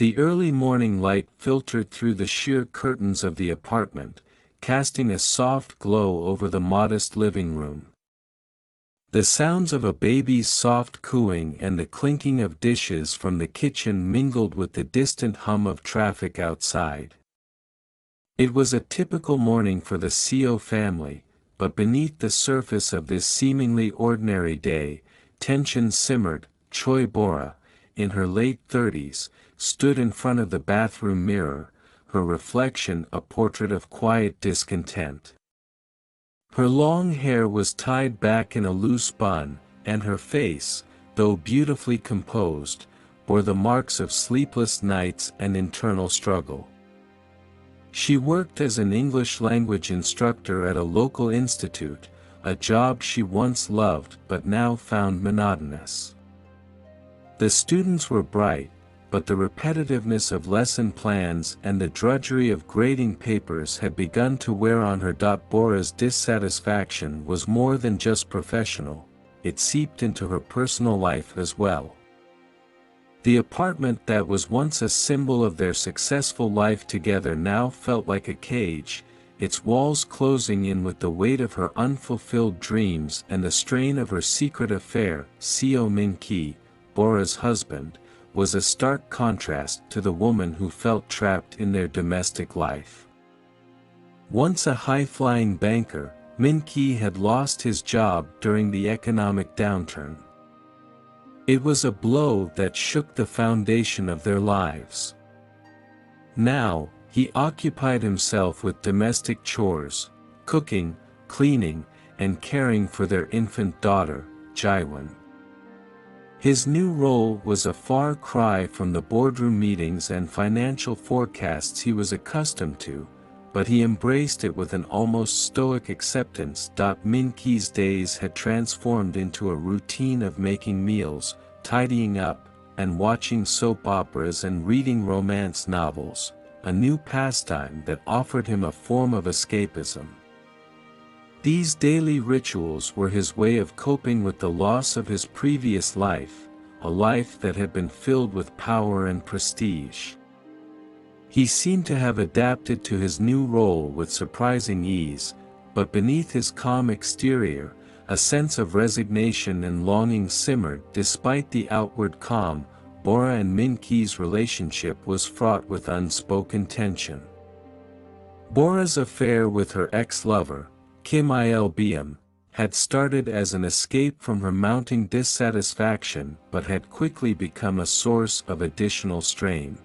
The early morning light filtered through the sheer curtains of the apartment, casting a soft glow over the modest living room. The sounds of a baby's soft cooing and the clinking of dishes from the kitchen mingled with the distant hum of traffic outside. It was a typical morning for the Seo family, but beneath the surface of this seemingly ordinary day, tension simmered. Choi Bora, in her late 30s, stood in front of the bathroom mirror, her reflection a portrait of quiet discontent. Her long hair was tied back in a loose bun, and her face, though beautifully composed, bore the marks of sleepless nights and internal struggle. She worked as an English language instructor at a local institute, a job she once loved but now found monotonous. The students were bright, but the repetitiveness of lesson plans and the drudgery of grading papers had begun to wear on her. Bora's dissatisfaction was more than just professional, it seeped into her personal life as well. The apartment that was once a symbol of their successful life together now felt like a cage, its walls closing in with the weight of her unfulfilled dreams and the strain of her secret affair. Il-beom, Bora's husband, was a stark contrast to the woman who felt trapped in their domestic life. Once a high-flying banker, Min-ki had lost his job during the economic downturn. It was a blow that shook the foundation of their lives. Now, he occupied himself with domestic chores, cooking, cleaning, and caring for their infant daughter, Jiwon. His new role was a far cry from the boardroom meetings and financial forecasts he was accustomed to, but he embraced it with an almost stoic acceptance. Min-ki's days had transformed into a routine of making meals, tidying up, and watching soap operas and reading romance novels, a new pastime that offered him a form of escapism. These daily rituals were his way of coping with the loss of his previous life, a life that had been filled with power and prestige. He seemed to have adapted to his new role with surprising ease, but beneath his calm exterior, a sense of resignation and longing simmered. Despite the outward calm, Bora and Min-ki's relationship was fraught with unspoken tension. Bora's affair with her ex-lover, Kim Il-beom, had started as an escape from her mounting dissatisfaction but had quickly become a source of additional strain.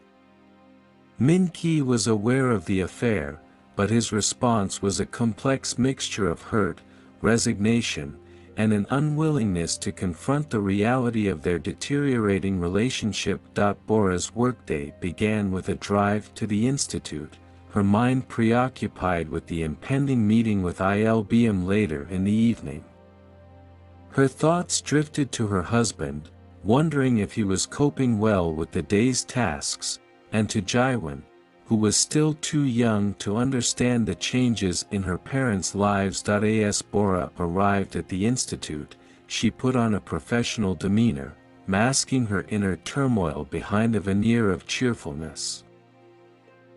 Min-ki was aware of the affair, but his response was a complex mixture of hurt, resignation, and an unwillingness to confront the reality of their deteriorating relationship. Bora's workday began with a drive to the institute, her mind preoccupied with the impending meeting with Il-beom later in the evening. Her thoughts drifted to her husband, wondering if he was coping well with the day's tasks, and to Jiwon, who was still too young to understand the changes in her parents' lives. As Bora arrived at the institute, she put on a professional demeanor, masking her inner turmoil behind a veneer of cheerfulness.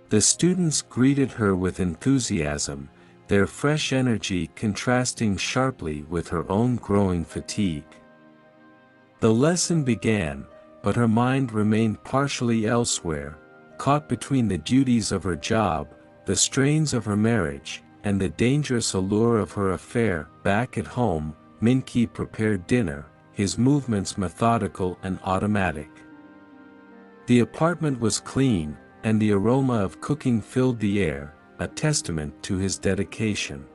The students greeted her with enthusiasm, their fresh energy contrasting sharply with her own growing fatigue. The lesson began, but her mind remained partially elsewhere, caught between the duties of her job, the strains of her marriage, and the dangerous allure of her affair. Back at home, Min-ki prepared dinner, his movements methodical and automatic. The apartment was clean, and the aroma of cooking filled the air, a testament to his dedication.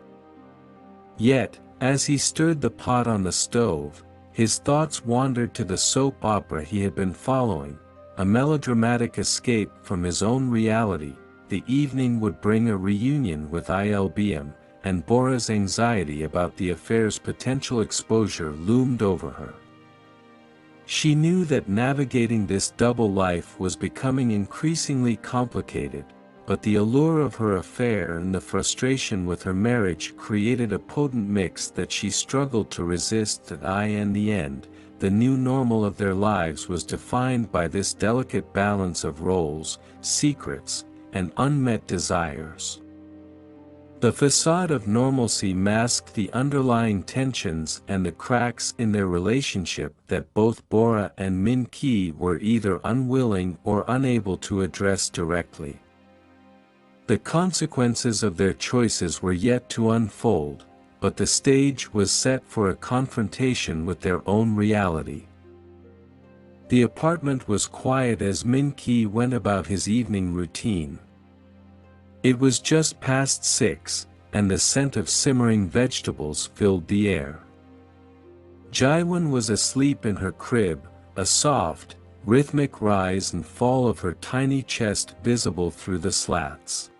Yet, as he stirred the pot on the stove, his thoughts wandered to the soap opera he had been following, a melodramatic escape from his own reality. The evening would bring a reunion with Il-beom, and Bora's anxiety about the affair's potential exposure loomed over her. She knew that navigating this double life was becoming increasingly complicated, but the allure of her affair and the frustration with her marriage created a potent mix that she struggled to resist. In the end, the new normal of their lives was defined by this delicate balance of roles, secrets, and unmet desires. The facade of normalcy masked the underlying tensions and the cracks in their relationship that both Bora and Min-ki were either unwilling or unable to address directly. The consequences of their choices were yet to unfold, but the stage was set for a confrontation with their own reality. The apartment was quiet as Min-ki went about his evening routine. It was just past 6, and the scent of simmering vegetables filled the air. Jaewon was asleep in her crib, a soft, rhythmic rise and fall of her tiny chest visible through the slats.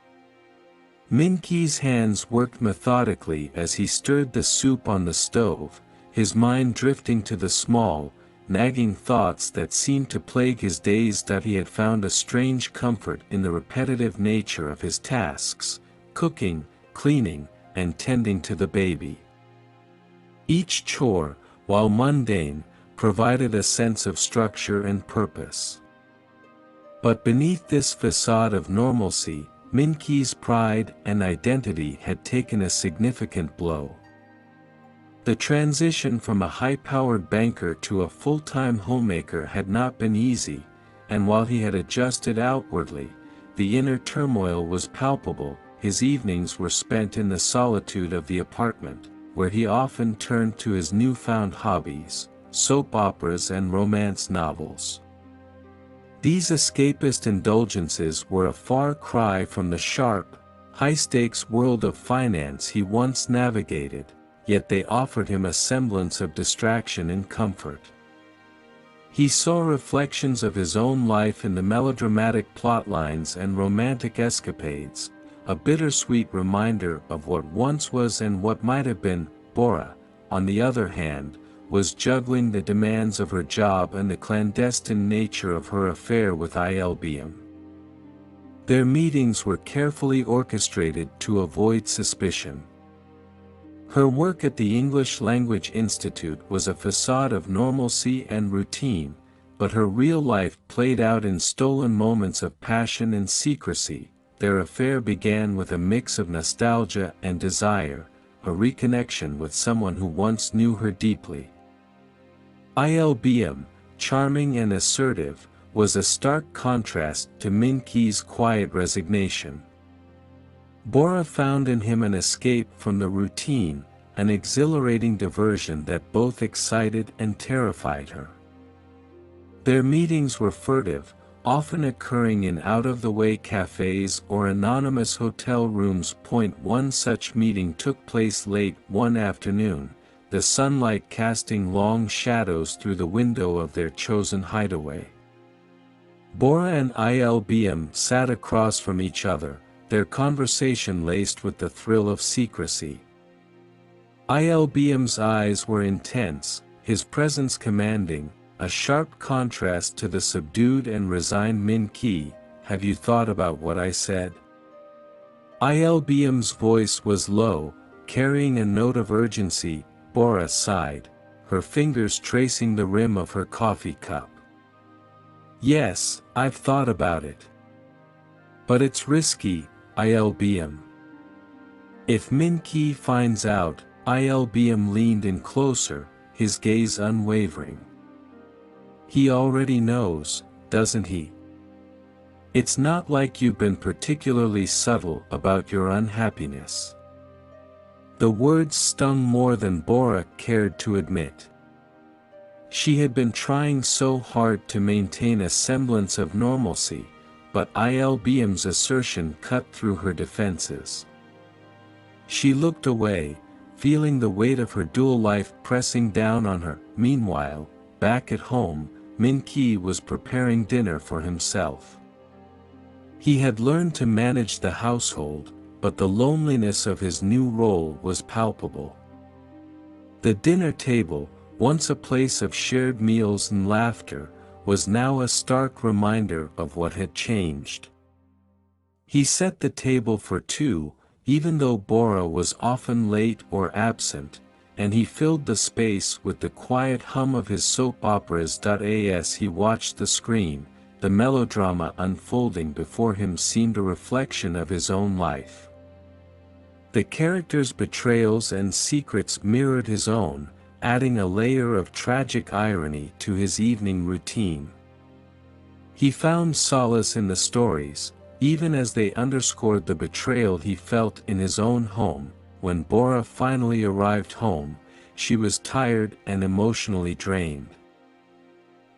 Min-ki's hands worked methodically as he stirred the soup on the stove, his mind drifting to the small, nagging thoughts that seemed to plague his days. That he had found a strange comfort in the repetitive nature of his tasks, cooking, cleaning, and tending to the baby. Each chore, while mundane, provided a sense of structure and purpose. But beneath this facade of normalcy, Min-ki's pride and identity had taken a significant blow. The transition from a high-powered banker to a full-time homemaker had not been easy, and while he had adjusted outwardly, the inner turmoil was palpable. His evenings were spent in the solitude of the apartment, where he often turned to his newfound hobbies, soap operas and romance novels. These escapist indulgences were a far cry from the sharp, high-stakes world of finance he once navigated, yet they offered him a semblance of distraction and comfort. He saw reflections of his own life in the melodramatic plotlines and romantic escapades, a bittersweet reminder of what once was and what might have been. Bora, on the other hand, was juggling the demands of her job and the clandestine nature of her affair with Il-beom. Their meetings were carefully orchestrated to avoid suspicion. Her work at the English Language Institute was a facade of normalcy and routine, but her real life played out in stolen moments of passion and secrecy. Their affair began with a mix of nostalgia and desire, a reconnection with someone who once knew her deeply. Il-beom, charming and assertive, was a stark contrast to Min-ki's quiet resignation. Bora found in him an escape from the routine, an exhilarating diversion that both excited and terrified her. Their meetings were furtive, often occurring in out-of-the-way cafes or anonymous hotel rooms. One such meeting took place late one afternoon, the sunlight casting long shadows through the window of their chosen hideaway. Bora and Il-beom sat across from each other, their conversation laced with the thrill of secrecy. Il-beom's eyes were intense, his presence commanding, a sharp contrast to the subdued and resigned Min-ki. "Have you thought about what I said?" Il-beom's voice was low, carrying a note of urgency. Bora sighed, her fingers tracing the rim of her coffee cup. "Yes, I've thought about it. But it's risky, Il-beom. If Min-ki finds out." Il-beom leaned in closer, his gaze unwavering. "He already knows, doesn't he? It's not like you've been particularly subtle about your unhappiness." The words stung more than Bora cared to admit. She had been trying so hard to maintain a semblance of normalcy, but Il-beom's assertion cut through her defenses. She looked away, feeling the weight of her dual life pressing down on her. Meanwhile, back at home, Min-ki was preparing dinner for himself. He had learned to manage the household, but the loneliness of his new role was palpable. The dinner table, once a place of shared meals and laughter, was now a stark reminder of what had changed. He set the table for two, even though Bora was often late or absent, and he filled the space with the quiet hum of his soap operas. As he watched the screen, the melodrama unfolding before him seemed a reflection of his own life. The characters' betrayals and secrets mirrored his own, adding a layer of tragic irony to his evening routine. He found solace in the stories, even as they underscored the betrayal he felt in his own home. When Bora finally arrived home, she was tired and emotionally drained.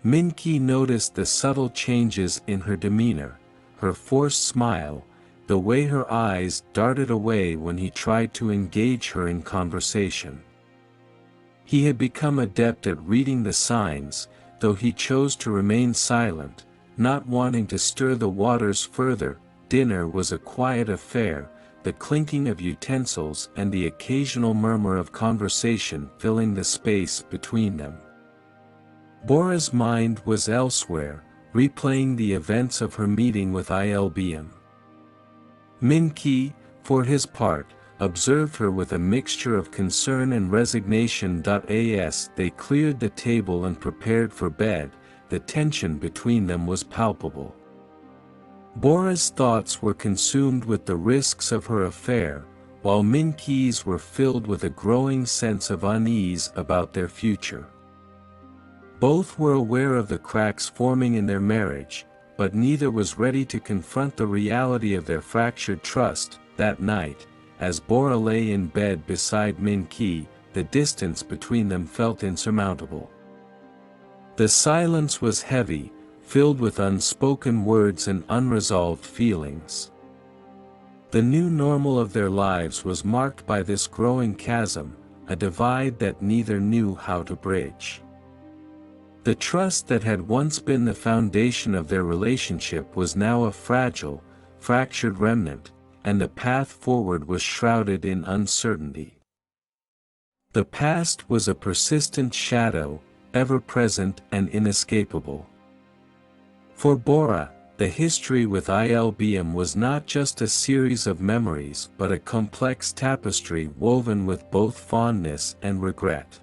Min-ki noticed the subtle changes in her demeanor, her forced smile, the way her eyes darted away when he tried to engage her in conversation. He had become adept at reading the signs, though he chose to remain silent, not wanting to stir the waters further. Dinner was a quiet affair, the clinking of utensils and the occasional murmur of conversation filling the space between them. Bora's mind was elsewhere, replaying the events of her meeting with Il-beom. Min-ki, for his part, observed her with a mixture of concern and resignation. As they cleared the table and prepared for bed, the tension between them was palpable. Bora's thoughts were consumed with the risks of her affair, while Min-ki's were filled with a growing sense of unease about their future. Both were aware of the cracks forming in their marriage, but neither was ready to confront the reality of their fractured trust. That night, as Bora lay in bed beside Min-ki, the distance between them felt insurmountable. The silence was heavy, filled with unspoken words and unresolved feelings. The new normal of their lives was marked by this growing chasm, a divide that neither knew how to bridge. The trust that had once been the foundation of their relationship was now a fragile, fractured remnant, and the path forward was shrouded in uncertainty. The past was a persistent shadow, ever-present and inescapable. For Bora, the history with Il-beom was not just a series of memories but a complex tapestry woven with both fondness and regret.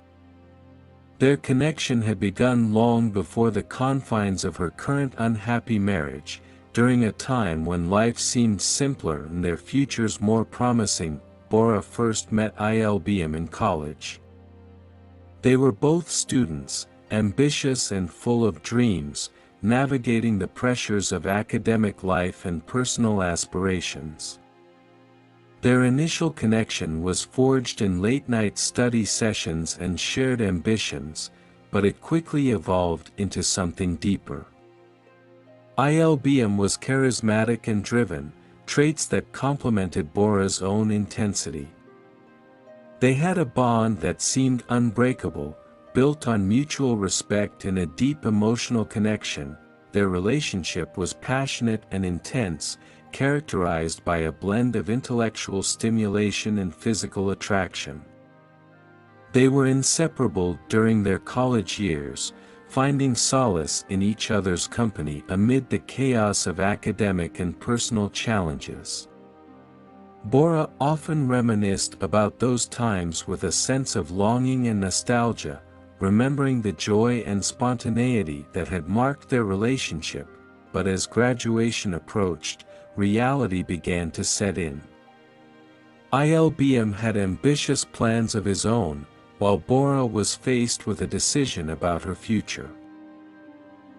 Their connection had begun long before the confines of her current unhappy marriage, during a time when life seemed simpler and their futures more promising. Bora first met Il-beom in college. They were both students, ambitious and full of dreams, navigating the pressures of academic life and personal aspirations. Their initial connection was forged in late-night study sessions and shared ambitions, but it quickly evolved into something deeper. Il-beom was charismatic and driven, traits that complemented Bora's own intensity. They had a bond that seemed unbreakable, built on mutual respect and a deep emotional connection. Their relationship was passionate and intense, characterized by a blend of intellectual stimulation and physical attraction. They were inseparable during their college years, finding solace in each other's company amid the chaos of academic and personal challenges. Bora often reminisced about those times with a sense of longing and nostalgia, remembering the joy and spontaneity that had marked their relationship. But as graduation approached, reality began to set in. Il-beom had ambitious plans of his own, while Bora was faced with a decision about her future.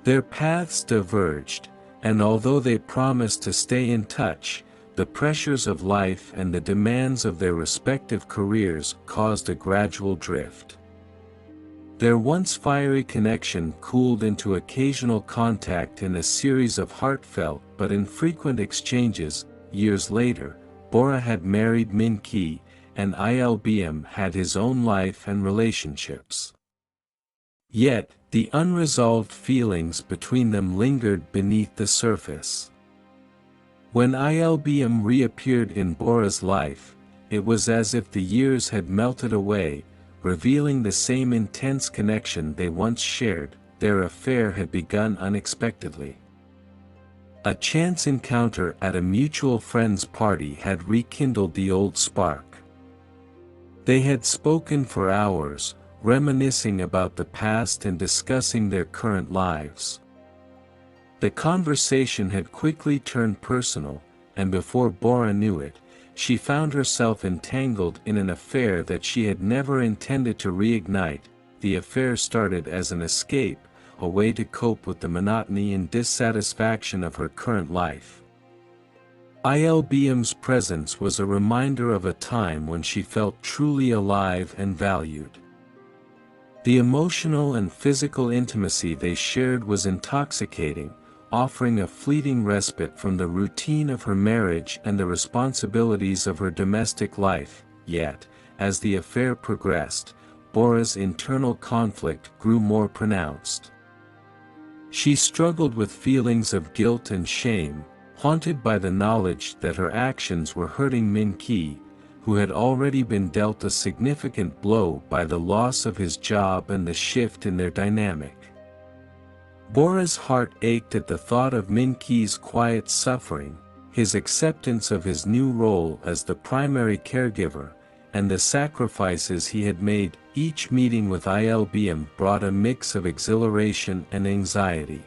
Their paths diverged, and although they promised to stay in touch, the pressures of life and the demands of their respective careers caused a gradual drift. Their once fiery connection cooled into occasional contact in a series of heartfelt but infrequent exchanges. Years later, Bora had married Min-ki, and Il-beom had his own life and relationships. Yet, the unresolved feelings between them lingered beneath the surface. When Il-beom reappeared in Bora's life, it was as if the years had melted away, revealing the same intense connection they once shared. Their affair had begun unexpectedly. A chance encounter at a mutual friend's party had rekindled the old spark. They had spoken for hours, reminiscing about the past and discussing their current lives. The conversation had quickly turned personal, and before Bora knew it, she found herself entangled in an affair that she had never intended to reignite. The affair started as an escape, a way to cope with the monotony and dissatisfaction of her current life. Il-beom's presence was a reminder of a time when she felt truly alive and valued. The emotional and physical intimacy they shared was intoxicating, offering a fleeting respite from the routine of her marriage and the responsibilities of her domestic life. Yet, as the affair progressed, Bora's internal conflict grew more pronounced. She struggled with feelings of guilt and shame, haunted by the knowledge that her actions were hurting Min-ki, who had already been dealt a significant blow by the loss of his job and the shift in their dynamic. Bora's heart ached at the thought of Min-ki's quiet suffering, his acceptance of his new role as the primary caregiver, and the sacrifices he had made. Each meeting with Il-beom brought a mix of exhilaration and anxiety.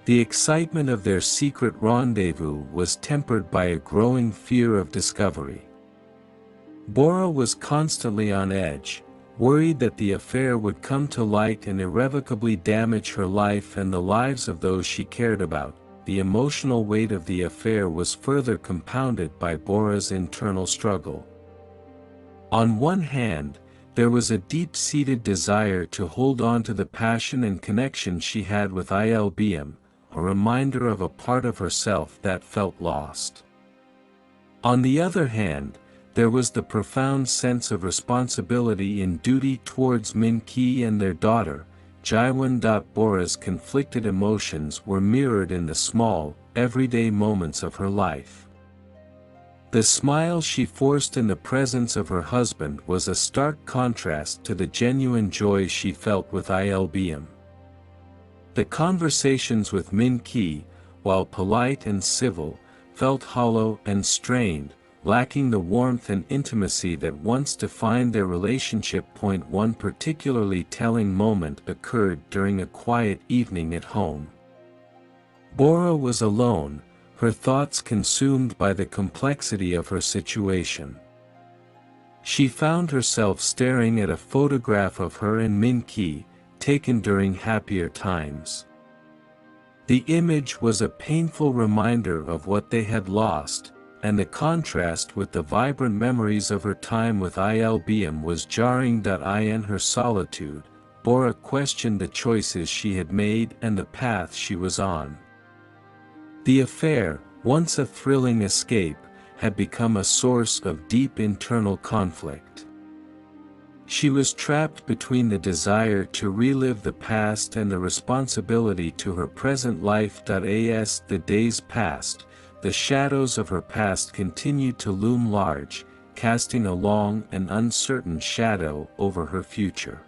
The excitement of their secret rendezvous was tempered by a growing fear of discovery. Bora was constantly on edge, worried that the affair would come to light and irrevocably damage her life and the lives of those she cared about. The emotional weight of the affair was further compounded by Bora's internal struggle. On one hand, there was a deep-seated desire to hold on to the passion and connection she had with Il-beom, a reminder of a part of herself that felt lost. On the other hand, there was the profound sense of responsibility and duty towards Min-ki and their daughter, Jiwon. Bora's conflicted emotions were mirrored in the small, everyday moments of her life. The smile she forced in the presence of her husband was a stark contrast to the genuine joy she felt with Il-beom. The conversations with Min-ki, while polite and civil, felt hollow and strained, lacking the warmth and intimacy that once defined their relationship. One particularly telling moment occurred during a quiet evening at home. Bora was alone, her thoughts consumed by the complexity of her situation. She found herself staring at a photograph of her and Min-ki, taken during happier times. The image was a painful reminder of what they had lost, and the contrast with the vibrant memories of her time with Il-beom was jarring. In her solitude, Bora questioned the choices she had made and the path she was on. The affair, once a thrilling escape, had become a source of deep internal conflict. She was trapped between the desire to relive the past and the responsibility to her present life. As the days passed, the shadows of her past continued to loom large, casting a long and uncertain shadow over her future.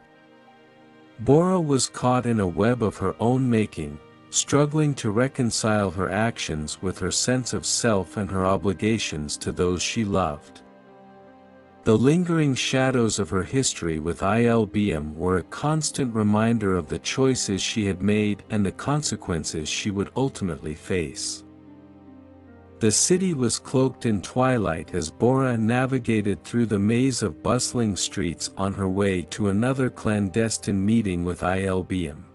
Bora was caught in a web of her own making, struggling to reconcile her actions with her sense of self and her obligations to those she loved. The lingering shadows of her history with Il-beom were a constant reminder of the choices she had made and the consequences she would ultimately face. The city was cloaked in twilight as Bora navigated through the maze of bustling streets on her way to another clandestine meeting with Il-beom.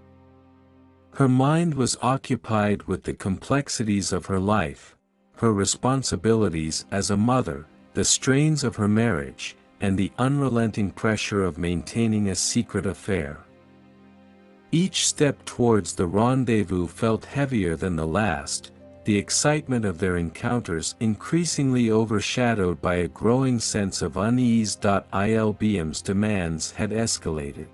Her mind was occupied with the complexities of her life, her responsibilities as a mother, the strains of her marriage, and the unrelenting pressure of maintaining a secret affair. Each step towards the rendezvous felt heavier than the last, the excitement of their encounters increasingly overshadowed by a growing sense of unease. Il-beom's demands had escalated.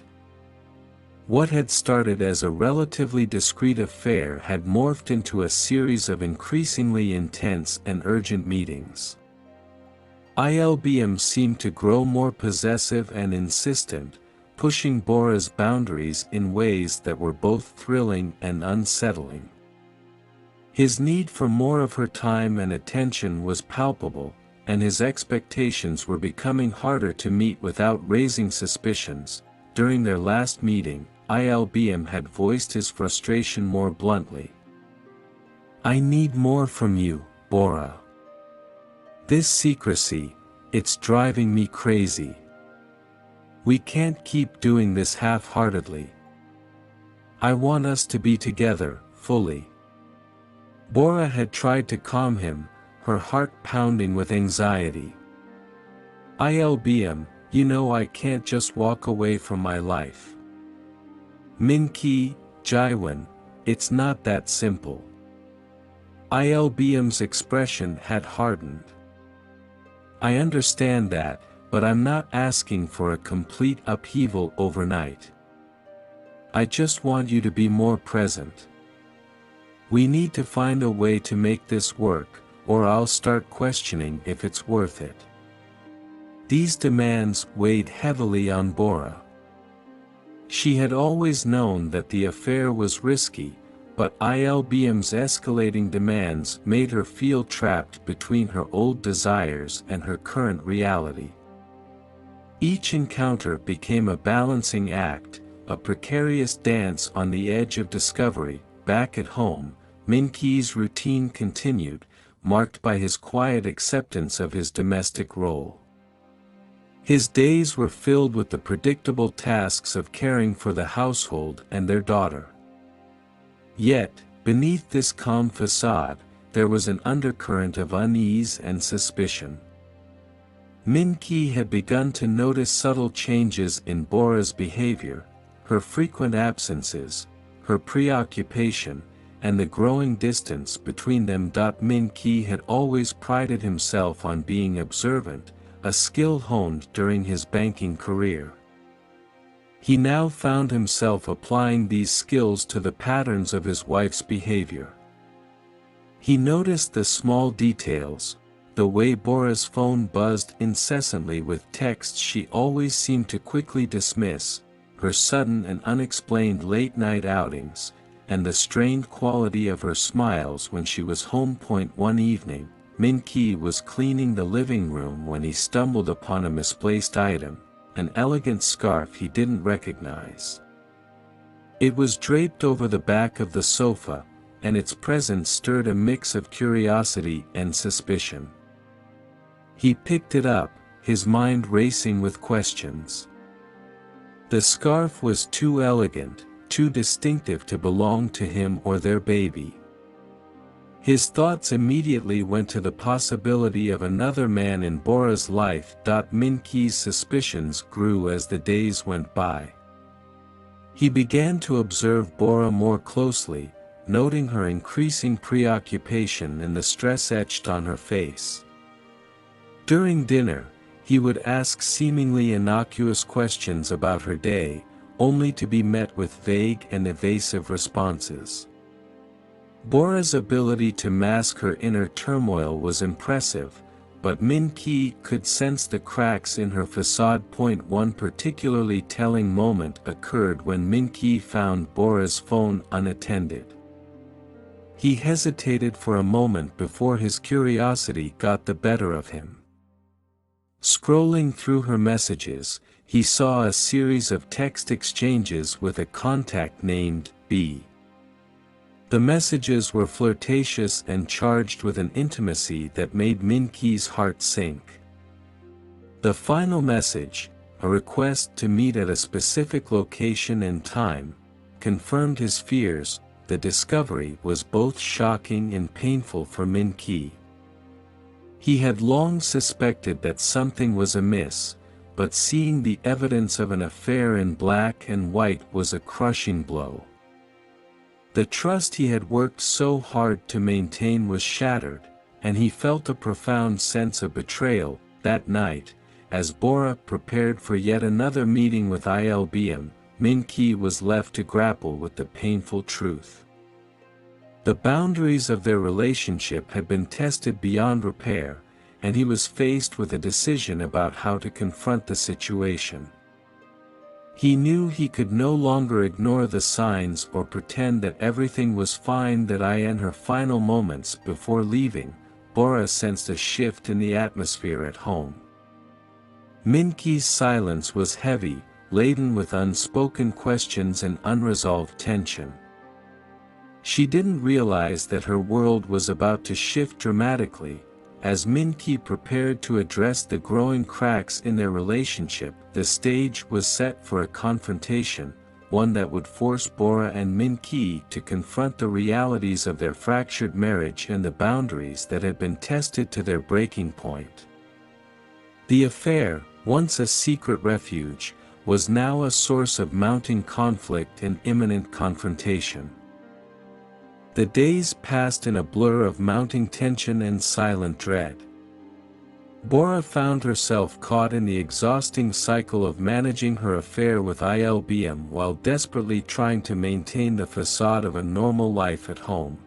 What had started as a relatively discreet affair had morphed into a series of increasingly intense and urgent meetings. Il-beom seemed to grow more possessive and insistent, pushing Bora's boundaries in ways that were both thrilling and unsettling. His need for more of her time and attention was palpable, and his expectations were becoming harder to meet without raising suspicions. During their last meeting, Il-beom had voiced his frustration more bluntly. "I need more from you, Bora. This secrecy, it's driving me crazy. We can't keep doing this half-heartedly. I want us to be together, fully." Bora had tried to calm him, her heart pounding with anxiety. "Il-beom, you know I can't just walk away from my life. Min-ki, Jaiwan, it's not that simple." Il-beom's expression had hardened. "I understand that, but I'm not asking for a complete upheaval overnight. I just want you to be more present. We need to find a way to make this work, or I'll start questioning if it's worth it." These demands weighed heavily on Bora. She had always known that the affair was risky, but Il-beom's escalating demands made her feel trapped between her old desires and her current reality. Each encounter became a balancing act, a precarious dance on the edge of discovery. Back at home, Min-ki's routine continued, marked by his quiet acceptance of his domestic role. His days were filled with the predictable tasks of caring for the household and their daughter. Yet, beneath this calm facade, there was an undercurrent of unease and suspicion. Min-ki had begun to notice subtle changes in Bora's behavior, her frequent absences, her preoccupation, and the growing distance between them. Min-ki had always prided himself on being observant, a skill honed during his banking career. He now found himself applying these skills to the patterns of his wife's behavior. He noticed the small details, the way Bora's phone buzzed incessantly with texts she always seemed to quickly dismiss, her sudden and unexplained late-night outings, and the strained quality of her smiles when she was home. One evening, Min-ki was cleaning the living room when he stumbled upon a misplaced item, an elegant scarf he didn't recognize. It was draped over the back of the sofa, and its presence stirred a mix of curiosity and suspicion. He picked it up, his mind racing with questions. The scarf was too elegant, too distinctive to belong to him or their baby. His thoughts immediately went to the possibility of another man in Bora's life. Min-ki's suspicions grew as the days went by. He began to observe Bora more closely, noting her increasing preoccupation and the stress etched on her face. During dinner, he would ask seemingly innocuous questions about her day, only to be met with vague and evasive responses. Bora's ability to mask her inner turmoil was impressive, but Min-ki could sense the cracks in her facade. One particularly telling moment occurred when Min-ki found Bora's phone unattended. He hesitated for a moment before his curiosity got the better of him. Scrolling through her messages, he saw a series of text exchanges with a contact named B. The messages were flirtatious and charged with an intimacy that made Min-ki's heart sink. The final message, a request to meet at a specific location and time, confirmed his fears. The discovery was both shocking and painful for Min-ki. He had long suspected that something was amiss, but seeing the evidence of an affair in black and white was a crushing blow. The trust he had worked so hard to maintain was shattered, and he felt a profound sense of betrayal. That night, as Bora prepared for yet another meeting with Il-beom, Min-ki was left to grapple with the painful truth. The boundaries of their relationship had been tested beyond repair, and he was faced with a decision about how to confront the situation. He knew he could no longer ignore the signs or pretend that everything was fine. In her final moments before leaving, Bora sensed a shift in the atmosphere at home. Min-ki's silence was heavy, laden with unspoken questions and unresolved tension. She didn't realize that her world was about to shift dramatically. As Min-ki prepared to address the growing cracks in their relationship, the stage was set for a confrontation, one that would force Bora and Min-ki to confront the realities of their fractured marriage and the boundaries that had been tested to their breaking point. The affair, once a secret refuge, was now a source of mounting conflict and imminent confrontation. The days passed in a blur of mounting tension and silent dread. Bora found herself caught in the exhausting cycle of managing her affair with Il-beom while desperately trying to maintain the facade of a normal life at home.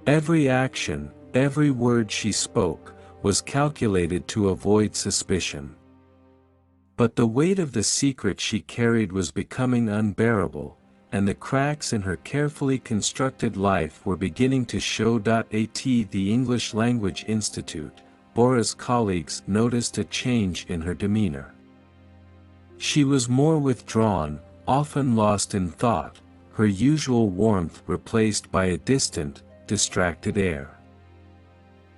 Every action, every word she spoke, was calculated to avoid suspicion. But the weight of the secret she carried was becoming unbearable, and the cracks in her carefully constructed life were beginning to show. At the English Language Institute, Bora's colleagues noticed a change in her demeanor. She was more withdrawn, often lost in thought, her usual warmth replaced by a distant, distracted air.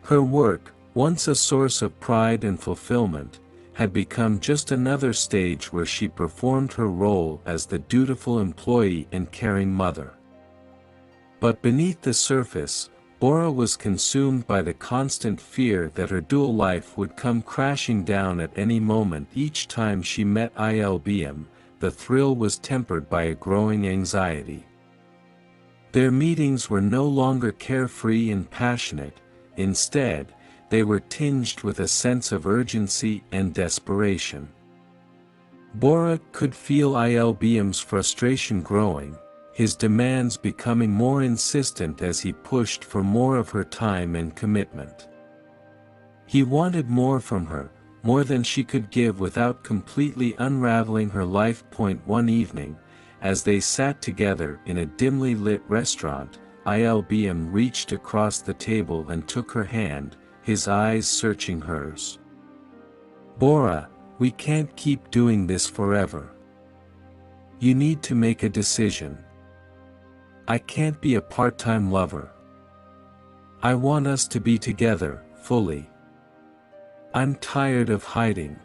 Her work, once a source of pride and fulfillment, had become just another stage where she performed her role as the dutiful employee and caring mother. But beneath the surface, Bora was consumed by the constant fear that her dual life would come crashing down at any moment. Each time she met Il-beom, the thrill was tempered by a growing anxiety. Their meetings were no longer carefree and passionate. Instead, they were tinged with a sense of urgency and desperation. Bora could feel Il-beom's frustration growing, his demands becoming more insistent as he pushed for more of her time and commitment. He wanted more from her, more than she could give without completely unraveling her life. One evening, as they sat together in a dimly lit restaurant, Il-beom reached across the table and took her hand, his eyes searching hers. "Bora, we can't keep doing this forever. You need to make a decision. I can't be a part-time lover. I want us to be together, fully. I'm tired of hiding."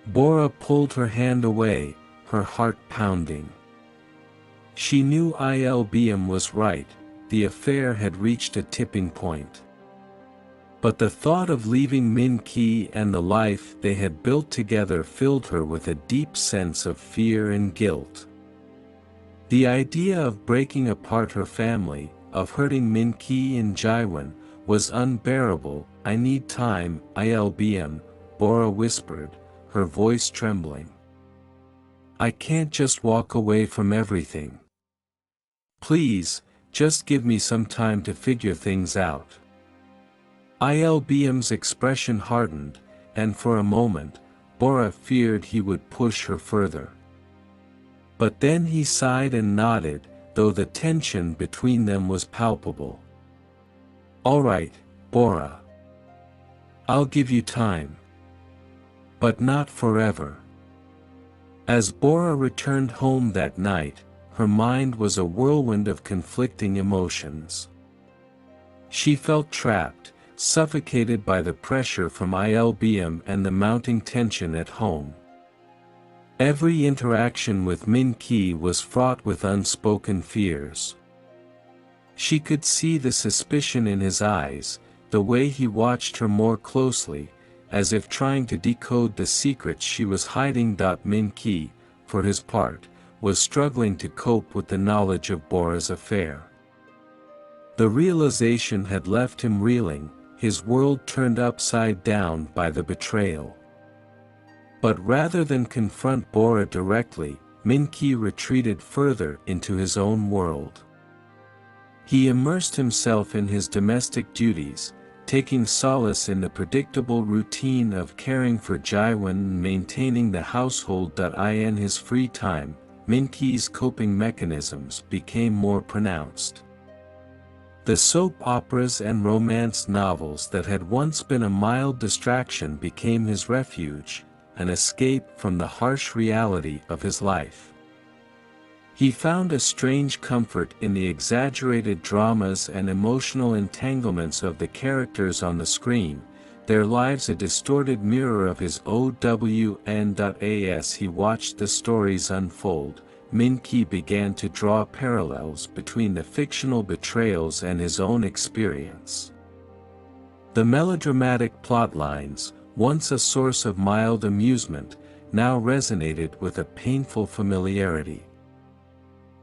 Bora pulled her hand away, her heart pounding. She knew Il-beom was right, the affair had reached a tipping point. But the thought of leaving Min-ki and the life they had built together filled her with a deep sense of fear and guilt. The idea of breaking apart her family, of hurting Min-ki and Jaewon, was unbearable. "I need time, Il-beom," Bora whispered, her voice trembling. "I can't just walk away from everything. Please, just give me some time to figure things out." Il-beom's expression hardened, and for a moment, Bora feared he would push her further. But then he sighed and nodded, though the tension between them was palpable. "All right, Bora. I'll give you time. But not forever." As Bora returned home that night, her mind was a whirlwind of conflicting emotions. She felt trapped, suffocated by the pressure from Il-beom and the mounting tension at home. Every interaction with Min-ki was fraught with unspoken fears. She could see the suspicion in his eyes, the way he watched her more closely, as if trying to decode the secrets she was hiding. Min-ki, for his part, was struggling to cope with the knowledge of Bora's affair. The realization had left him reeling, his world turned upside down by the betrayal. But rather than confront Bora directly, Min-ki retreated further into his own world. He immersed himself in his domestic duties, taking solace in the predictable routine of caring for Jaewon and maintaining the household. In his free time, Min-ki's coping mechanisms became more pronounced. The soap operas and romance novels that had once been a mild distraction became his refuge, an escape from the harsh reality of his life. He found a strange comfort in the exaggerated dramas and emotional entanglements of the characters on the screen, their lives a distorted mirror of his own. As he watched the stories unfold, Min-ki began to draw parallels between the fictional betrayals and his own experience. The melodramatic plotlines, once a source of mild amusement, now resonated with a painful familiarity.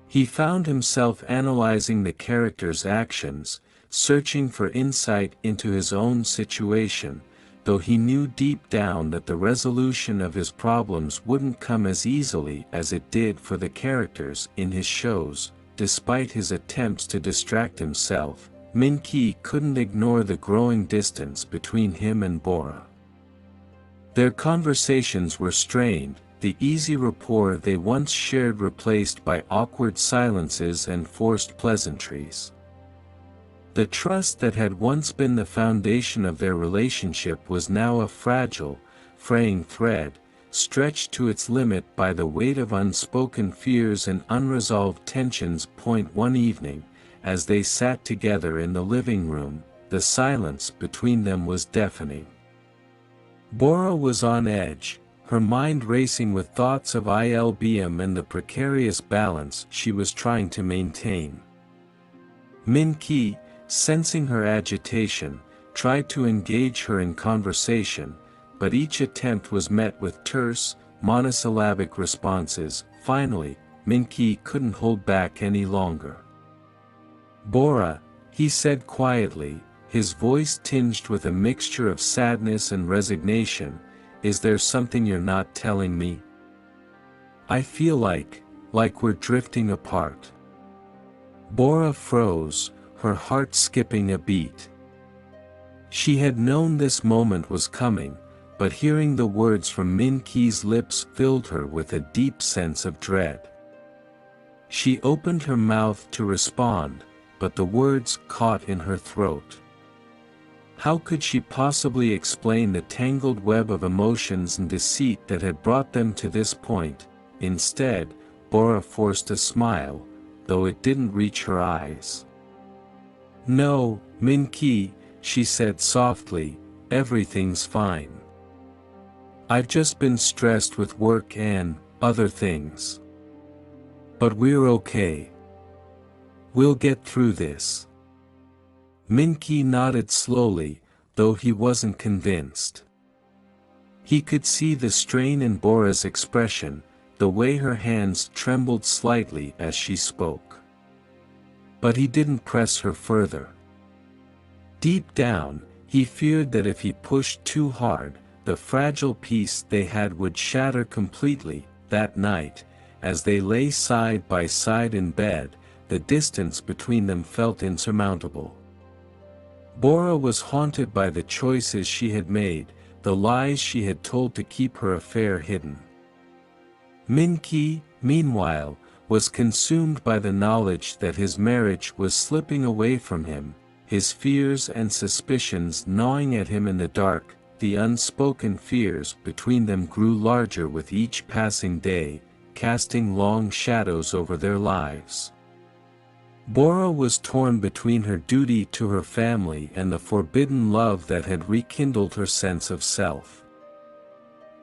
He found himself analyzing the characters' actions, searching for insight into his own situation, though he knew deep down that the resolution of his problems wouldn't come as easily as it did for the characters in his shows. Despite his attempts to distract himself, Min-ki couldn't ignore the growing distance between him and Bora. Their conversations were strained, the easy rapport they once shared replaced by awkward silences and forced pleasantries. The trust that had once been the foundation of their relationship was now a fragile, fraying thread, stretched to its limit by the weight of unspoken fears and unresolved tensions. One evening, as they sat together in the living room, the silence between them was deafening. Bora was on edge, her mind racing with thoughts of Il-beom and the precarious balance she was trying to maintain. Min-ki, sensing her agitation, tried to engage her in conversation, but each attempt was met with terse, monosyllabic responses. Finally, Min-ki couldn't hold back any longer. "Bora," he said quietly, his voice tinged with a mixture of sadness and resignation, "is there something you're not telling me? I feel like we're drifting apart." Bora froze, her heart skipping a beat. She had known this moment was coming, but hearing the words from Min-ki's lips filled her with a deep sense of dread. She opened her mouth to respond, but the words caught in her throat. How could she possibly explain the tangled web of emotions and deceit that had brought them to this point? Instead, Bora forced a smile, though it didn't reach her eyes. "No, Min-ki," she said softly, "everything's fine. I've just been stressed with work and other things. But we're okay. We'll get through this." Min-ki nodded slowly, though he wasn't convinced. He could see the strain in Bora's expression, the way her hands trembled slightly as she spoke. But he didn't press her further. Deep down, he feared that if he pushed too hard, the fragile peace they had would shatter completely. That night, as they lay side by side in bed, the distance between them felt insurmountable. Bora was haunted by the choices she had made, the lies she had told to keep her affair hidden. Min-ki, meanwhile, was consumed by the knowledge that his marriage was slipping away from him, his fears and suspicions gnawing at him in the dark. The unspoken fears between them grew larger with each passing day, casting long shadows over their lives. Bora was torn between her duty to her family and the forbidden love that had rekindled her sense of self.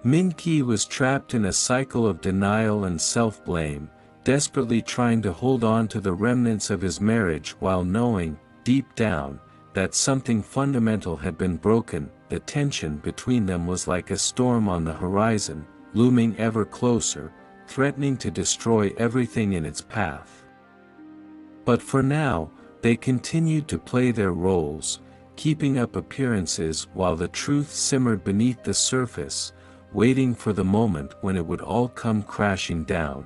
Min-ki was trapped in a cycle of denial and self-blame, desperately trying to hold on to the remnants of his marriage while knowing, deep down, that something fundamental had been broken. The tension between them was like a storm on the horizon, looming ever closer, threatening to destroy everything in its path. But for now, they continued to play their roles, keeping up appearances while the truth simmered beneath the surface, waiting for the moment when it would all come crashing down.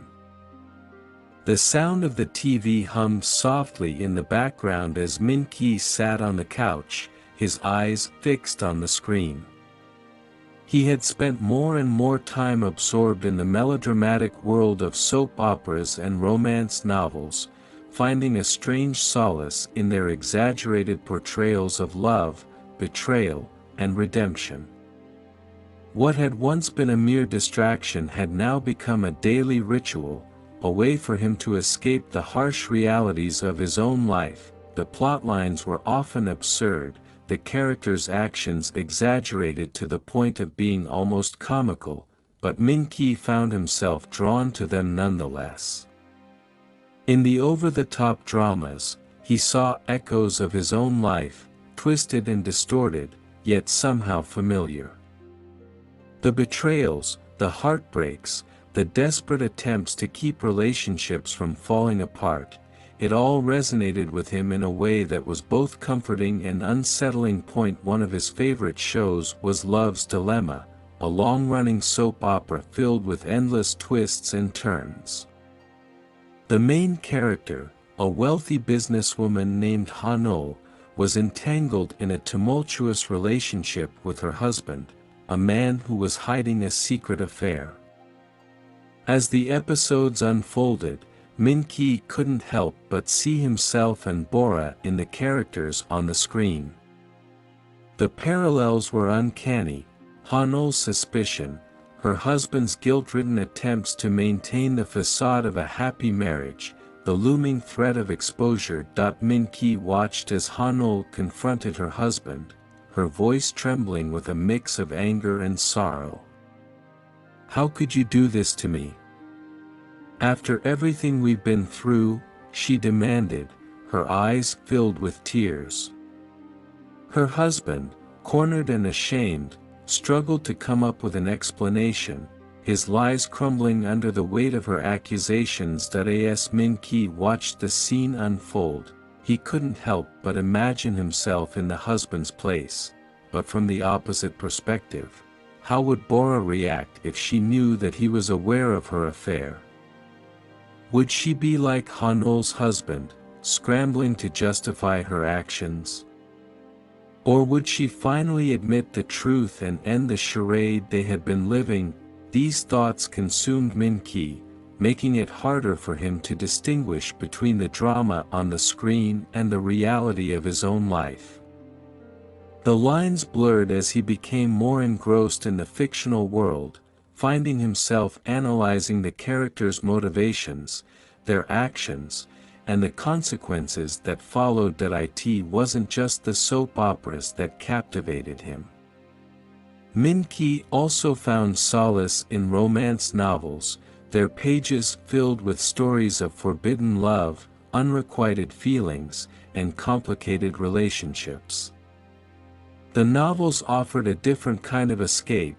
The sound of the TV hummed softly in the background as Min-ki sat on the couch, his eyes fixed on the screen. He had spent more and more time absorbed in the melodramatic world of soap operas and romance novels, finding a strange solace in their exaggerated portrayals of love, betrayal, and redemption. What had once been a mere distraction had now become a daily ritual, a way for him to escape the harsh realities of his own life. The plotlines were often absurd, the characters' actions exaggerated to the point of being almost comical, but Min-ki found himself drawn to them nonetheless. In the over-the-top dramas, he saw echoes of his own life, twisted and distorted, yet somehow familiar. The betrayals, the heartbreaks, the desperate attempts to keep relationships from falling apart, it all resonated with him in a way that was both comforting and unsettling. One of his favorite shows was Love's Dilemma, a long-running soap opera filled with endless twists and turns. The main character, a wealthy businesswoman named Han-ol, was entangled in a tumultuous relationship with her husband, a man who was hiding a secret affair. As the episodes unfolded, Min-ki couldn't help but see himself and Bora in the characters on the screen. The parallels were uncanny: Han-ol's suspicion, her husband's guilt-ridden attempts to maintain the facade of a happy marriage, the looming threat of exposure. Min-ki watched as Han-ol confronted her husband, her voice trembling with a mix of anger and sorrow. "How could you do this to me? After everything we've been through," she demanded, her eyes filled with tears. Her husband, cornered and ashamed, struggled to come up with an explanation, his lies crumbling under the weight of her accusations. As Min-ki watched the scene unfold, he couldn't help but imagine himself in the husband's place, but from the opposite perspective. How would Bora react if she knew that he was aware of her affair? Would she be like Han-ol's husband, scrambling to justify her actions? Or would she finally admit the truth and end the charade they had been living? These thoughts consumed Min-ki, making it harder for him to distinguish between the drama on the screen and the reality of his own life. The lines blurred as he became more engrossed in the fictional world, finding himself analyzing the characters' motivations, their actions, and the consequences that followed. It wasn't just the soap operas that captivated him. Min-ki also found solace in romance novels, their pages filled with stories of forbidden love, unrequited feelings, and complicated relationships. The novels offered a different kind of escape,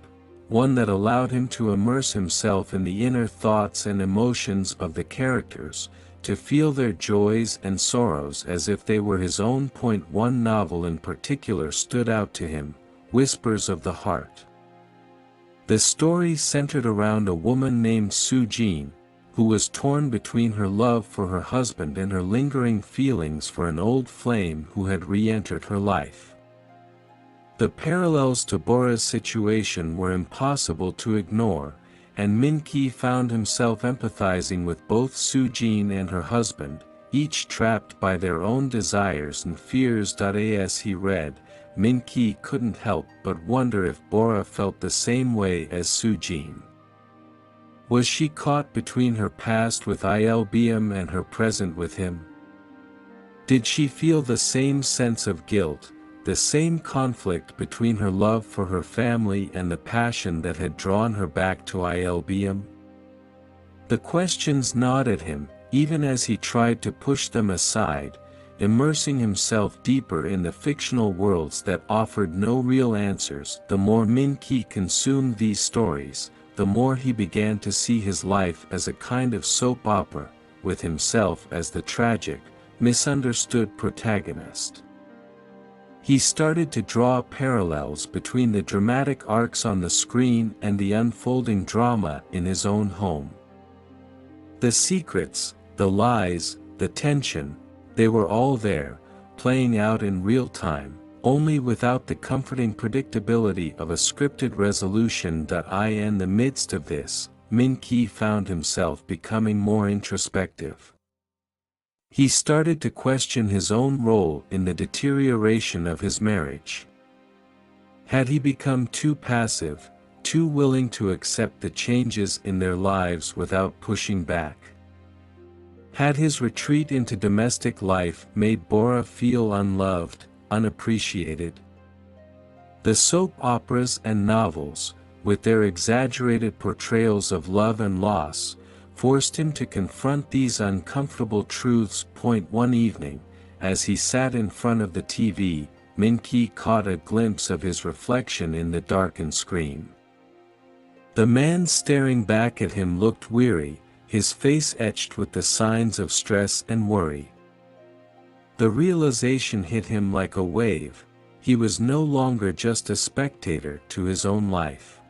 one that allowed him to immerse himself in the inner thoughts and emotions of the characters, to feel their joys and sorrows as if they were his own. One novel in particular stood out to him, Whispers of the Heart. The story centered around a woman named Soo-jin, who was torn between her love for her husband and her lingering feelings for an old flame who had re-entered her life. The parallels to Bora's situation were impossible to ignore, and Min-ki found himself empathizing with both Soo-jin and her husband, each trapped by their own desires and fears. As he read, Min-ki couldn't help but wonder if Bora felt the same way as Soo-jin. Was she caught between her past with Il-beom and her present with him? Did she feel the same sense of guilt, the same conflict between her love for her family and the passion that had drawn her back to Il-beom? The questions gnawed at him, even as he tried to push them aside, immersing himself deeper in the fictional worlds that offered no real answers. The more Min-ki consumed these stories, the more he began to see his life as a kind of soap opera, with himself as the tragic, misunderstood protagonist. He started to draw parallels between the dramatic arcs on the screen and the unfolding drama in his own home. The secrets, the lies, the tension, they were all there, playing out in real time, only without the comforting predictability of a scripted resolution. In the midst of this, Min-ki found himself becoming more introspective. He started to question his own role in the deterioration of his marriage. Had he become too passive, too willing to accept the changes in their lives without pushing back? Had his retreat into domestic life made Bora feel unloved, unappreciated? The soap operas and novels, with their exaggerated portrayals of love and loss, forced him to confront these uncomfortable truths. One evening, as he sat in front of the TV, Min-ki caught a glimpse of his reflection in the darkened screen. The man staring back at him looked weary, his face etched with the signs of stress and worry. The realization hit him like a wave: he was no longer just a spectator to his own life.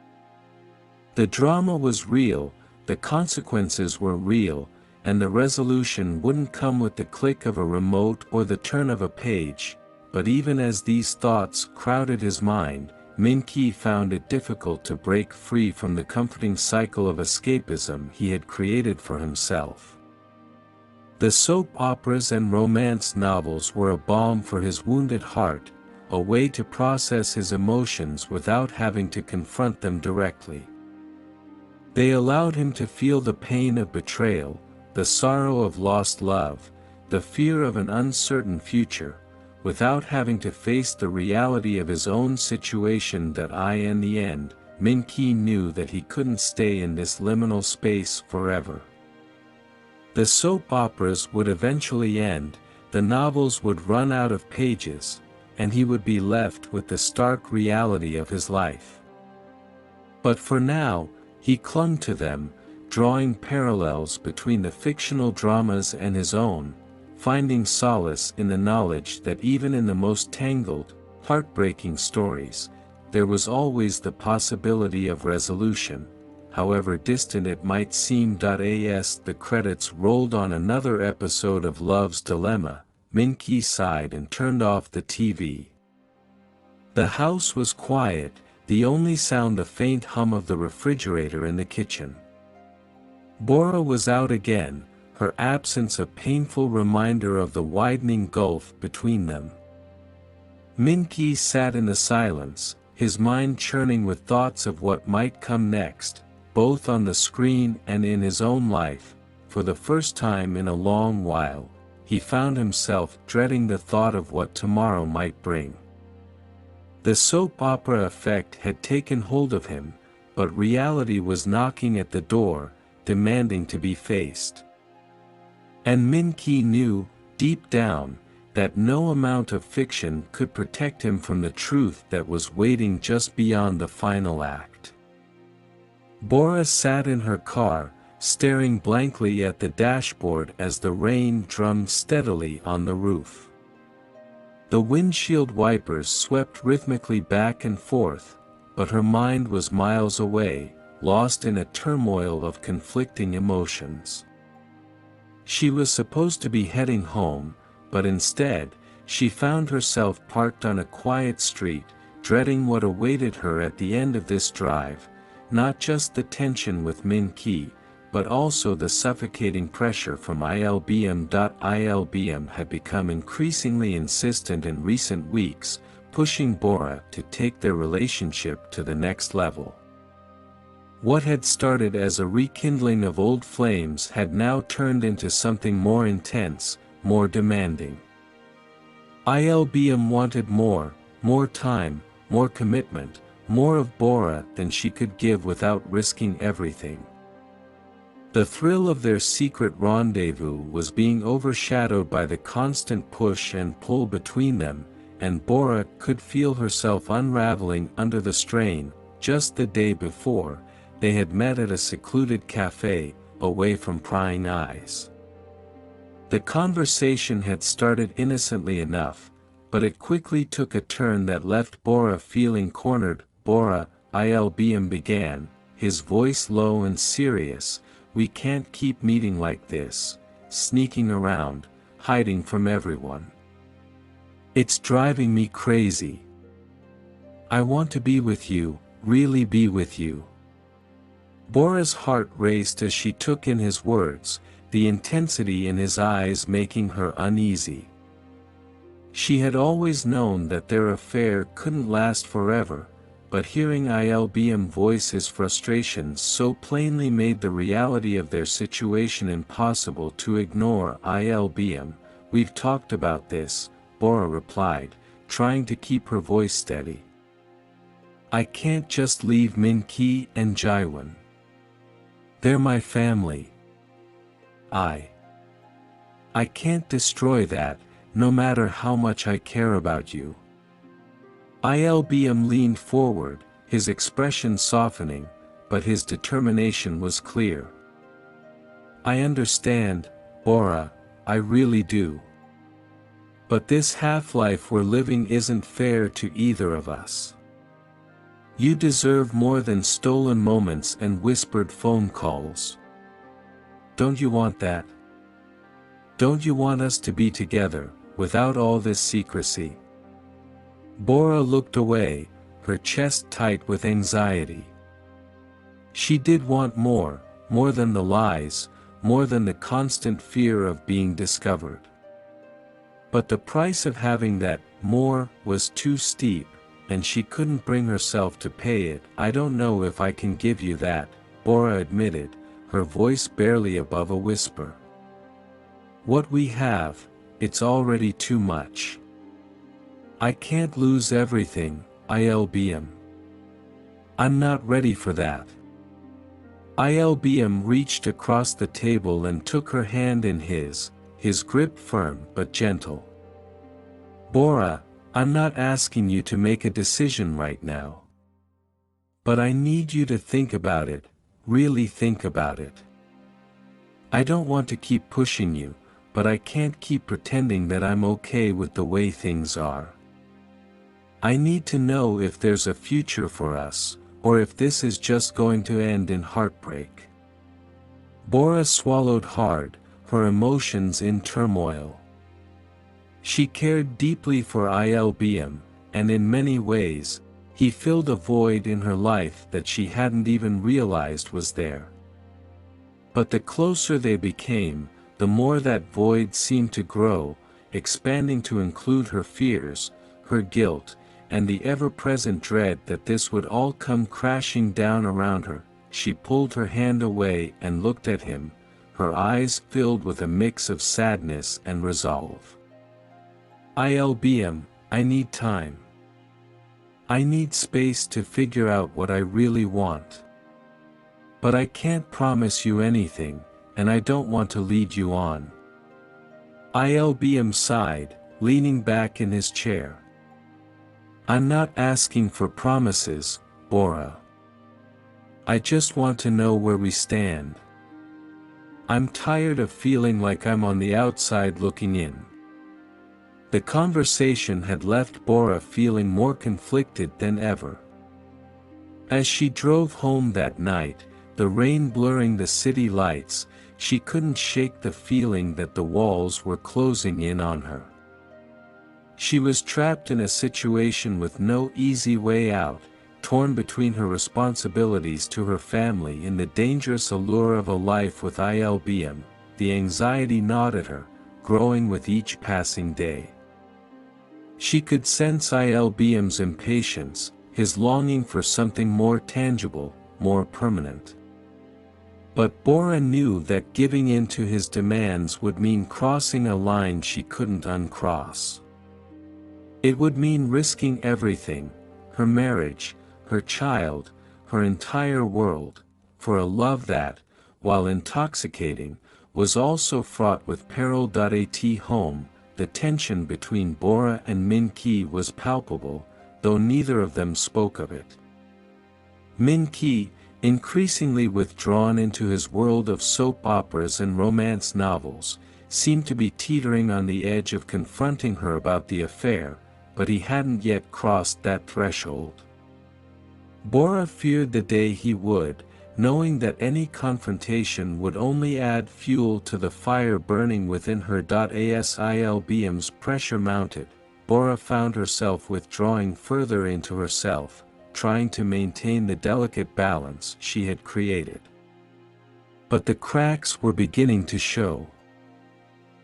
The drama was real, the consequences were real, and the resolution wouldn't come with the click of a remote or the turn of a page. But even as these thoughts crowded his mind, Min-ki found it difficult to break free from the comforting cycle of escapism he had created for himself. The soap operas and romance novels were a balm for his wounded heart, a way to process his emotions without having to confront them directly. They allowed him to feel the pain of betrayal, the sorrow of lost love, the fear of an uncertain future, without having to face the reality of his own situation. In the end, Min-ki knew that he couldn't stay in this liminal space forever. The soap operas would eventually end, the novels would run out of pages, and he would be left with the stark reality of his life. But for now, he clung to them, drawing parallels between the fictional dramas and his own, finding solace in the knowledge that even in the most tangled, heartbreaking stories, there was always the possibility of resolution, however distant it might seem. As the credits rolled on another episode of Love's Dilemma, Min-ki sighed and turned off the TV. The house was quiet, the only sound the faint hum of the refrigerator in the kitchen. Bora was out again, her absence a painful reminder of the widening gulf between them. Min-ki sat in the silence, his mind churning with thoughts of what might come next, both on the screen and in his own life. For the first time in a long while, he found himself dreading the thought of what tomorrow might bring. The soap opera effect had taken hold of him, but reality was knocking at the door, demanding to be faced. And Min-ki knew, deep down, that no amount of fiction could protect him from the truth that was waiting just beyond the final act. Bora sat in her car, staring blankly at the dashboard as the rain drummed steadily on the roof. The windshield wipers swept rhythmically back and forth, but her mind was miles away, lost in a turmoil of conflicting emotions. She was supposed to be heading home, but instead, she found herself parked on a quiet street, dreading what awaited her at the end of this drive, not just the tension with Min-ki, but also the suffocating pressure from Il-beom. Il-beom had become increasingly insistent in recent weeks, pushing Bora to take their relationship to the next level. What had started as a rekindling of old flames had now turned into something more intense, more demanding. Il-beom wanted more time, more commitment, more of Bora than she could give without risking everything. The thrill of their secret rendezvous was being overshadowed by the constant push and pull between them, and Bora could feel herself unraveling under the strain. Just the day before, they had met at a secluded cafe, away from prying eyes. The conversation had started innocently enough, but it quickly took a turn that left Bora feeling cornered. "Bora," Il-beom began, his voice low and serious, "we can't keep meeting like this, sneaking around, hiding from everyone. It's driving me crazy. I want to be with you, really be with you." Bora's heart raced as she took in his words, the intensity in his eyes making her uneasy. She had always known that their affair couldn't last forever, but hearing Il-beom voice his frustrations so plainly made the reality of their situation impossible to ignore. Il-beom, we've talked about this, Bora replied, trying to keep her voice steady. I can't just leave Min-ki and Jaiwan. They're my family. I can't destroy that, no matter how much I care about you. Il-beom leaned forward, his expression softening, but his determination was clear. I understand, Bora, I really do. But this half-life we're living isn't fair to either of us. You deserve more than stolen moments and whispered phone calls. Don't you want that? Don't you want us to be together, without all this secrecy? Bora looked away, her chest tight with anxiety. She did want more than the lies, more than the constant fear of being discovered. But the price of having that more was too steep, and she couldn't bring herself to pay it. I don't know if I can give you that, Bora admitted, her voice barely above a whisper. What we have, it's already too much. I can't lose everything, Il-beom. I'm not ready for that. Il-beom reached across the table and took her hand in his grip firm but gentle. Bora, I'm not asking you to make a decision right now. But I need you to think about it, really think about it. I don't want to keep pushing you, but I can't keep pretending that I'm okay with the way things are. I need to know if there's a future for us, or if this is just going to end in heartbreak. Bora swallowed hard, her emotions in turmoil. She cared deeply for Il-beom, and in many ways, he filled a void in her life that she hadn't even realized was there. But the closer they became, the more that void seemed to grow, expanding to include her fears, her guilt, and the ever-present dread that this would all come crashing down around her. She pulled her hand away and looked at him, her eyes filled with a mix of sadness and resolve. Il-beom, I need time. I need space to figure out what I really want. But I can't promise you anything, and I don't want to lead you on. Il-beom sighed, leaning back in his chair. I'm not asking for promises, Bora. I just want to know where we stand. I'm tired of feeling like I'm on the outside looking in. The conversation had left Bora feeling more conflicted than ever. As she drove home that night, the rain blurring the city lights, she couldn't shake the feeling that the walls were closing in on her. She was trapped in a situation with no easy way out, torn between her responsibilities to her family and the dangerous allure of a life with Il-beom. The anxiety gnawed at her, growing with each passing day. She could sense Il-beom's impatience, his longing for something more tangible, more permanent. But Bora knew that giving in to his demands would mean crossing a line she couldn't uncross. It would mean risking everything, her marriage, her child, her entire world, for a love that, while intoxicating, was also fraught with peril. At home, the tension between Bora and Min-ki was palpable, though neither of them spoke of it. Min-ki, increasingly withdrawn into his world of soap operas and romance novels, seemed to be teetering on the edge of confronting her about the affair, but he hadn't yet crossed that threshold. Bora feared the day he would, knowing that any confrontation would only add fuel to the fire burning within her. As Il-beom's pressure mounted, Bora found herself withdrawing further into herself, trying to maintain the delicate balance she had created. but the cracks were beginning to show.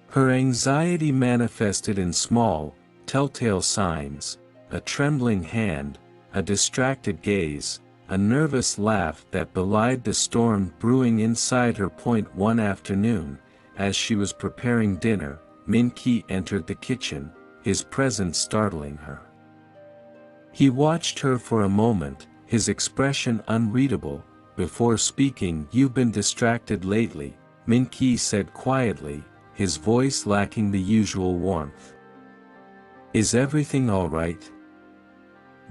Her anxiety manifested in small, telltale signs: a trembling hand, a distracted gaze, a nervous laugh that belied the storm brewing inside her. One afternoon, as she was preparing dinner, Min-ki entered the kitchen, his presence startling her. He watched her for a moment, his expression unreadable. Before speaking, "You've been distracted lately," Min-ki said quietly, his voice lacking the usual warmth. "Is everything all right?"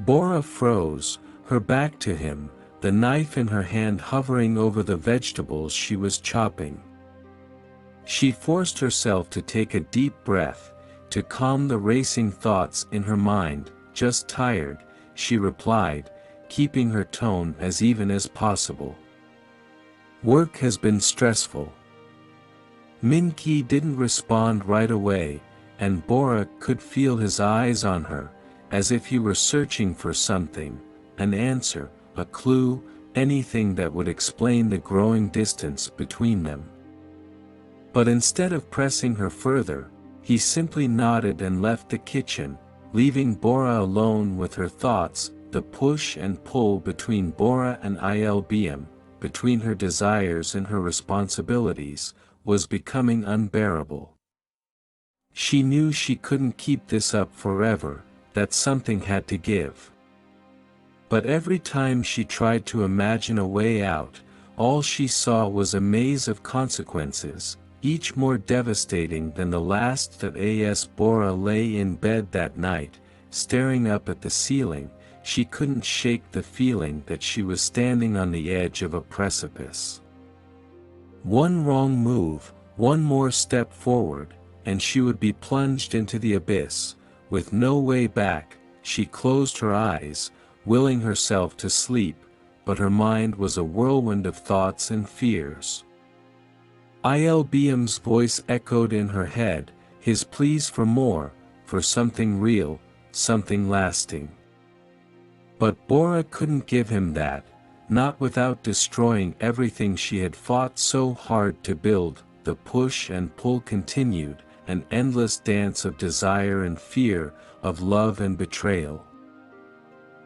Bora froze, her back to him, the knife in her hand hovering over the vegetables she was chopping. She forced herself to take a deep breath, to calm the racing thoughts in her mind. "Just tired," she replied, keeping her tone as even as possible. "Work has been stressful." Min-ki didn't respond right away, and Bora could feel his eyes on her, as if he were searching for something, an answer, a clue, anything that would explain the growing distance between them. But instead of pressing her further, he simply nodded and left the kitchen, leaving Bora alone with her thoughts. The push and pull between Bora and Il-beom, between her desires and her responsibilities, was becoming unbearable. She knew she couldn't keep this up forever, that something had to give. But every time she tried to imagine a way out, all she saw was a maze of consequences, each more devastating than the last. As Bora lay in bed that night, staring up at the ceiling, she couldn't shake the feeling that she was standing on the edge of a precipice. One wrong move, one more step forward, and she would be plunged into the abyss, with no way back. She closed her eyes, willing herself to sleep, but her mind was a whirlwind of thoughts and fears. Il-beom's voice echoed in her head, his pleas for more, for something real, something lasting. But Bora couldn't give him that, not without destroying everything she had fought so hard to build. The push and pull continued, an endless dance of desire and fear, of love and betrayal.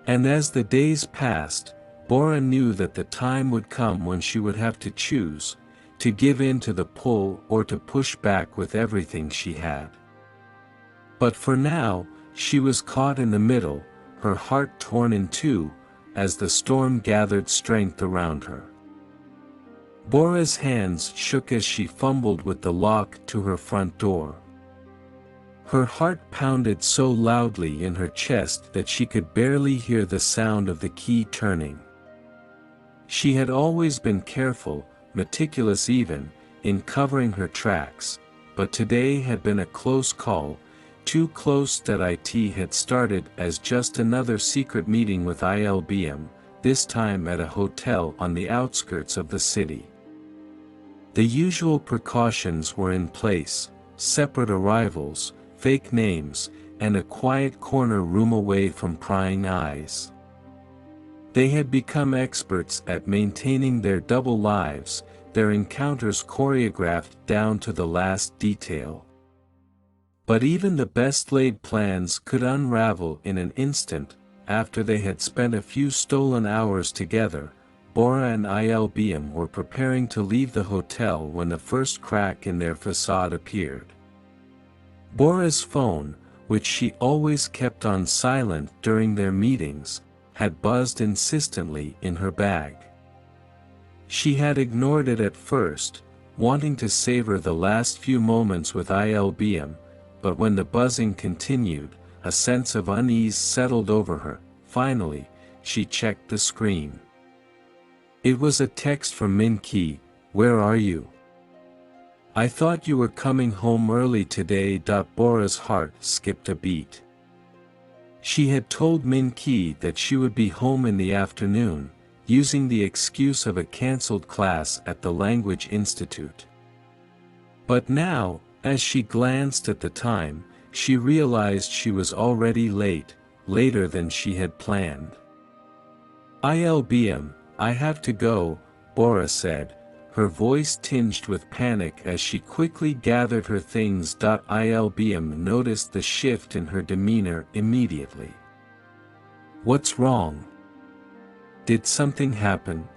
And as the days passed, Bora knew that the time would come when she would have to choose, to give in to the pull or to push back with everything she had. But for now, she was caught in the middle, her heart torn in two, as the storm gathered strength around her. Bora's hands shook as she fumbled with the lock to her front door. Her heart pounded so loudly in her chest that she could barely hear the sound of the key turning. She had always been careful, meticulous even, in covering her tracks, but today had been a close call, too close that it had started as just another secret meeting with Il-beom, this time at a hotel on the outskirts of the city. The usual precautions were in place: separate arrivals, fake names, and a quiet corner room away from prying eyes. They had become experts at maintaining their double lives, their encounters choreographed down to the last detail. But even the best-laid plans could unravel in an instant. After they had spent a few stolen hours together, Bora and Il-beom were preparing to leave the hotel when the first crack in their facade appeared. Bora's phone, which she always kept on silent during their meetings, had buzzed insistently in her bag. She had ignored it at first, wanting to savor the last few moments with Il-beom, but when the buzzing continued, a sense of unease settled over her. Finally, she checked the screen. It was a text from Min-ki. "Where are you? I thought you were coming home early today." Bora's heart skipped a beat. She had told Min-ki that she would be home in the afternoon, using the excuse of a cancelled class at the Language Institute. But now, as she glanced at the time, she realized she was already late, later than she had planned. Il-beom, "I have to go," Bora said, her voice tinged with panic as she quickly gathered her things. Il-beom noticed the shift in her demeanor immediately. "What's wrong? Did something happen?"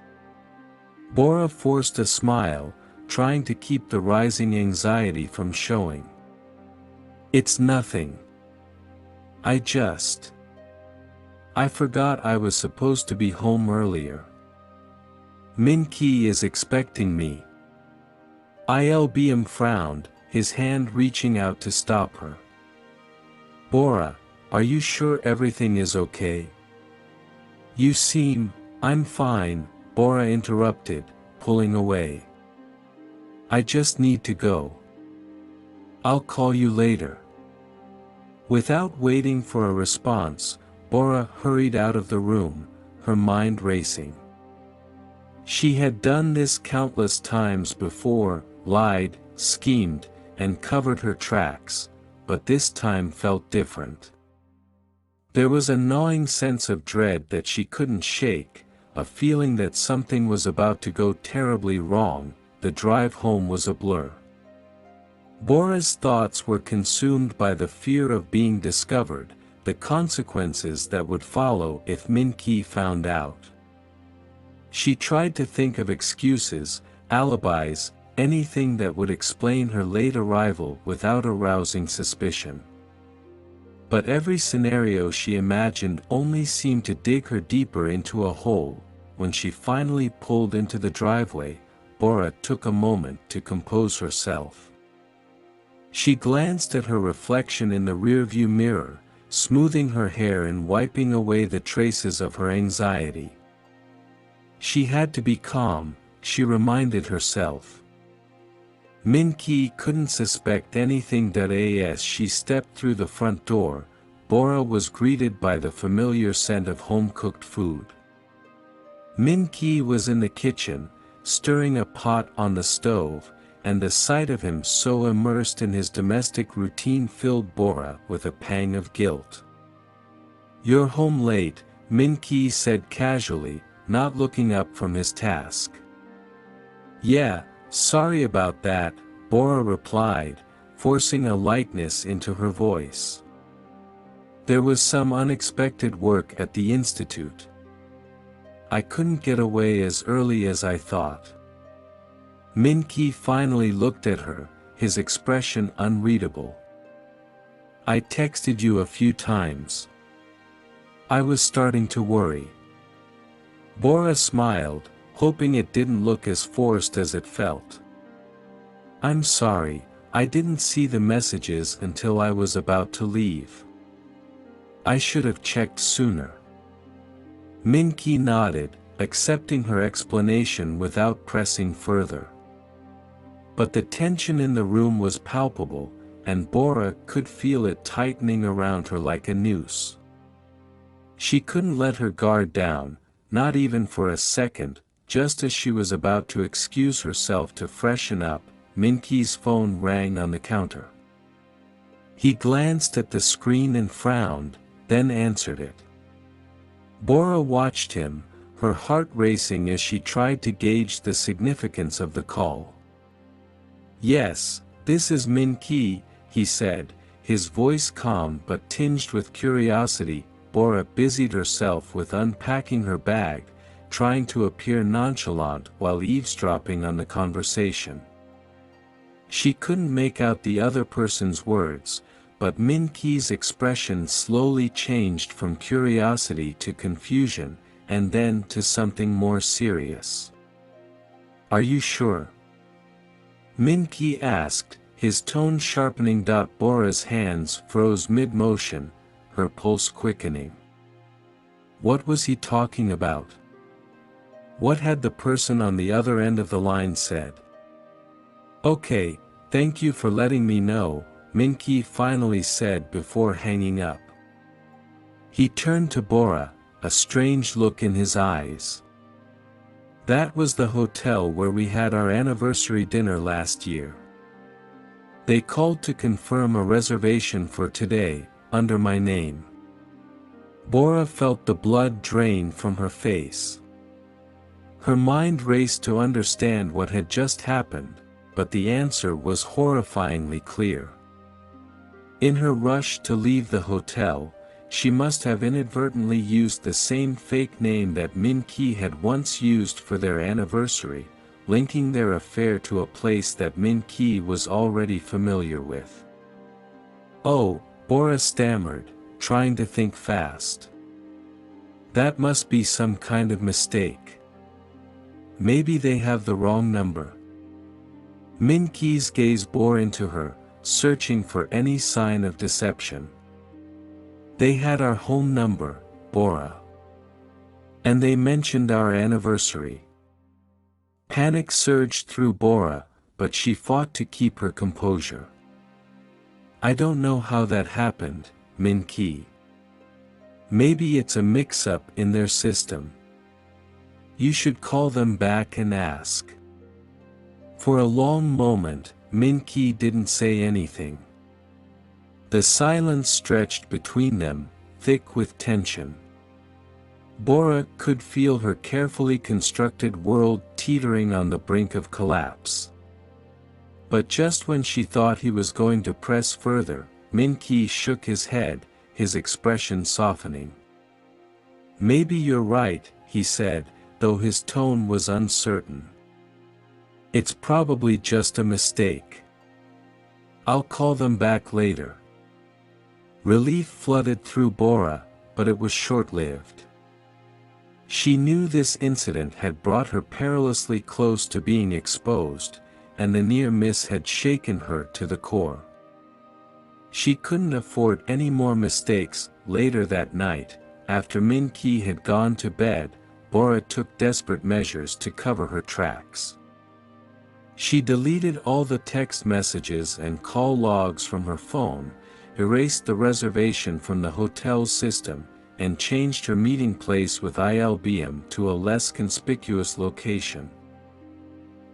Bora forced a smile, trying to keep the rising anxiety from showing. "It's nothing. I forgot I was supposed to be home earlier. Min-ki is expecting me." Il-beom frowned, his hand reaching out to stop her. "Bora, are you sure everything is okay?" "You seem..." "I'm fine," Bora interrupted, pulling away. "I just need to go. I'll call you later." Without waiting for a response, Bora hurried out of the room, her mind racing. She had done this countless times before, lied, schemed, and covered her tracks, but this time felt different. There was a gnawing sense of dread that she couldn't shake, a feeling that something was about to go terribly wrong. The drive home was a blur. Bora's thoughts were consumed by the fear of being discovered, the consequences that would follow if Min-ki found out. She tried to think of excuses, alibis, anything that would explain her late arrival without arousing suspicion. But every scenario she imagined only seemed to dig her deeper into a hole. When she finally pulled into the driveway, Bora took a moment to compose herself. She glanced at her reflection in the rearview mirror, smoothing her hair and wiping away the traces of her anxiety. She had to be calm, she reminded herself. Min-ki couldn't suspect anything. As she stepped through the front door, Bora was greeted by the familiar scent of home-cooked food. Min-ki was in the kitchen, stirring a pot on the stove, and the sight of him so immersed in his domestic routine filled Bora with a pang of guilt. "You're home late," Min-ki said casually, not looking up from his task. "Yeah, sorry about that," Bora replied, forcing a lightness into her voice. "There was some unexpected work at the institute. I couldn't get away as early as I thought." Min-ki finally looked at her, his expression unreadable. "I texted you a few times. I was starting to worry." Bora smiled, hoping it didn't look as forced as it felt. "I'm sorry, I didn't see the messages until I was about to leave. I should have checked sooner." Min-ki nodded, accepting her explanation without pressing further. But the tension in the room was palpable, and Bora could feel it tightening around her like a noose. She couldn't let her guard down, not even for a second. Just as she was about to excuse herself to freshen up, Min-ki's phone rang on the counter. He glanced at the screen and frowned, then answered it. Bora watched him, her heart racing as she tried to gauge the significance of the call. "Yes, this is Min-ki," he said, his voice calm but tinged with curiosity. Bora busied herself with unpacking her bag, trying to appear nonchalant while eavesdropping on the conversation. She couldn't make out the other person's words, but Min-ki's expression slowly changed from curiosity to confusion, and then to something more serious. "Are you sure?" Min-ki asked, his tone sharpening. Bora's hands froze mid-motion, her pulse quickening. What was he talking about? What had the person on the other end of the line said? "Okay, thank you for letting me know," Min-ki finally said before hanging up. He turned to Bora, a strange look in his eyes. "That was the hotel where we had our anniversary dinner last year. They called to confirm a reservation for today, under my name." Bora felt the blood drain from her face. Her mind raced to understand what had just happened, but the answer was horrifyingly clear. In her rush to leave the hotel, she must have inadvertently used the same fake name that Min-ki had once used for their anniversary, linking their affair to a place that Min-ki was already familiar with. "Oh," Bora stammered, trying to think fast. "That must be some kind of mistake. Maybe they have the wrong number." Min-ki's gaze bore into her, searching for any sign of deception. "They had our home number, Bora. And they mentioned our anniversary." Panic surged through Bora, but she fought to keep her composure. "I don't know how that happened, Min-ki. Maybe it's a mix-up in their system. You should call them back and ask." For a long moment, Min-ki didn't say anything. The silence stretched between them, thick with tension. Bora could feel her carefully constructed world teetering on the brink of collapse. But just when she thought he was going to press further, Min-ki shook his head, his expression softening. "Maybe you're right," he said, though his tone was uncertain. "It's probably just a mistake. I'll call them back later." Relief flooded through Bora, but it was short-lived. She knew this incident had brought her perilously close to being exposed, and the near miss had shaken her to the core. She couldn't afford any more mistakes. Later that night, after Min-ki had gone to bed, Bora took desperate measures to cover her tracks. She deleted all the text messages and call logs from her phone, erased the reservation from the hotel's system, and changed her meeting place with Il-beom to a less conspicuous location.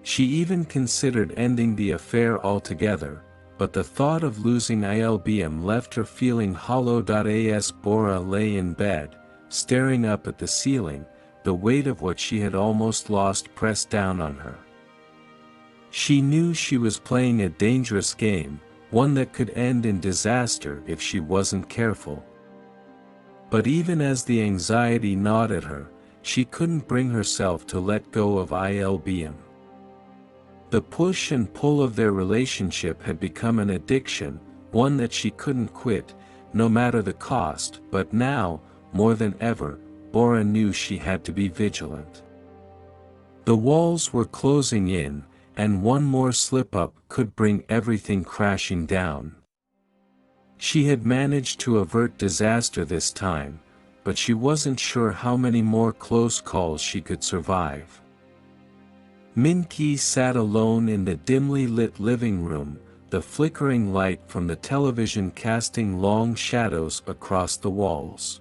She even considered ending the affair altogether, but the thought of losing Il-beom left her feeling hollow. As Bora lay in bed, staring up at the ceiling, the weight of what she had almost lost pressed down on her. She knew she was playing a dangerous game, one that could end in disaster if she wasn't careful. But even as the anxiety gnawed at her, she couldn't bring herself to let go of Il-beom. The push and pull of their relationship had become an addiction, one that she couldn't quit, no matter the cost. But now, more than ever, Bora knew she had to be vigilant. The walls were closing in, and one more slip-up could bring everything crashing down. She had managed to avert disaster this time, but she wasn't sure how many more close calls she could survive. Min-ki sat alone in the dimly lit living room, the flickering light from the television casting long shadows across the walls.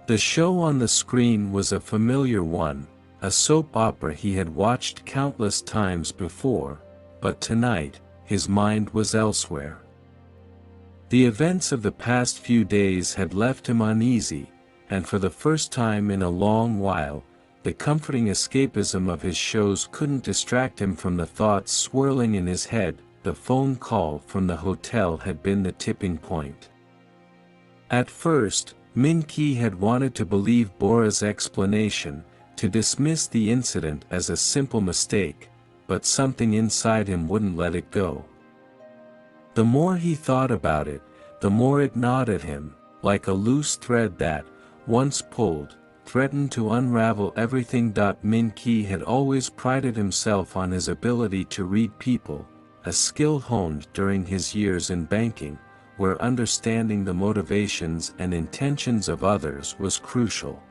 The show on the screen was a familiar one, a soap opera he had watched countless times before, but tonight, his mind was elsewhere. The events of the past few days had left him uneasy, and for the first time in a long while, the comforting escapism of his shows couldn't distract him from the thoughts swirling in his head. The phone call from the hotel had been the tipping point. At first, Min-ki had wanted to believe Bora's explanation, to dismiss the incident as a simple mistake, but something inside him wouldn't let it go. The more he thought about it, the more it gnawed at him, like a loose thread that, once pulled, threatened to unravel everything. Min-ki had always prided himself on his ability to read people, a skill honed during his years in banking, where understanding the motivations and intentions of others was crucial.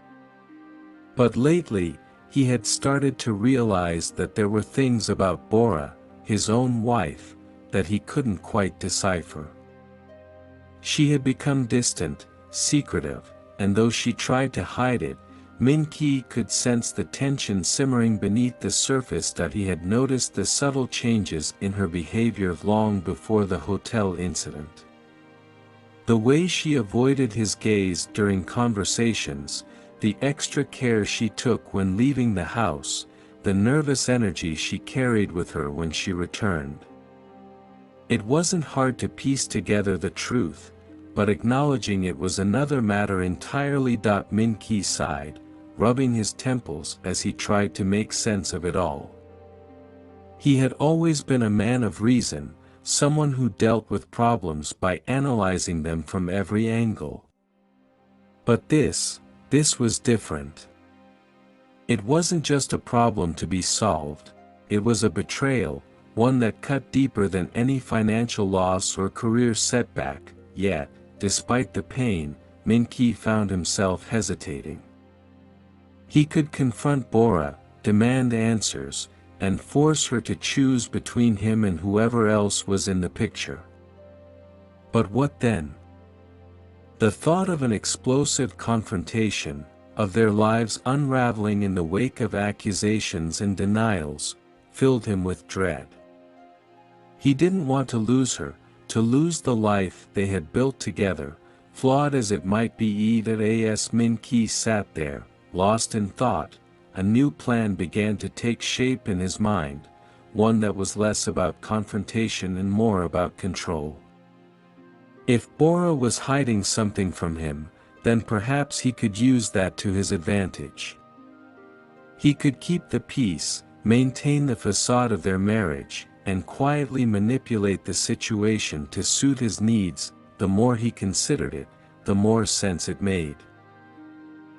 But lately, he had started to realize that there were things about Bora, his own wife, that he couldn't quite decipher. She had become distant, secretive, and though she tried to hide it, Min-ki could sense the tension simmering beneath the surface. He had noticed the subtle changes in her behavior long before the hotel incident. The way she avoided his gaze during conversations, the extra care she took when leaving the house, the nervous energy she carried with her when she returned. It wasn't hard to piece together the truth, but acknowledging it was another matter entirely. Min-ki sighed, rubbing his temples as he tried to make sense of it all. He had always been a man of reason, someone who dealt with problems by analyzing them from every angle. But this was different. It wasn't just a problem to be solved, it was a betrayal, one that cut deeper than any financial loss or career setback. Yet, despite the pain, Min-ki found himself hesitating. He could confront Bora, demand answers, and force her to choose between him and whoever else was in the picture. But what then? The thought of an explosive confrontation, of their lives unraveling in the wake of accusations and denials, filled him with dread. He didn't want to lose her, to lose the life they had built together, flawed as it might be. As Min-ki sat there, lost in thought, a new plan began to take shape in his mind, one that was less about confrontation and more about control. If Bora was hiding something from him, then perhaps he could use that to his advantage. He could keep the peace, maintain the facade of their marriage, and quietly manipulate the situation to suit his needs. The more he considered it, the more sense it made.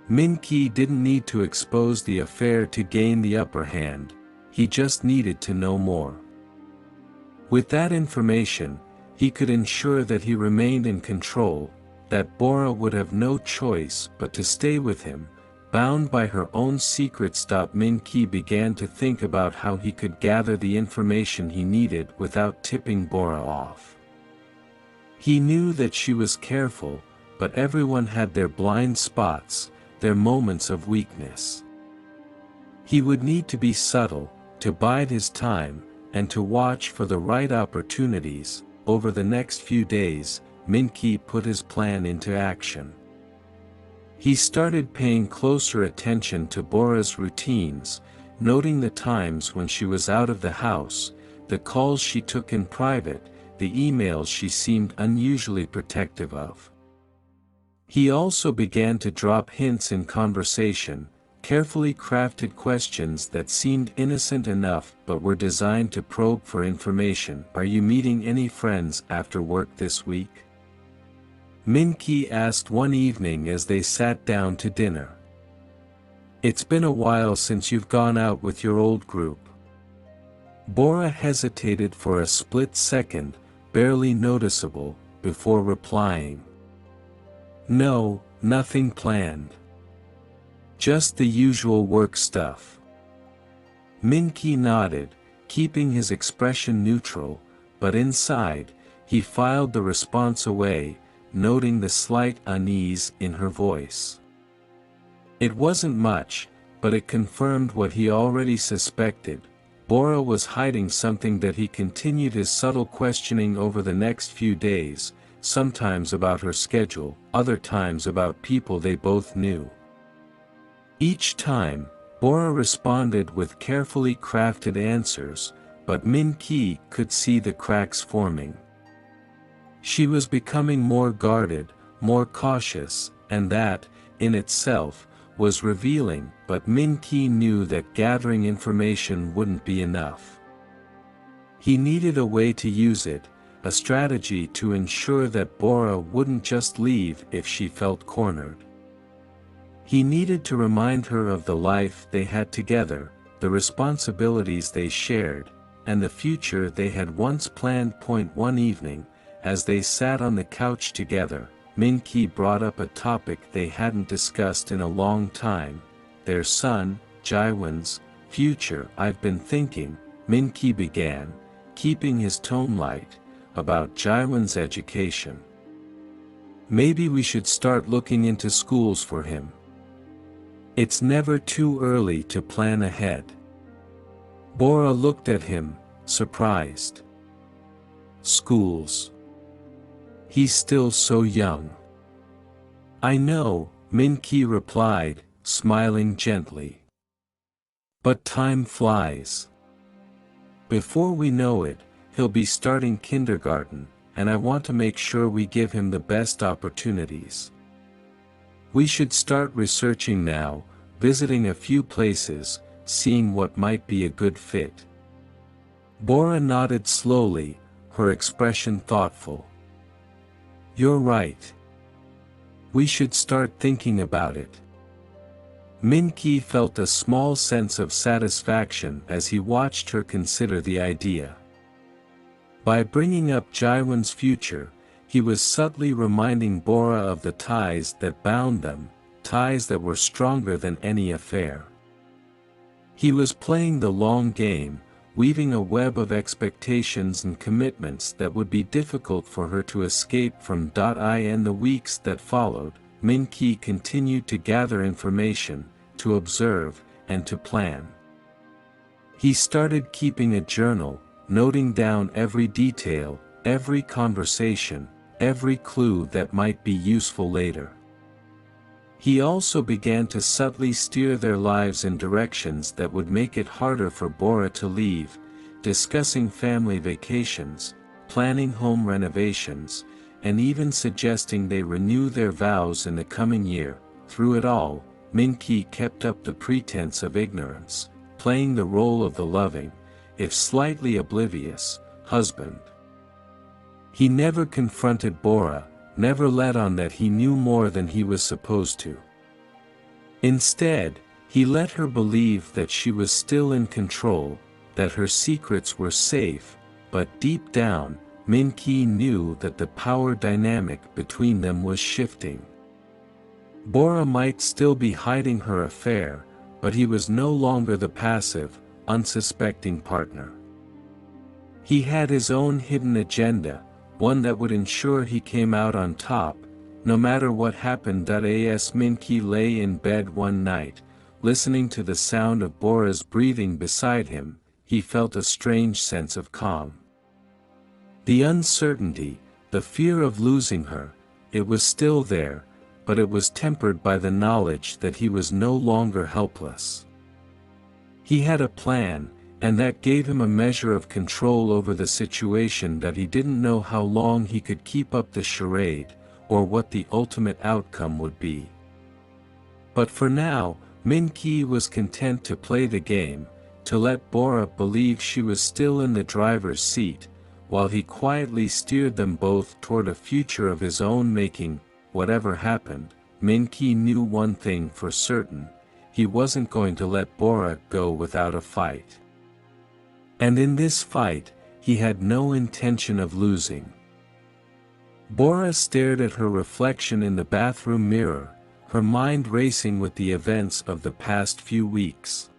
Min-ki didn't need to expose the affair to gain the upper hand, he just needed to know more. With that information, he could ensure that he remained in control, that Bora would have no choice but to stay with him, bound by her own secrets. Min-ki began to think about how he could gather the information he needed without tipping Bora off. He knew that she was careful, but everyone had their blind spots, their moments of weakness. He would need to be subtle, to bide his time, and to watch for the right opportunities. Over the next few days, Min-ki put his plan into action. He started paying closer attention to Bora's routines, noting the times when she was out of the house, the calls she took in private, the emails she seemed unusually protective of. He also began to drop hints in conversation, carefully crafted questions that seemed innocent enough but were designed to probe for information. Are you meeting any friends after work this week? Min-ki asked one evening as they sat down to dinner. It's been a while since you've gone out with your old group. Bora hesitated for a split second, barely noticeable, before replying. No, nothing planned. Just the usual work stuff. Min-ki nodded, keeping his expression neutral, but inside, he filed the response away, noting the slight unease in her voice. It wasn't much, but it confirmed what he already suspected. Bora was hiding something. That he continued his subtle questioning over the next few days, sometimes about her schedule, other times about people they both knew. Each time, Bora responded with carefully crafted answers, but Min-ki could see the cracks forming. She was becoming more guarded, more cautious, and that, in itself, was revealing. But Min-ki knew that gathering information wouldn't be enough. He needed a way to use it, a strategy to ensure that Bora wouldn't just leave if she felt cornered. He needed to remind her of the life they had together, the responsibilities they shared, and the future they had once planned. One evening, as they sat on the couch together, Min-ki brought up a topic they hadn't discussed in a long time: their son, Jaewon's future. I've been thinking, Min-ki began, keeping his tone light, about Jaewon's education. Maybe we should start looking into schools for him. It's never too early to plan ahead. Bora looked at him, surprised. Schools? He's still so young. I know, Min-ki replied, smiling gently. But time flies. Before we know it, he'll be starting kindergarten, and I want to make sure we give him the best opportunities. We should start researching now, visiting a few places, seeing what might be a good fit. Bora nodded slowly, her expression thoughtful. You're right. We should start thinking about it. Min-ki felt a small sense of satisfaction as he watched her consider the idea. By bringing up Jaiwon's future, he was subtly reminding Bora of the ties that bound them, ties that were stronger than any affair. He was playing the long game, weaving a web of expectations and commitments that would be difficult for her to escape from. In the weeks that followed, Min-ki continued to gather information, to observe, and to plan. He started keeping a journal, noting down every detail, every conversation, every clue that might be useful later. He also began to subtly steer their lives in directions that would make it harder for Bora to leave, discussing family vacations, planning home renovations, and even suggesting they renew their vows in the coming year. Through it all, Min-ki kept up the pretense of ignorance, playing the role of the loving, if slightly oblivious, husband. He never confronted Bora, never let on that he knew more than he was supposed to. Instead, he let her believe that she was still in control, that her secrets were safe, but deep down, Min-ki knew that the power dynamic between them was shifting. Bora might still be hiding her affair, but he was no longer the passive, unsuspecting partner. He had his own hidden agenda, one that would ensure he came out on top, no matter what happened. As Min-ki lay in bed one night, listening to the sound of Bora's breathing beside him, he felt a strange sense of calm. The uncertainty, the fear of losing her, it was still there, but it was tempered by the knowledge that he was no longer helpless. He had a plan, and that gave him a measure of control over the situation. That he didn't know how long he could keep up the charade, or what the ultimate outcome would be. But for now, Min-ki was content to play the game, to let Bora believe she was still in the driver's seat, while he quietly steered them both toward a future of his own making. Whatever happened, Min-ki knew one thing for certain: he wasn't going to let Bora go without a fight. And in this fight, he had no intention of losing. Bora stared at her reflection in the bathroom mirror, her mind racing with the events of the past few weeks.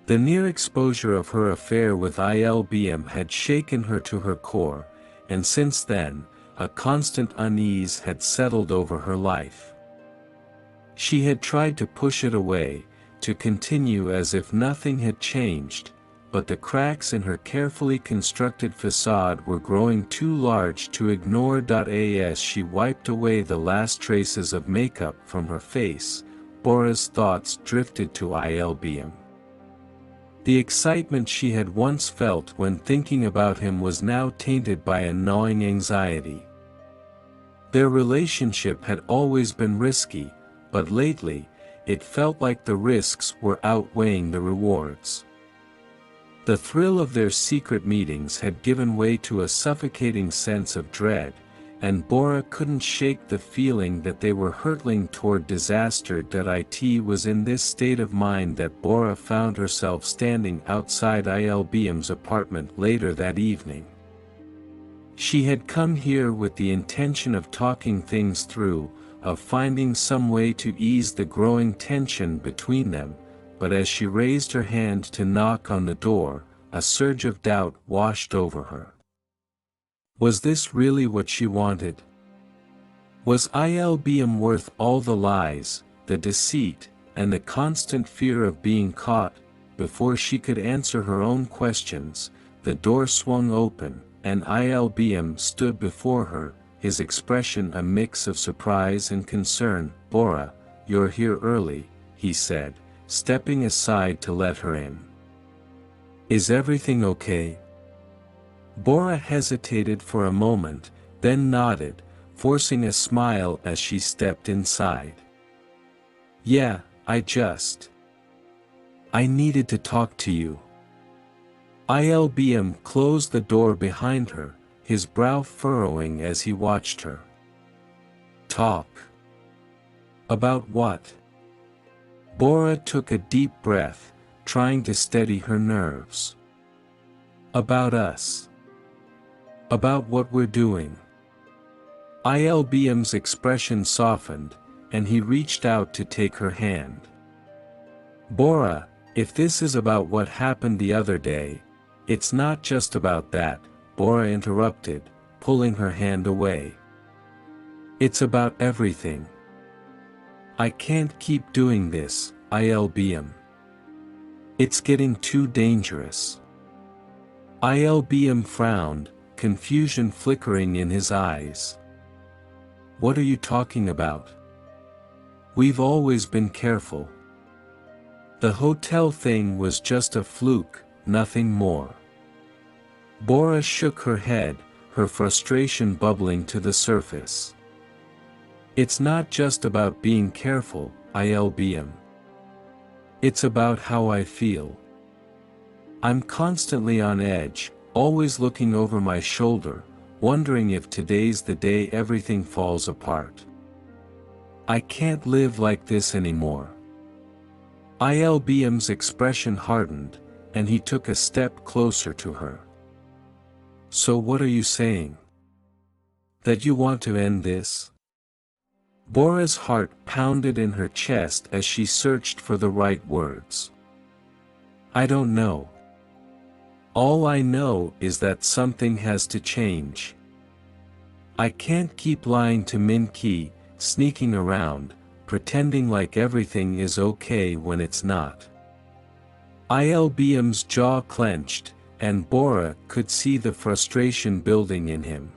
The near exposure of her affair with Il-beom had shaken her to her core, and since then, a constant unease had settled over her life. She had tried to push it away, to continue as if nothing had changed, but the cracks in her carefully constructed facade were growing too large to ignore. As she wiped away the last traces of makeup from her face, Bora's thoughts drifted to Il-beom. The excitement she had once felt when thinking about him was now tainted by a gnawing anxiety. Their relationship had always been risky, but lately, it felt like the risks were outweighing the rewards. The thrill of their secret meetings had given way to a suffocating sense of dread, and Bora couldn't shake the feeling that they were hurtling toward disaster. It was in this state of mind that Bora found herself standing outside Il-beom's apartment later that evening. She had come here with the intention of talking things through, of finding some way to ease the growing tension between them, but as she raised her hand to knock on the door, a surge of doubt washed over her. Was this really what she wanted? Was Il-beom worth all the lies, the deceit, and the constant fear of being caught? Before she could answer her own questions, the door swung open, and Il-beom stood before her, his expression a mix of surprise and concern. "Bora, you're here early, he said, stepping aside to let her in. Is everything okay? Bora hesitated for a moment, then nodded, forcing a smile as she stepped inside. Yeah, I needed to talk to you. Il-beom closed the door behind her, his brow furrowing as he watched her. Talk. About what? Bora took a deep breath, trying to steady her nerves. About us. About what we're doing. Il-beom's expression softened, and he reached out to take her hand. Bora, if this is about what happened the other day, it's not just about that, Bora interrupted, pulling her hand away. It's about everything. I can't keep doing this, Il-beom. It's getting too dangerous. Il-beom frowned, confusion flickering in his eyes. What are you talking about? We've always been careful. The hotel thing was just a fluke, nothing more. Bora shook her head, her frustration bubbling to the surface. It's not just about being careful, Il-beom. It's about how I feel. I'm constantly on edge, always looking over my shoulder, wondering if today's the day everything falls apart. I can't live like this anymore. Il-beom's expression hardened, and he took a step closer to her. So what are you saying? That you want to end this? Bora's heart pounded in her chest as she searched for the right words. I don't know. All I know is that something has to change. I can't keep lying to Min-ki, sneaking around, pretending like everything is okay when it's not. Il-beom's jaw clenched, and Bora could see the frustration building in him.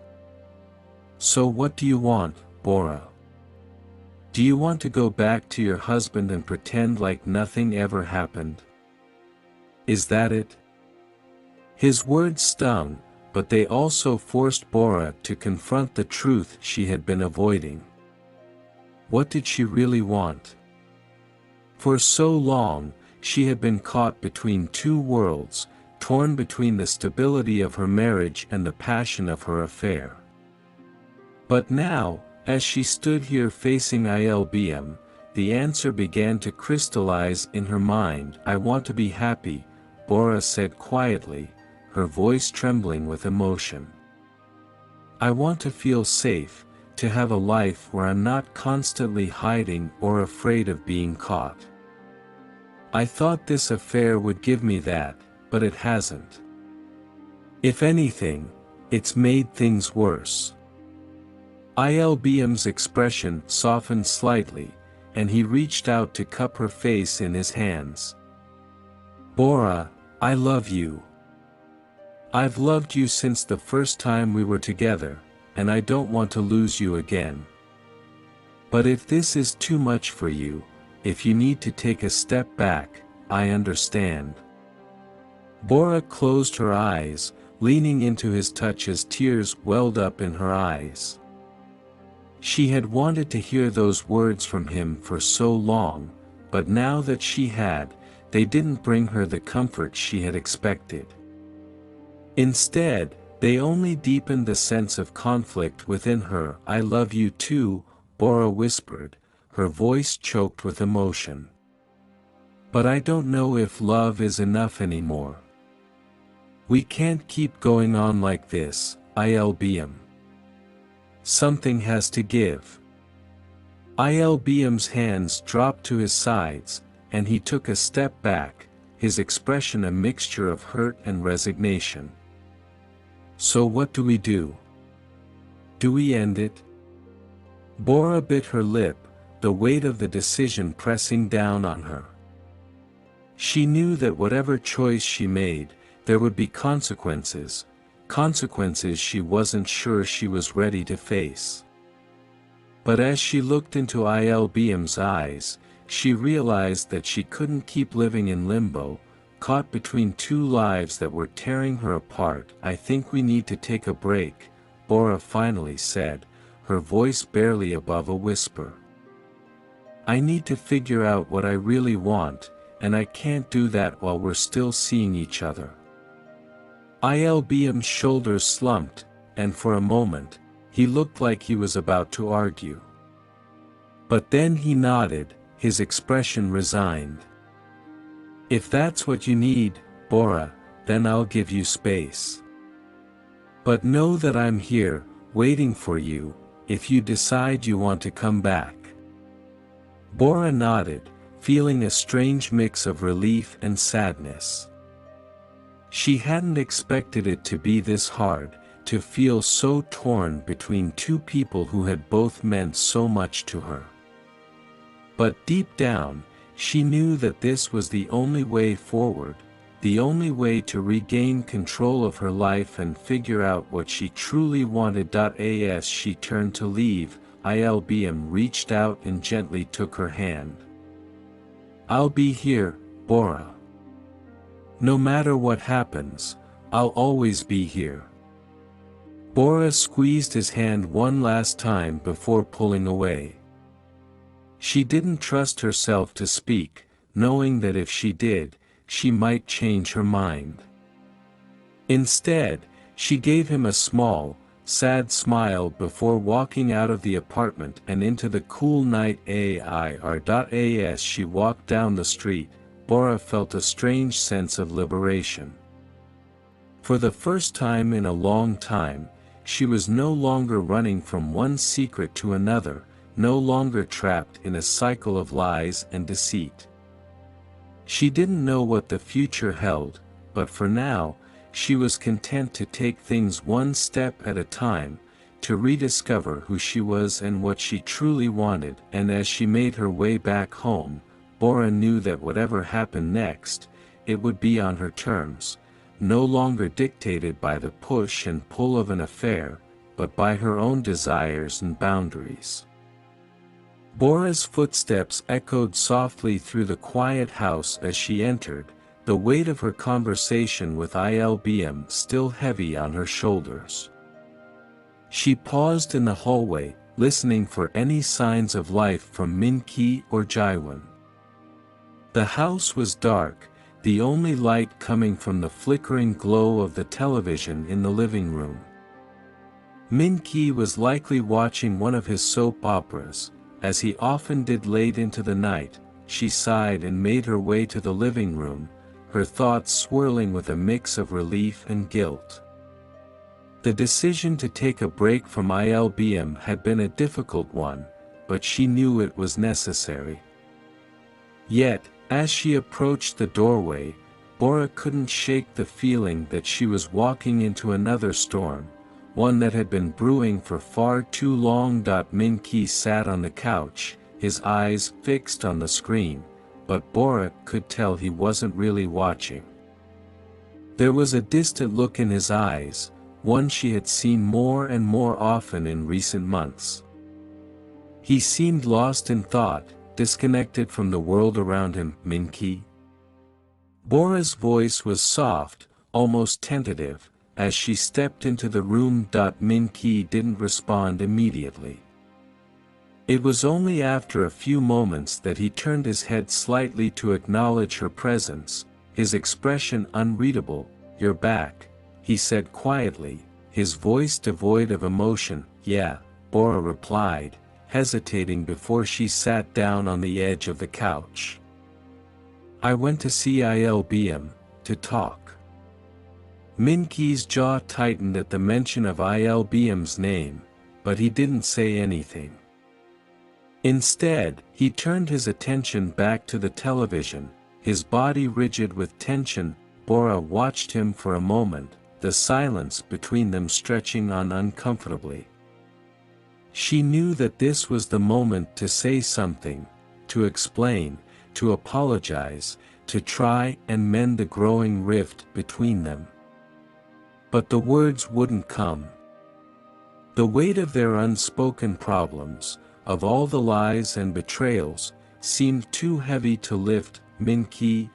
So what do you want, Bora? Do you want to go back to your husband and pretend like nothing ever happened? Is that it? His words stung, but they also forced Bora to confront the truth she had been avoiding. What did she really want? For so long, she had been caught between two worlds, torn between the stability of her marriage and the passion of her affair. But now, as she stood here facing Il-beom, the answer began to crystallize in her mind. I want to be happy, Bora said quietly, her voice trembling with emotion. I want to feel safe, to have a life where I'm not constantly hiding or afraid of being caught. I thought this affair would give me that, but it hasn't. If anything, it's made things worse. Il-beom's expression softened slightly, and he reached out to cup her face in his hands. Bora, I love you. I've loved you since the first time we were together, and I don't want to lose you again. But if this is too much for you, if you need to take a step back, I understand. Bora closed her eyes, leaning into his touch as tears welled up in her eyes. She had wanted to hear those words from him for so long, but now that she had, they didn't bring her the comfort she had expected. Instead, they only deepened the sense of conflict within her. I love you too, Bora whispered, her voice choked with emotion. But I don't know if love is enough anymore. We can't keep going on like this, Il-beom. Something has to give. Il-beom's hands dropped to his sides, and he took a step back, his expression a mixture of hurt and resignation. So what do we do? Do we end it? Bora bit her lip, the weight of the decision pressing down on her. She knew that whatever choice she made, there would be consequences, consequences she wasn't sure she was ready to face. But as she looked into Il-beom's eyes, she realized that she couldn't keep living in limbo, caught between two lives that were tearing her apart. "I think we need to take a break," Bora finally said, her voice barely above a whisper. "I need to figure out what I really want, and I can't do that while we're still seeing each other." Il-beom's shoulders slumped, and for a moment, he looked like he was about to argue. But then he nodded, his expression resigned. "If that's what you need, Bora, then I'll give you space. But know that I'm here, waiting for you, if you decide you want to come back." Bora nodded, feeling a strange mix of relief and sadness. She hadn't expected it to be this hard, to feel so torn between two people who had both meant so much to her. But deep down, she knew that this was the only way forward, the only way to regain control of her life and figure out what she truly wanted. As she turned to leave, Il-beom reached out and gently took her hand. "I'll be here, Bora. No matter what happens, I'll always be here." Bora squeezed his hand one last time before pulling away. She didn't trust herself to speak, knowing that if she did, she might change her mind. Instead, she gave him a small, sad smile before walking out of the apartment and into the cool night air. As she walked down the street, Bora felt a strange sense of liberation. For the first time in a long time, she was no longer running from one secret to another, no longer trapped in a cycle of lies and deceit. She didn't know what the future held, but for now, she was content to take things one step at a time, to rediscover who she was and what she truly wanted. And as she made her way back home, Bora knew that whatever happened next, it would be on her terms, no longer dictated by the push and pull of an affair, but by her own desires and boundaries. Bora's footsteps echoed softly through the quiet house as she entered, the weight of her conversation with Il-beom still heavy on her shoulders. She paused in the hallway, listening for any signs of life from Min-ki or Jaewon. The house was dark, the only light coming from the flickering glow of the television in the living room. Min-ki was likely watching one of his soap operas, as he often did late into the night. She sighed and made her way to the living room, her thoughts swirling with a mix of relief and guilt. The decision to take a break from Il-beom had been a difficult one, but she knew it was necessary. Yet, as she approached the doorway, Bora couldn't shake the feeling that she was walking into another storm, one that had been brewing for far too long. Min-ki sat on the couch, his eyes fixed on the screen, but Bora could tell he wasn't really watching. There was a distant look in his eyes, one she had seen more and more often in recent months. He seemed lost in thought, disconnected from the world around him. "Min-ki?" Bora's voice was soft, almost tentative, as she stepped into the room. Min-ki didn't respond immediately. It was only after a few moments that he turned his head slightly to acknowledge her presence, his expression unreadable. "You're back," he said quietly, his voice devoid of emotion. "Yeah," Bora replied, hesitating before she sat down on the edge of the couch. "I went to see Il-beom, to talk." Min-ki's jaw tightened at the mention of Il-beom's name, but he didn't say anything. Instead, he turned his attention back to the television, his body rigid with tension. Bora watched him for a moment, the silence between them stretching on uncomfortably. She knew that this was the moment to say something, to explain, to apologize, to try and mend the growing rift between them. But the words wouldn't come. The weight of their unspoken problems, of all the lies and betrayals, seemed too heavy to lift. Min-ki,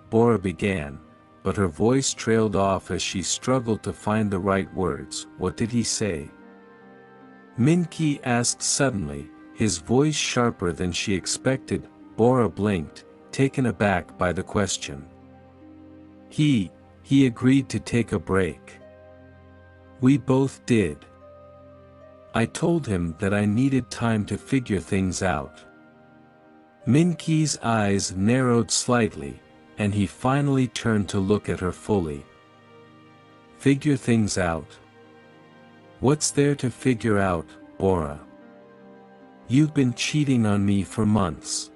Bora began, but her voice trailed off as she struggled to find the right words. What did he say? Min-ki asked suddenly, his voice sharper than she expected. Bora blinked, taken aback by the question. He agreed to take a break. We both did. I told him that I needed time to figure things out. Min-ki's eyes narrowed slightly, and he finally turned to look at her fully. Figure things out? What's there to figure out, Bora? You've been cheating on me for months.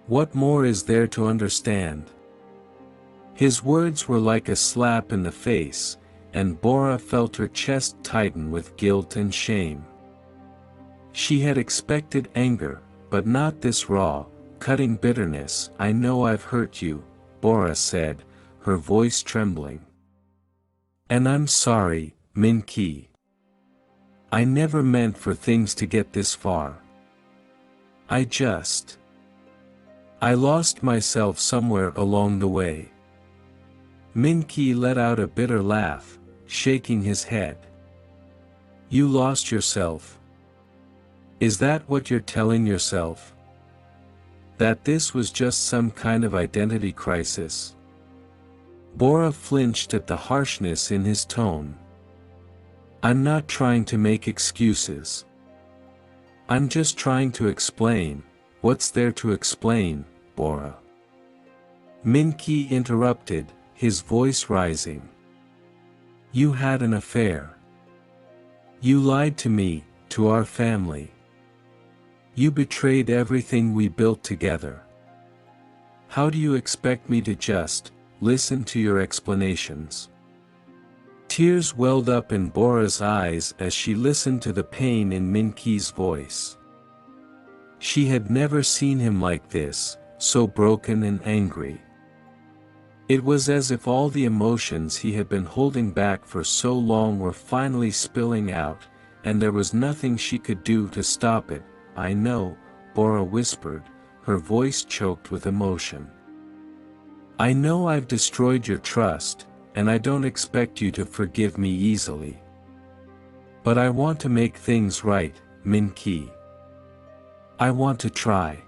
What more is there to understand? His words were like a slap in the face, and Bora felt her chest tighten with guilt and shame. She had expected anger, but not this raw, cutting bitterness. I know I've hurt you, Bora said, her voice trembling. And I'm sorry, Min-ki. I never meant for things to get this far. I lost myself somewhere along the way. Min-ki let out a bitter laugh, shaking his head. You lost yourself? Is that what you're telling yourself? That this was just some kind of identity crisis? Bora flinched at the harshness in his tone. I'm not trying to make excuses. I'm just trying to explain. What's there to explain, Bora? Min-ki interrupted, his voice rising. You had an affair. You lied to me, to our family. You betrayed everything we built together. How do you expect me to just listen to your explanations? Tears welled up in Bora's eyes as she listened to the pain in Min-ki's voice. She had never seen him like this, so broken and angry. It was as if all the emotions he had been holding back for so long were finally spilling out, and there was nothing she could do to stop it. I know, Bora whispered, her voice choked with emotion. I know I've destroyed your trust, and I don't expect you to forgive me easily. But I want to make things right, Min-ki. I want to try.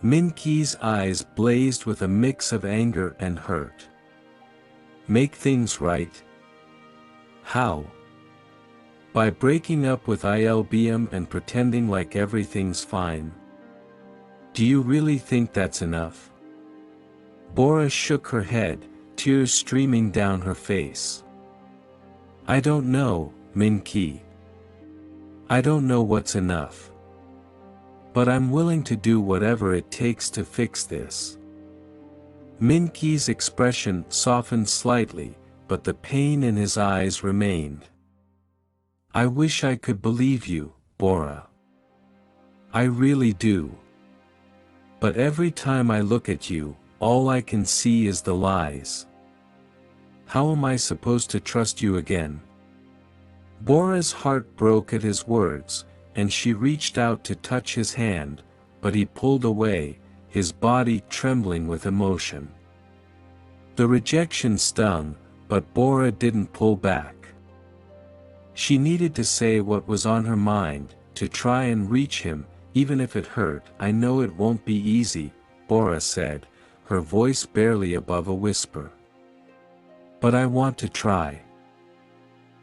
Min-ki's eyes blazed with a mix of anger and hurt. Make things right? How? By breaking up with Il-beom and pretending like everything's fine? Do you really think that's enough? Bora shook her head, tears streaming down her face. I don't know, Min-ki. I don't know what's enough. But I'm willing to do whatever it takes to fix this. Min-ki's expression softened slightly, but the pain in his eyes remained. I wish I could believe you, Bora. I really do. But every time I look at you, all I can see is the lies. How am I supposed to trust you again? Bora's heart broke at his words, and she reached out to touch his hand, but he pulled away, his body trembling with emotion. The rejection stung, but Bora didn't pull back. She needed to say what was on her mind, to try and reach him, even if it hurt. I know it won't be easy, Bora said, her voice barely above a whisper. But I want to try.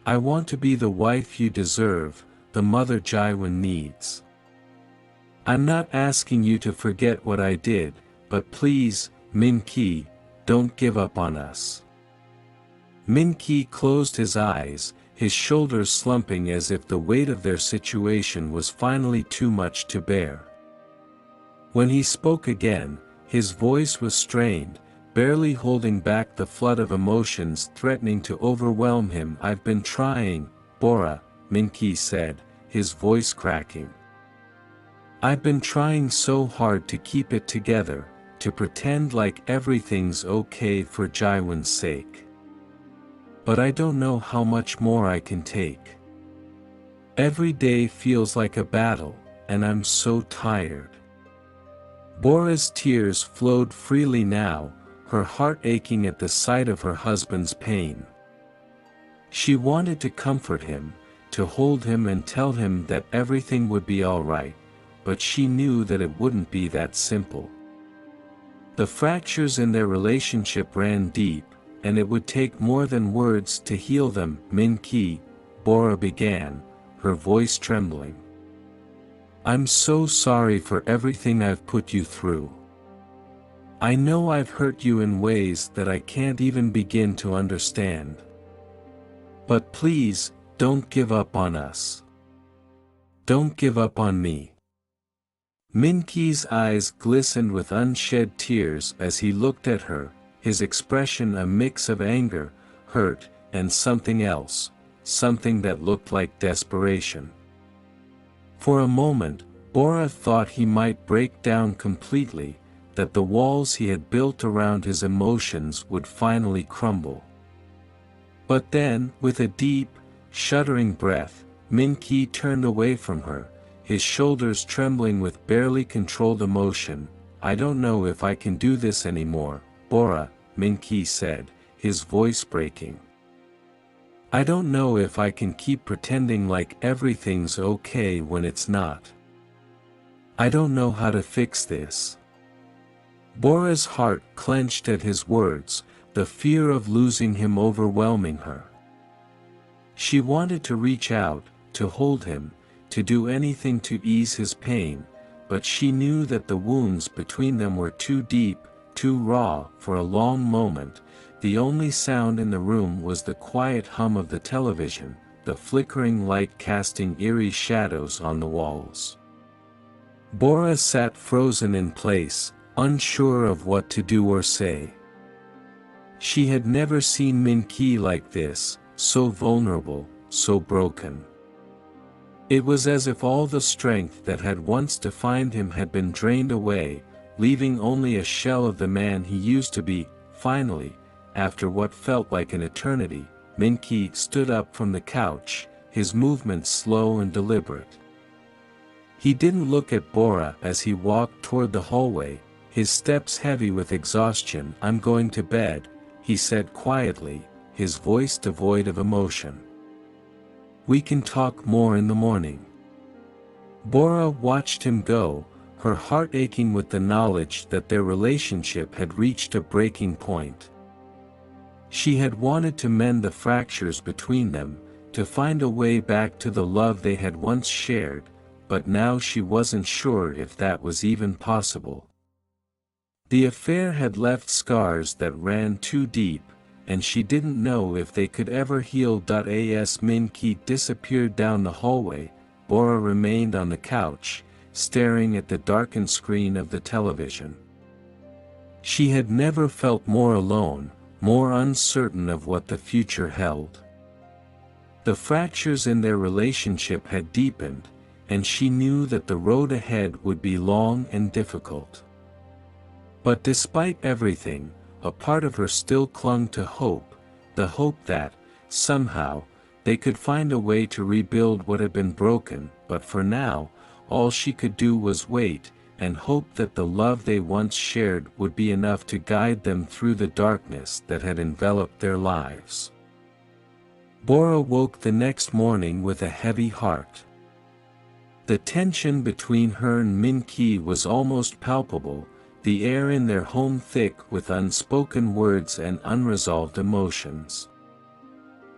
I want to be the wife you deserve, the mother Jaiwan needs. I'm not asking you to forget what I did, but please, Min-ki, don't give up on us. Min-ki closed his eyes, his shoulders slumping as if the weight of their situation was finally too much to bear. When he spoke again, his voice was strained, barely holding back the flood of emotions threatening to overwhelm him. I've been trying, Bora, Min-ki said, his voice cracking. I've been trying so hard to keep it together, to pretend like everything's okay for Jaiwan's sake. But I don't know how much more I can take. Every day feels like a battle, and I'm so tired. Bora's tears flowed freely now, her heart aching at the sight of her husband's pain. She wanted to comfort him, to hold him and tell him that everything would be all right, but she knew that it wouldn't be that simple. The fractures in their relationship ran deep, and it would take more than words to heal them. Min-ki, Bora began, her voice trembling. I'm so sorry for everything I've put you through. I know I've hurt you in ways that I can't even begin to understand. But please, don't give up on us. Don't give up on me. Min-ki's eyes glistened with unshed tears as he looked at her, his expression a mix of anger, hurt, and something else, something that looked like desperation. For a moment, Bora thought he might break down completely, that the walls he had built around his emotions would finally crumble. But then, with a deep, shuddering breath, Min-ki turned away from her, his shoulders trembling with barely controlled emotion. I don't know if I can do this anymore, Bora, Min-ki said, his voice breaking. I don't know if I can keep pretending like everything's okay when it's not. I don't know how to fix this. Bora's heart clenched at his words, the fear of losing him overwhelming her. She wanted to reach out, to hold him, to do anything to ease his pain, but she knew that the wounds between them were too deep, too raw. For a long moment, the only sound in the room was the quiet hum of the television, the flickering light casting eerie shadows on the walls. Bora sat frozen in place, unsure of what to do or say. She had never seen Min-ki like this, so vulnerable, so broken. It was as if all the strength that had once defined him had been drained away, leaving only a shell of the man he used to be. Finally, after what felt like an eternity, Min-ki stood up from the couch, his movements slow and deliberate. He didn't look at Bora as he walked toward the hallway, his steps heavy with exhaustion. I'm going to bed, he said quietly, his voice devoid of emotion. We can talk more in the morning. Bora watched him go, her heart aching with the knowledge that their relationship had reached a breaking point. She had wanted to mend the fractures between them, to find a way back to the love they had once shared, but now she wasn't sure if that was even possible. The affair had left scars that ran too deep, and she didn't know if they could ever heal. As Min-ki disappeared down the hallway, Bora remained on the couch, staring at the darkened screen of the television. She had never felt more alone, more uncertain of what the future held. The fractures in their relationship had deepened, and she knew that the road ahead would be long and difficult. But despite everything, a part of her still clung to hope, the hope that, somehow, they could find a way to rebuild what had been broken. But for now, all she could do was wait, and hope that the love they once shared would be enough to guide them through the darkness that had enveloped their lives. Bora woke the next morning with a heavy heart. The tension between her and Min-ki was almost palpable, the air in their home thick with unspoken words and unresolved emotions.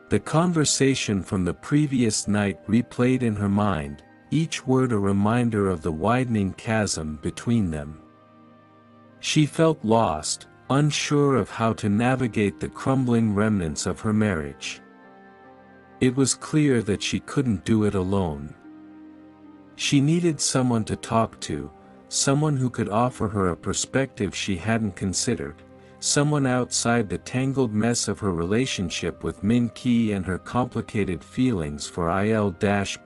The conversation from the previous night replayed in her mind, each word a reminder of the widening chasm between them. She felt lost, unsure of how to navigate the crumbling remnants of her marriage. It was clear that she couldn't do it alone. She needed someone to talk to, someone who could offer her a perspective she hadn't considered, someone outside the tangled mess of her relationship with Min-ki and her complicated feelings for Il-beom.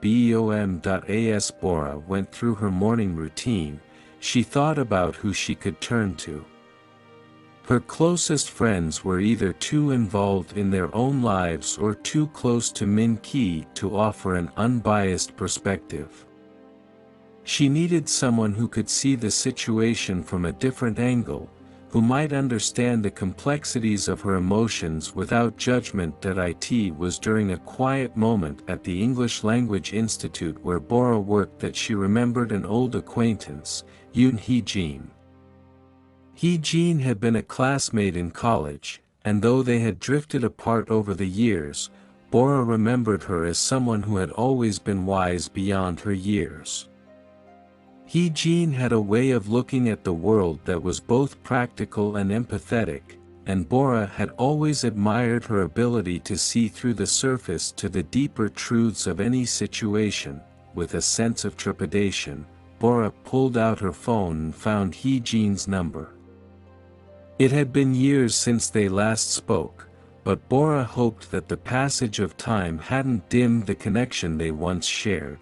As Bora went through her morning routine, she thought about who she could turn to. Her closest friends were either too involved in their own lives or too close to Min-ki to offer an unbiased perspective. She needed someone who could see the situation from a different angle, who might understand the complexities of her emotions without judgment. It was during a quiet moment at the English Language Institute where Bora worked that she remembered an old acquaintance, Yoon Hee-jin. Hee-jin had been a classmate in college, and though they had drifted apart over the years, Bora remembered her as someone who had always been wise beyond her years. Hee-jin had a way of looking at the world that was both practical and empathetic, and Bora had always admired her ability to see through the surface to the deeper truths of any situation. With a sense of trepidation, Bora pulled out her phone and found Hee-jin's number. It had been years since they last spoke, but Bora hoped that the passage of time hadn't dimmed the connection they once shared.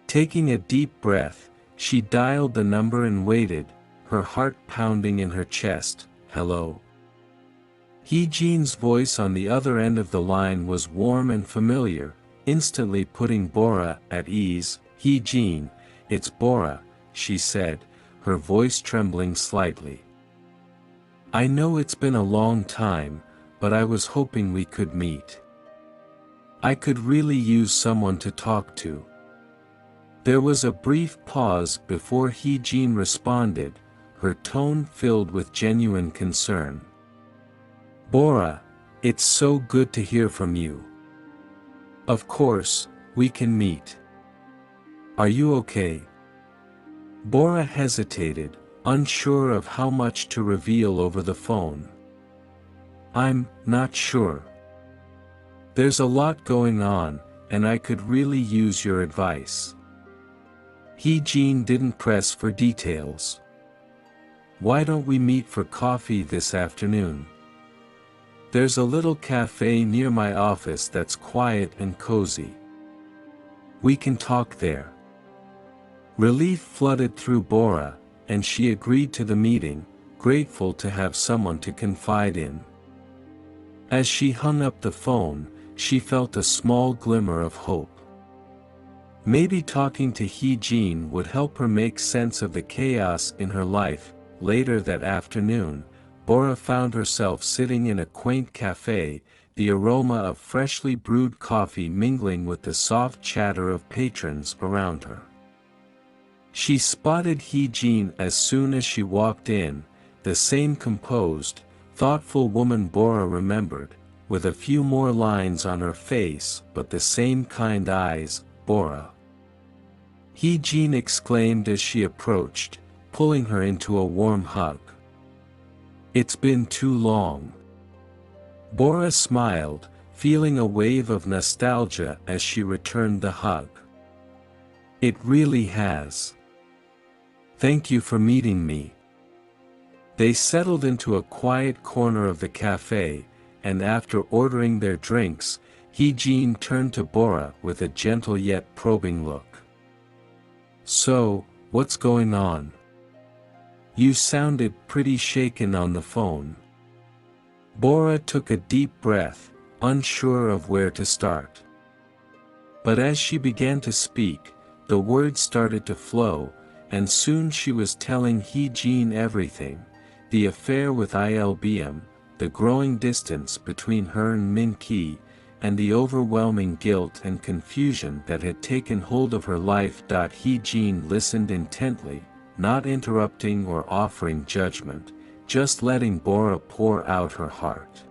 Taking a deep breath, she dialed the number and waited, her heart pounding in her chest. "Hello." Hee-jin's voice on the other end of the line was warm and familiar, instantly putting Bora at ease. "Hee-jin, it's Bora," she said, her voice trembling slightly. "I know it's been a long time, but I was hoping we could meet. I could really use someone to talk to." There was a brief pause before Hee-jin responded, her tone filled with genuine concern. "Bora, it's so good to hear from you. Of course, we can meet. Are you okay?" Bora hesitated, unsure of how much to reveal over the phone. "I'm not sure. There's a lot going on, and I could really use your advice." Hee-jin didn't press for details. "Why don't we meet for coffee this afternoon? There's a little cafe near my office that's quiet and cozy. We can talk there." Relief flooded through Bora, and she agreed to the meeting, grateful to have someone to confide in. As she hung up the phone, she felt a small glimmer of hope. Maybe talking to Hee-jin would help her make sense of the chaos in her life. Later that afternoon, Bora found herself sitting in a quaint cafe, the aroma of freshly brewed coffee mingling with the soft chatter of patrons around her. She spotted Hee-jin as soon as she walked in, the same composed, thoughtful woman Bora remembered, with a few more lines on her face but the same kind eyes. "Bora!" Hee-jin exclaimed as she approached, pulling her into a warm hug. "It's been too long." Bora smiled, feeling a wave of nostalgia as she returned the hug. "It really has. Thank you for meeting me." They settled into a quiet corner of the cafe, and after ordering their drinks, Hee-jin turned to Bora with a gentle yet probing look. "So, what's going on? You sounded pretty shaken on the phone." Bora took a deep breath, unsure of where to start. But as she began to speak, the words started to flow, and soon she was telling Hee-jin everything: the affair with Il-beom, the growing distance between her and Min-ki, and the overwhelming guilt and confusion that had taken hold of her life. Hee-jin listened intently, not interrupting or offering judgment, just letting Bora pour out her heart.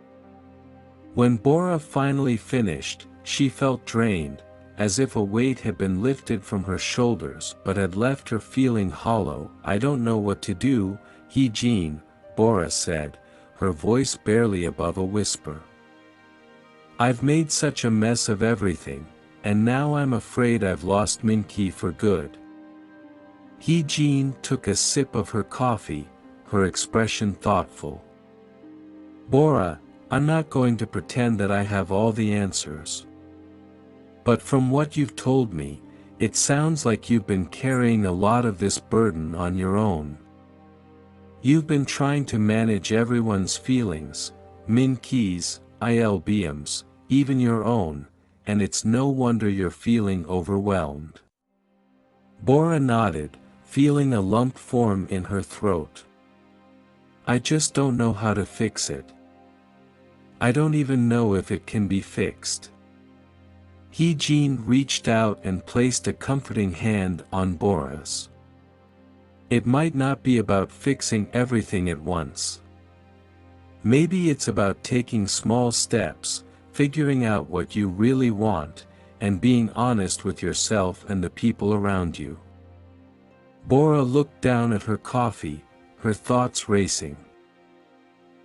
When Bora finally finished, she felt drained, as if a weight had been lifted from her shoulders but had left her feeling hollow. "I don't know what to do, Hee-jin," Bora said, her voice barely above a whisper. "I've made such a mess of everything, and now I'm afraid I've lost Min-ki for good." Hee-jin took a sip of her coffee, her expression thoughtful. "Bora, I'm not going to pretend that I have all the answers. But from what you've told me, it sounds like you've been carrying a lot of this burden on your own. You've been trying to manage everyone's feelings, Min-ki's, Il-beom's, even your own, and it's no wonder you're feeling overwhelmed. Bora nodded, feeling a lump form in her throat. I just don't know how to fix it. I don't even know if it can be fixed. Hee-jin reached out and placed a comforting hand on Bora's. It might not be about fixing everything at once. Maybe it's about taking small steps, figuring out what you really want, and being honest with yourself and the people around you. Bora looked down at her coffee, her thoughts racing.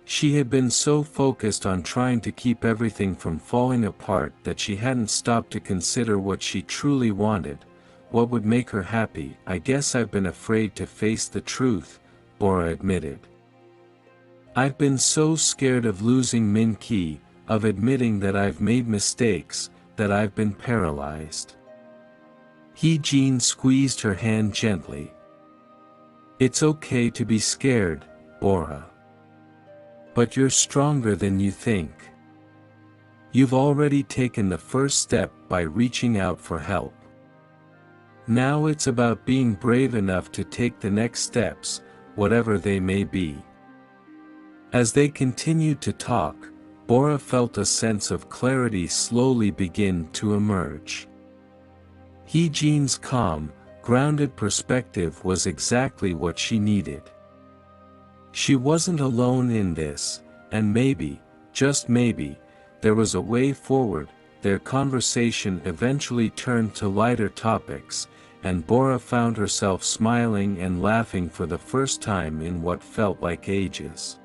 She had been so focused on trying to keep everything from falling apart that she hadn't stopped to consider what she truly wanted, what would make her happy. I guess I've been afraid to face the truth, Bora admitted. I've been so scared of losing Min-ki, of admitting that I've made mistakes, that I've been paralyzed. Hee-jin squeezed her hand gently. It's okay to be scared, Bora. But you're stronger than you think. You've already taken the first step by reaching out for help. Now it's about being brave enough to take the next steps, whatever they may be. As they continued to talk, Bora felt a sense of clarity slowly begin to emerge. Hee-jin's calm, grounded perspective was exactly what she needed. She wasn't alone in this, and maybe, just maybe, there was a way forward. Their conversation eventually turned to lighter topics, and Bora found herself smiling and laughing for the first time in what felt like ages.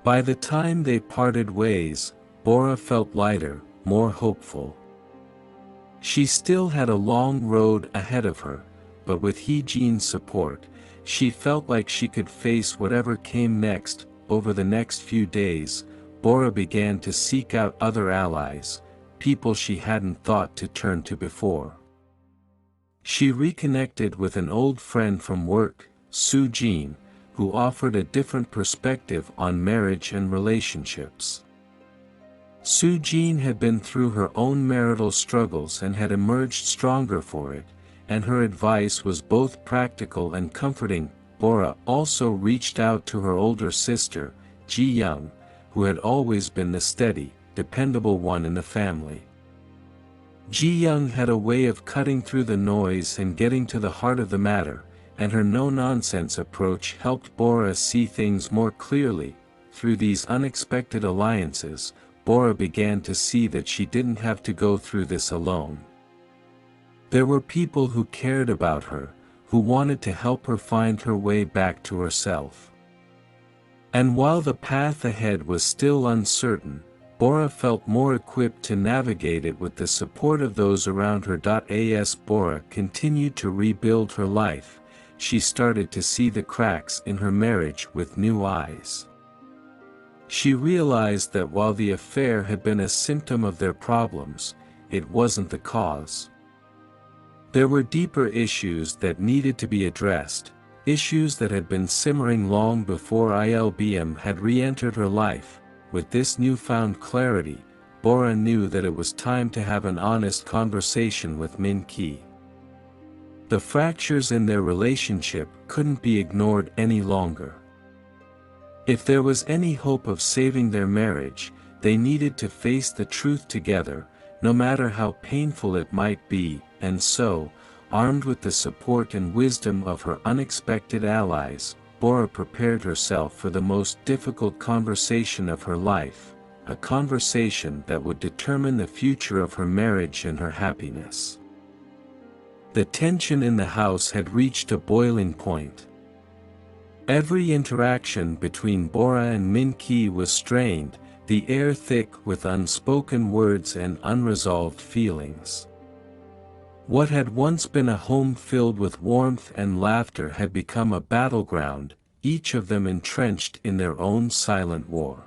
By the time they parted ways, Bora felt lighter, more hopeful. She still had a long road ahead of her, but with Hee-jin's support, she felt like she could face whatever came next. Over the next few days, Bora began to seek out other allies, people she hadn't thought to turn to before. She reconnected with an old friend from work, Soo-jin, who offered a different perspective on marriage and relationships. Soo-jin had been through her own marital struggles and had emerged stronger for it, and her advice was both practical and comforting. Bora also reached out to her older sister, Ji-young, who had always been the steady, dependable one in the family. Ji-young had a way of cutting through the noise and getting to the heart of the matter, and her no-nonsense approach helped Bora see things more clearly. Through these unexpected alliances, Bora began to see that she didn't have to go through this alone. There were people who cared about her, who wanted to help her find her way back to herself. And while the path ahead was still uncertain, Bora felt more equipped to navigate it with the support of those around her. As Bora continued to rebuild her life, she started to see the cracks in her marriage with new eyes. She realized that while the affair had been a symptom of their problems, it wasn't the cause. There were deeper issues that needed to be addressed, issues that had been simmering long before Il-beom had re-entered her life. With this newfound clarity, Bora knew that it was time to have an honest conversation with Min-ki. The fractures in their relationship couldn't be ignored any longer. If there was any hope of saving their marriage, they needed to face the truth together, no matter how painful it might be. And so, armed with the support and wisdom of her unexpected allies, Bora prepared herself for the most difficult conversation of her life, a conversation that would determine the future of her marriage and her happiness. The tension in the house had reached a boiling point. Every interaction between Bora and Min-ki was strained, the air thick with unspoken words and unresolved feelings. What had once been a home filled with warmth and laughter had become a battleground, each of them entrenched in their own silent war.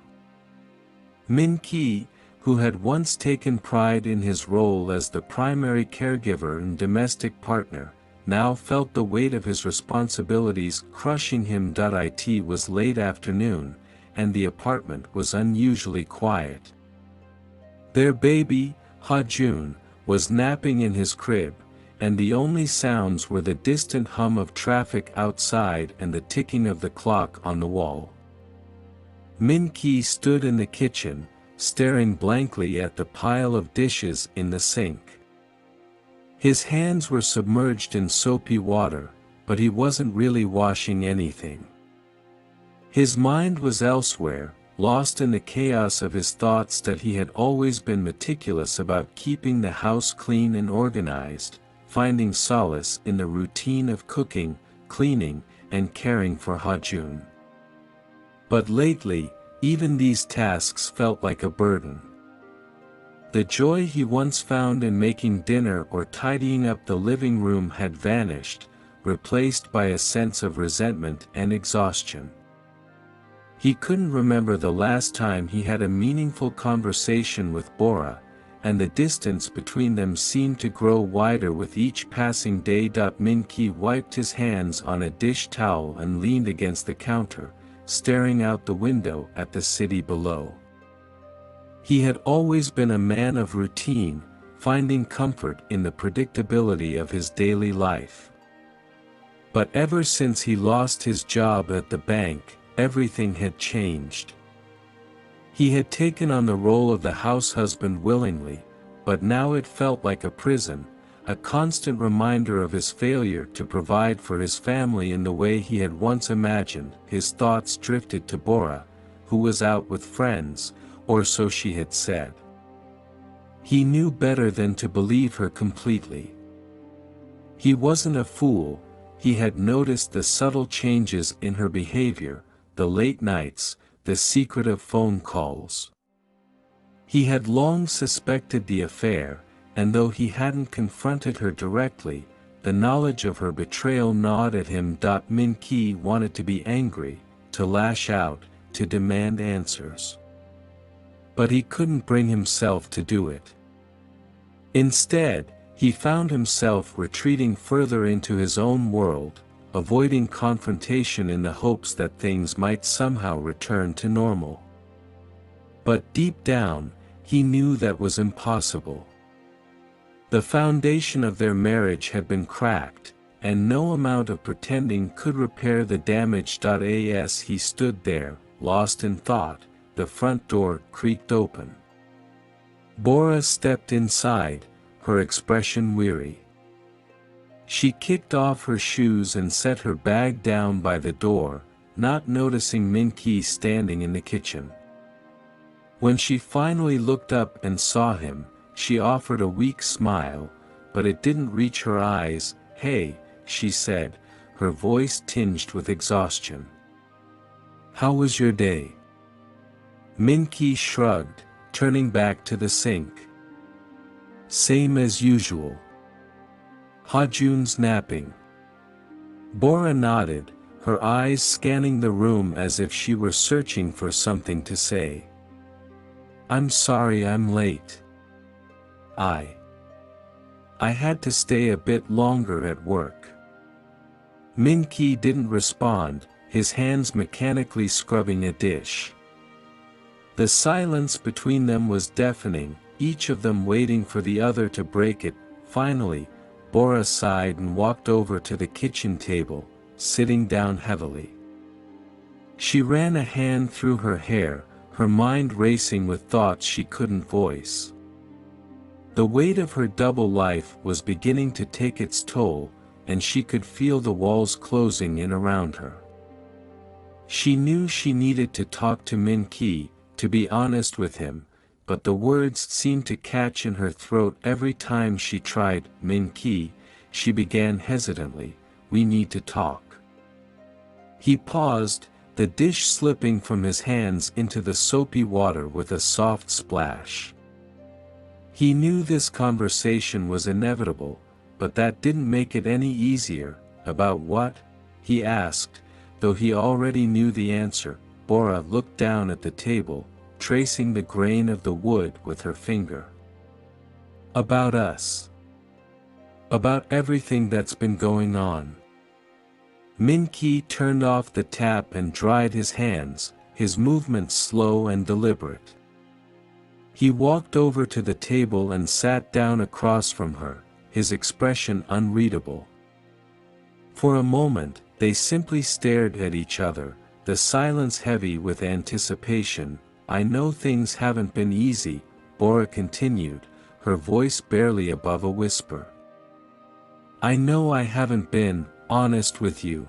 Min-ki, who had once taken pride in his role as the primary caregiver and domestic partner, now felt the weight of his responsibilities crushing him. It was late afternoon, and the apartment was unusually quiet. Their baby, Ha-jun, was napping in his crib, and the only sounds were the distant hum of traffic outside and the ticking of the clock on the wall. Min-ki stood in the kitchen, staring blankly at the pile of dishes in the sink. His hands were submerged in soapy water, but he wasn't really washing anything. His mind was elsewhere, lost in the chaos of his thoughts that he had always been meticulous about keeping the house clean and organized, finding solace in the routine of cooking, cleaning, and caring for Ha-jun. But lately, even these tasks felt like a burden. The joy he once found in making dinner or tidying up the living room had vanished, replaced by a sense of resentment and exhaustion. He couldn't remember the last time he had a meaningful conversation with Bora, and the distance between them seemed to grow wider with each passing day. Min-ki wiped his hands on a dish towel and leaned against the counter, staring out the window at the city below. He had always been a man of routine, finding comfort in the predictability of his daily life. But ever since he lost his job at the bank, everything had changed. He had taken on the role of the house husband willingly, but now it felt like a prison, a constant reminder of his failure to provide for his family in the way he had once imagined. His thoughts drifted to Bora, who was out with friends, or so she had said. He knew better than to believe her completely. He wasn't a fool, he had noticed the subtle changes in her behavior, the late nights, the secretive phone calls. He had long suspected the affair, and though he hadn't confronted her directly, the knowledge of her betrayal gnawed at him. Min-ki wanted to be angry, to lash out, to demand answers. But he couldn't bring himself to do it. Instead, he found himself retreating further into his own world, avoiding confrontation in the hopes that things might somehow return to normal. But deep down, he knew that was impossible. The foundation of their marriage had been cracked, and no amount of pretending could repair the damage. As he stood there, lost in thought, the front door creaked open. Bora stepped inside, her expression weary. She kicked off her shoes and set her bag down by the door, not noticing Min-ki standing in the kitchen. When she finally looked up and saw him, she offered a weak smile, but it didn't reach her eyes. "Hey," she said, her voice tinged with exhaustion. "How was your day?" Min-ki shrugged, turning back to the sink. "Same as usual. Ha-jun's napping." Bora nodded, her eyes scanning the room as if she were searching for something to say. "I'm sorry I'm late. I had to stay a bit longer at work." Min-ki didn't respond, his hands mechanically scrubbing a dish. The silence between them was deafening, each of them waiting for the other to break it. Finally, Bora sighed and walked over to the kitchen table, sitting down heavily. She ran a hand through her hair, her mind racing with thoughts she couldn't voice. The weight of her double life was beginning to take its toll, and she could feel the walls closing in around her. She knew she needed to talk to Min-ki, to be honest with him, but the words seemed to catch in her throat every time she tried. "Min-ki," she began hesitantly, "we need to talk." He paused, the dish slipping from his hands into the soapy water with a soft splash. He knew this conversation was inevitable, but that didn't make it any easier. "About what?" he asked, though he already knew the answer. Bora looked down at the table, tracing the grain of the wood with her finger. "About us." About everything that's been going on. Min-ki turned off the tap and dried his hands, his movements slow and deliberate. He walked over to the table and sat down across from her, his expression unreadable. For a moment, they simply stared at each other, the silence heavy with anticipation. "I know things haven't been easy," Bora continued, her voice barely above a whisper. "I know I haven't been honest with you."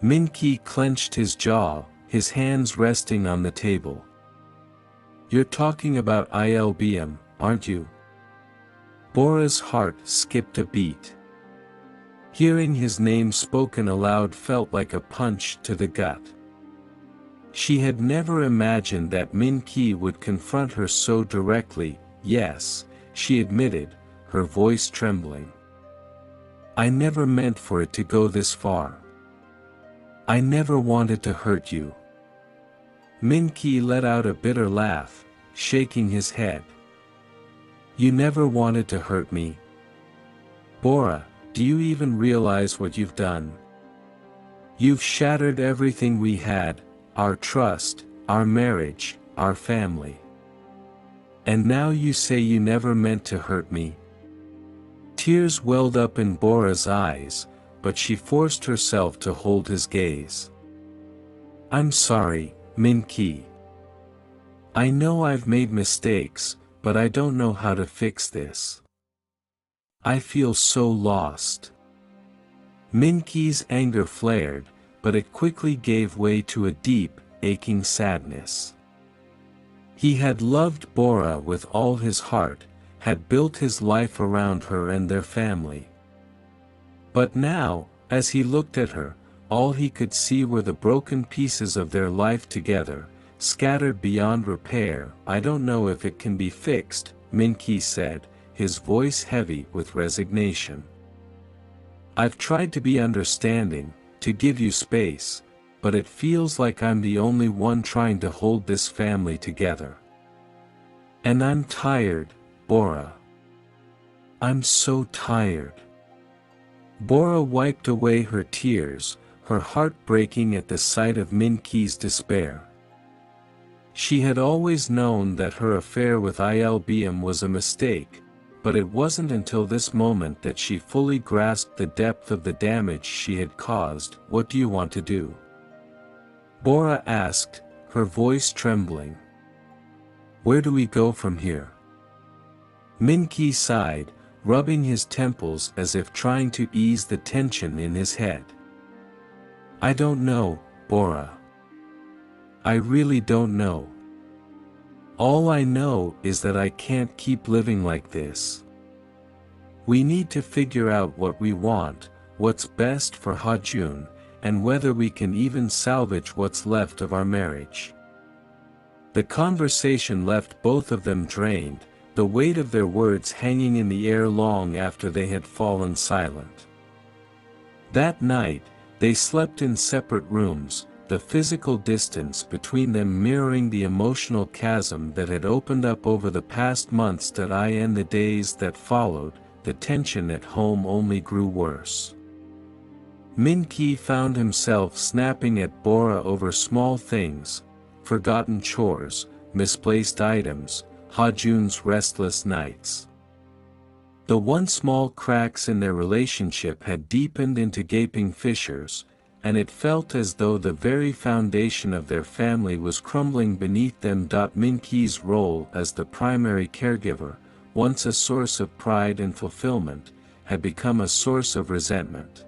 Min-ki clenched his jaw, his hands resting on the table. "You're talking about Il-beom, aren't you?" Bora's heart skipped a beat. Hearing his name spoken aloud felt like a punch to the gut. She had never imagined that Min-ki would confront her so directly. "Yes," she admitted, her voice trembling. "I never meant for it to go this far. I never wanted to hurt you." Min-ki let out a bitter laugh, shaking his head. "You never wanted to hurt me? Bora, do you even realize what you've done? You've shattered everything we had, our trust, our marriage, our family. And now you say you never meant to hurt me?" Tears welled up in Bora's eyes, but she forced herself to hold his gaze. "I'm sorry, Min-ki. I know I've made mistakes, but I don't know how to fix this. I feel so lost." Min-ki's anger flared, but it quickly gave way to a deep, aching sadness. He had loved Bora with all his heart, had built his life around her and their family. But now, as he looked at her, all he could see were the broken pieces of their life together, scattered beyond repair. "I don't know if it can be fixed," Min-ki said, his voice heavy with resignation. "I've tried to be understanding, to give you space, but it feels like I'm the only one trying to hold this family together. And I'm tired, Bora. I'm so tired." Bora wiped away her tears, her heart breaking at the sight of Min-ki's despair. She had always known that her affair with Il-beom was a mistake, but it wasn't until this moment that she fully grasped the depth of the damage she had caused. "What do you want to do?" Bora asked, her voice trembling. "Where do we go from here?" Min-ki sighed, rubbing his temples as if trying to ease the tension in his head. "I don't know, Bora. I really don't know. All I know is that I can't keep living like this. We need to figure out what we want, what's best for Ha-jun, and whether we can even salvage what's left of our marriage." The conversation left both of them drained, the weight of their words hanging in the air long after they had fallen silent. That night, they slept in separate rooms, the physical distance between them mirroring the emotional chasm that had opened up over the past months. In the days that followed, the tension at home only grew worse. Min-ki found himself snapping at Bora over small things, forgotten chores, misplaced items, Ha-jun's restless nights. The once small cracks in their relationship had deepened into gaping fissures, and it felt as though the very foundation of their family was crumbling beneath them. Min-ki's role as the primary caregiver, once a source of pride and fulfillment, had become a source of resentment.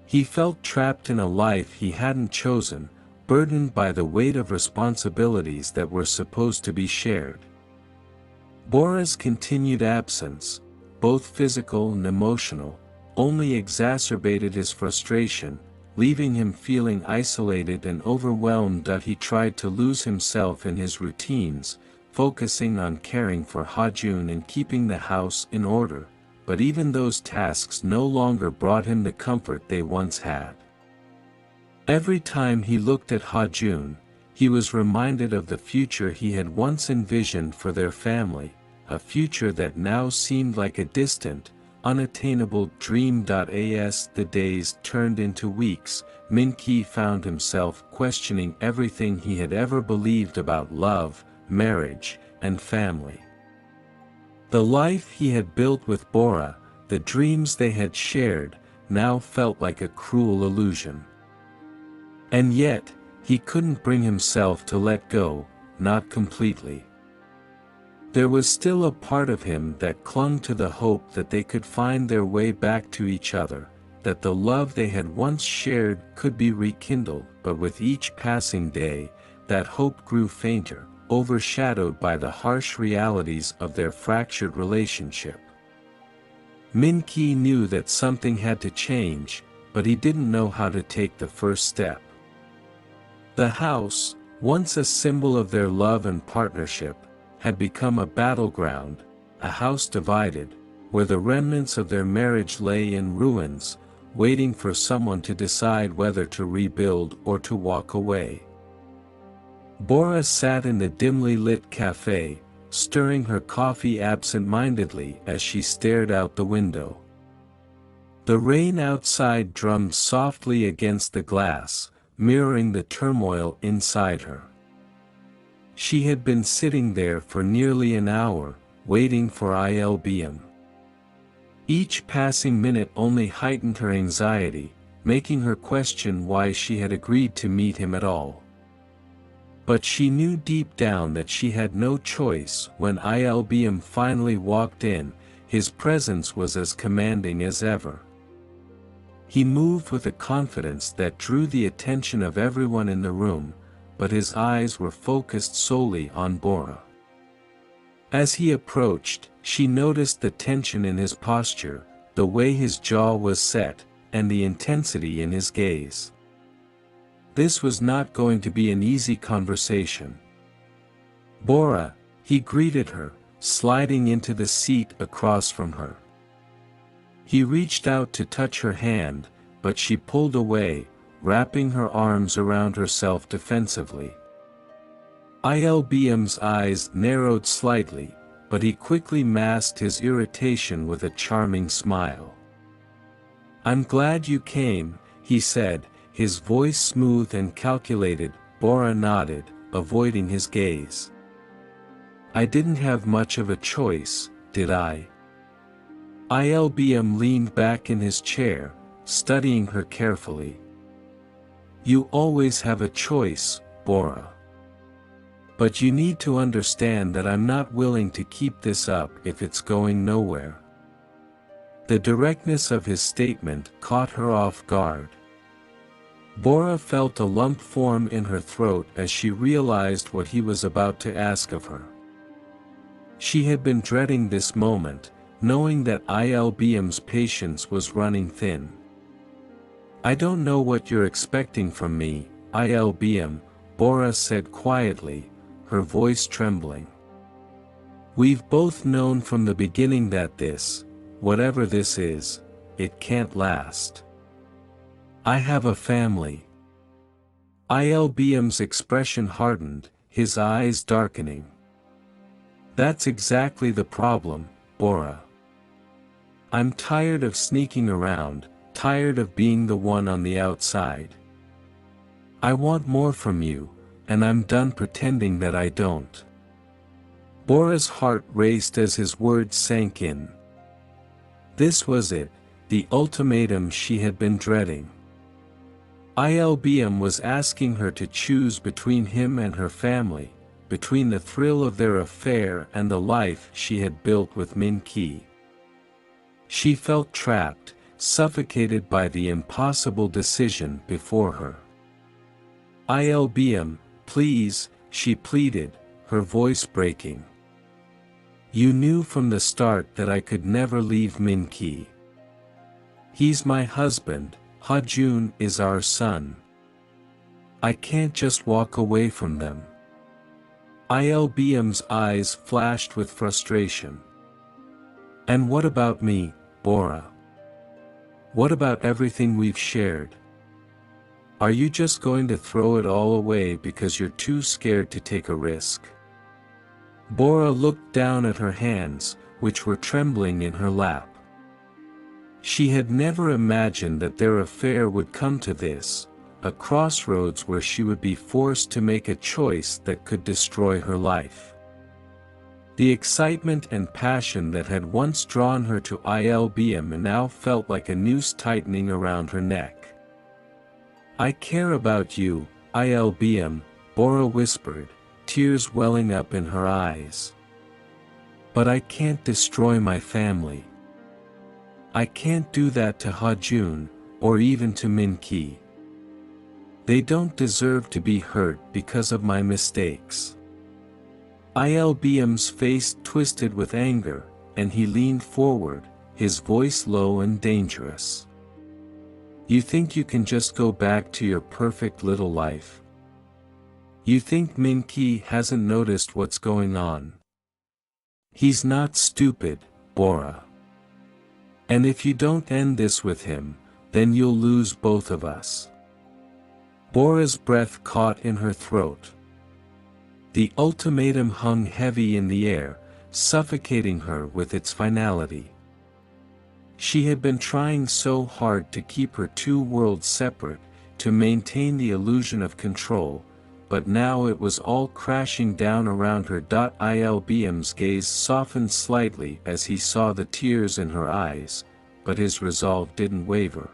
He felt trapped in a life he hadn't chosen, burdened by the weight of responsibilities that were supposed to be shared. Bora's continued absence, both physical and emotional, only exacerbated his frustration, leaving him feeling isolated and overwhelmed. He tried to lose himself in his routines, focusing on caring for Ha-jun and keeping the house in order, but even those tasks no longer brought him the comfort they once had. Every time he looked at Ha-jun, he was reminded of the future he had once envisioned for their family, a future that now seemed like a distant, unattainable dream. As the days turned into weeks, Min-ki found himself questioning everything he had ever believed about love, marriage, and family. The life he had built with Bora, the dreams they had shared, now felt like a cruel illusion. And yet, he couldn't bring himself to let go, not completely. There was still a part of him that clung to the hope that they could find their way back to each other, that the love they had once shared could be rekindled. But with each passing day, that hope grew fainter, overshadowed by the harsh realities of their fractured relationship. Min-ki knew that something had to change, but he didn't know how to take the first step. The house, once a symbol of their love and partnership, had become a battleground, a house divided, where the remnants of their marriage lay in ruins, waiting for someone to decide whether to rebuild or to walk away. Bora sat in the dimly lit cafe, stirring her coffee absent-mindedly as she stared out the window. The rain outside drummed softly against the glass, mirroring the turmoil inside her. She had been sitting there for nearly an hour, waiting for Il-beom. Each passing minute only heightened her anxiety, making her question why she had agreed to meet him at all. But she knew deep down that she had no choice. When Il-beom finally walked in, his presence was as commanding as ever. He moved with a confidence that drew the attention of everyone in the room, but his eyes were focused solely on Bora. As he approached, she noticed the tension in his posture, the way his jaw was set, and the intensity in his gaze. This was not going to be an easy conversation. "Bora," he greeted her, sliding into the seat across from her. He reached out to touch her hand, but she pulled away, wrapping her arms around herself defensively. Il-beom's eyes narrowed slightly, but he quickly masked his irritation with a charming smile. "I'm glad you came," he said, his voice smooth and calculated. Bora nodded, avoiding his gaze. "I didn't have much of a choice, did I?" Il-beom leaned back in his chair, studying her carefully. "You always have a choice, Bora. But you need to understand that I'm not willing to keep this up if it's going nowhere." The directness of his statement caught her off guard. Bora felt a lump form in her throat as she realized what he was about to ask of her. She had been dreading this moment, knowing that Il-beom's patience was running thin. "I don't know what you're expecting from me, Il-beom," Bora said quietly, her voice trembling. "We've both known from the beginning that this, whatever this is, it can't last. I have a family." Il-beom's expression hardened, his eyes darkening. "That's exactly the problem, Bora. I'm tired of sneaking around, tired of being the one on the outside. I want more from you, and I'm done pretending that I don't." Bora's heart raced as his words sank in. This was it, the ultimatum she had been dreading. Il-beom was asking her to choose between him and her family, between the thrill of their affair and the life she had built with Min-ki. She felt trapped, suffocated by the impossible decision before her. Il-beom, please, she pleaded, her voice breaking. "You knew from the start that I could never leave Min-ki. He's my husband, Ha-jun is our son. I can't just walk away from them." Il-beom's eyes flashed with frustration. "And what about me, Bora? What about everything we've shared? Are you just going to throw it all away because you're too scared to take a risk?" Bora looked down at her hands, which were trembling in her lap. She had never imagined that their affair would come to this, a crossroads where she would be forced to make a choice that could destroy her life. The excitement and passion that had once drawn her to Il-beom now felt like a noose tightening around her neck. "I care about you, Il-beom," Bora whispered, tears welling up in her eyes. "But I can't destroy my family. I can't do that to Ha-jun, or even to Min-ki. They don't deserve to be hurt because of my mistakes." Il-beom's face twisted with anger, and he leaned forward, his voice low and dangerous. "You think you can just go back to your perfect little life? You think Min-ki hasn't noticed what's going on? He's not stupid, Bora. And if you don't end this with him, then you'll lose both of us." Bora's breath caught in her throat. The ultimatum hung heavy in the air, suffocating her with its finality. She had been trying so hard to keep her two worlds separate, to maintain the illusion of control, but now it was all crashing down around her. Il-beom's gaze softened slightly as he saw the tears in her eyes, but his resolve didn't waver.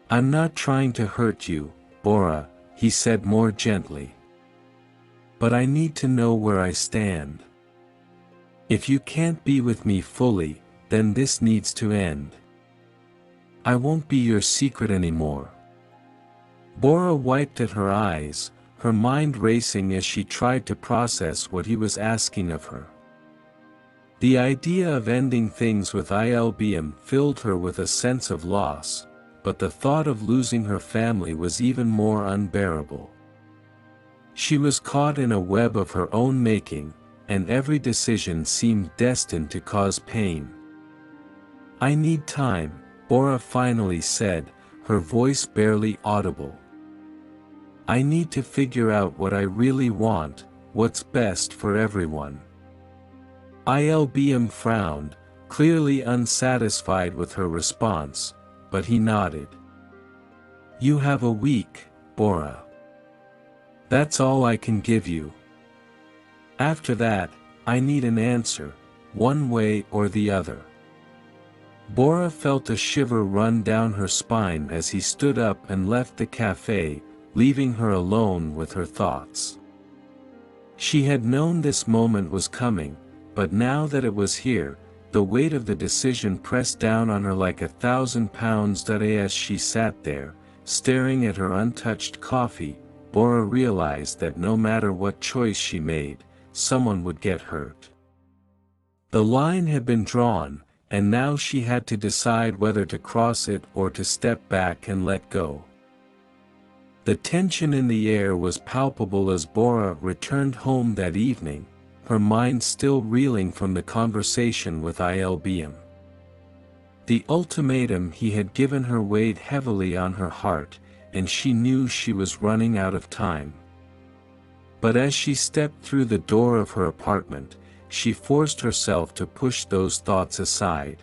"I'm not trying to hurt you, Bora," he said more gently. "But I need to know where I stand. If you can't be with me fully, then this needs to end. I won't be your secret anymore." Bora wiped at her eyes, her mind racing as she tried to process what he was asking of her. The idea of ending things with Il-beom filled her with a sense of loss, but the thought of losing her family was even more unbearable. She was caught in a web of her own making, and every decision seemed destined to cause pain. "I need time," Bora finally said, her voice barely audible. "I need to figure out what I really want, what's best for everyone." Il-beom frowned, clearly unsatisfied with her response, but he nodded. "You have a week, Bora. That's all I can give you. After that, I need an answer, one way or the other." Bora felt a shiver run down her spine as he stood up and left the cafe, leaving her alone with her thoughts. She had known this moment was coming, but now that it was here, the weight of the decision pressed down on her like 1,000 pounds. As she sat there, staring at her untouched coffee, Bora realized that no matter what choice she made, someone would get hurt. The line had been drawn, and now she had to decide whether to cross it or to step back and let go. The tension in the air was palpable as Bora returned home that evening, her mind still reeling from the conversation with Il-beom. The ultimatum he had given her weighed heavily on her heart, and she knew she was running out of time. But as she stepped through the door of her apartment, she forced herself to push those thoughts aside.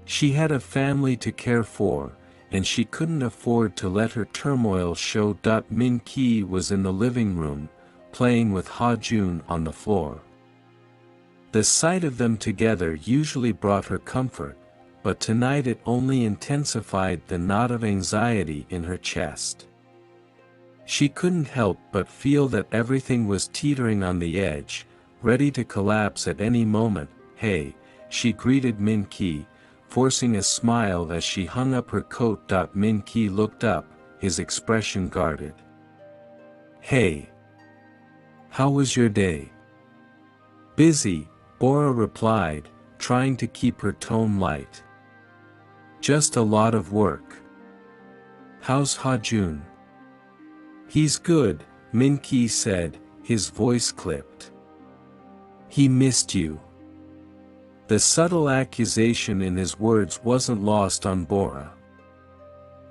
She had a family to care for, and she couldn't afford to let her turmoil show. Min-ki was in the living room, playing with Ha-jun on the floor. The sight of them together usually brought her comfort, but tonight it only intensified the knot of anxiety in her chest. She couldn't help but feel that everything was teetering on the edge, ready to collapse at any moment. "Hey," she greeted Min-ki, forcing a smile as she hung up her coat. Min-ki looked up, his expression guarded. "Hey. How was your day?" "Busy," Bora replied, trying to keep her tone light. "Just a lot of work." "How's Ha-jun?" "He's good," Min-ki said, his voice clipped. "He missed you." The subtle accusation in his words wasn't lost on Bora.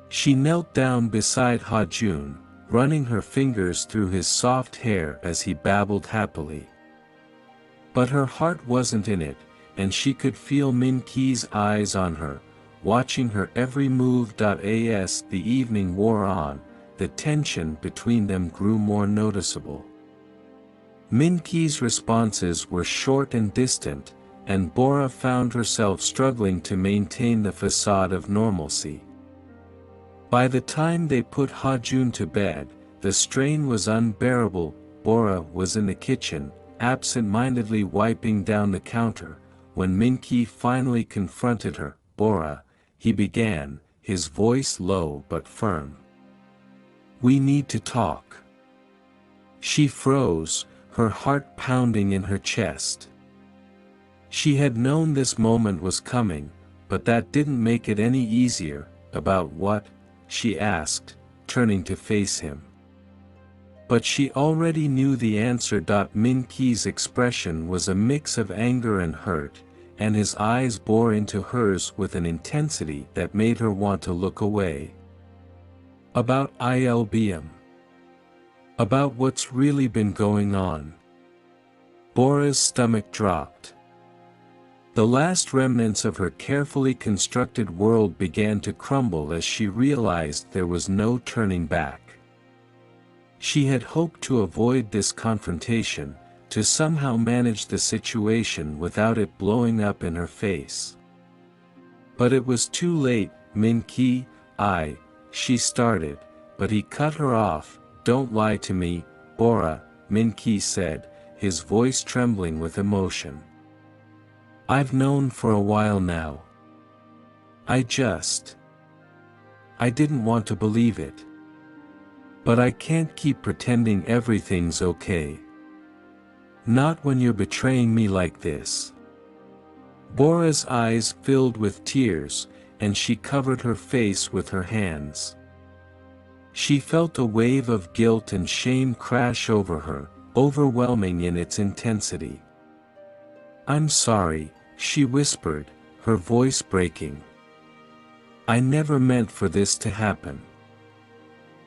She knelt down beside Ha-jun, running her fingers through his soft hair as he babbled happily. But her heart wasn't in it, and she could feel Min-ki's eyes on her, watching her every move. As the evening wore on, the tension between them grew more noticeable. Min-ki's responses were short and distant, and Bora found herself struggling to maintain the facade of normalcy. By the time they put Ha-jun to bed, the strain was unbearable. Bora was in the kitchen, absent-mindedly wiping down the counter, when Min-ki finally confronted her. "Bora," he began, his voice low but firm. "We need to talk." She froze, her heart pounding in her chest. She had known this moment was coming, but that didn't make it any easier. "About what?" she asked, turning to face him. But she already knew the answer. Min-ki's expression was a mix of anger and hurt, and his eyes bore into hers with an intensity that made her want to look away. "About Il-beom. About what's really been going on." Bora's stomach dropped. The last remnants of her carefully constructed world began to crumble as she realized there was no turning back. She had hoped to avoid this confrontation, to somehow manage the situation without it blowing up in her face. But it was too late. "Min-ki, she started, but he cut her off. "Don't lie to me, Bora," Min-ki said, his voice trembling with emotion. "I've known for a while now. I didn't want to believe it. But I can't keep pretending everything's okay. Not when you're betraying me like this." Bora's eyes filled with tears, and she covered her face with her hands. She felt a wave of guilt and shame crash over her, overwhelming in its intensity. "I'm sorry," she whispered, her voice breaking. "I never meant for this to happen."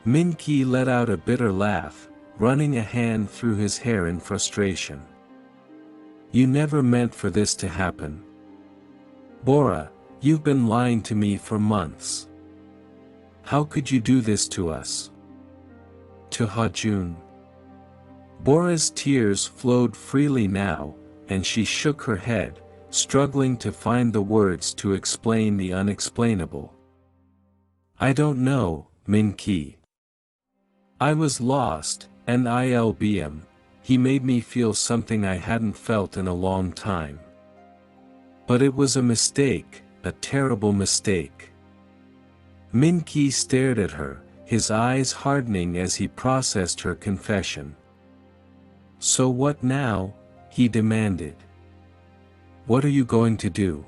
Min-ki let out a bitter laugh, running a hand through his hair in frustration. "You never meant for this to happen. Bora, you've been lying to me for months. How could you do this to us? To Ha-jun?" Bora's tears flowed freely now, and she shook her head, struggling to find the words to explain the unexplainable. "I don't know, Min-ki. I was lost, and Il-beom, he made me feel something I hadn't felt in a long time. But it was a mistake, a terrible mistake." Min-ki stared at her, his eyes hardening as he processed her confession. "So what now?" he demanded. "What are you going to do?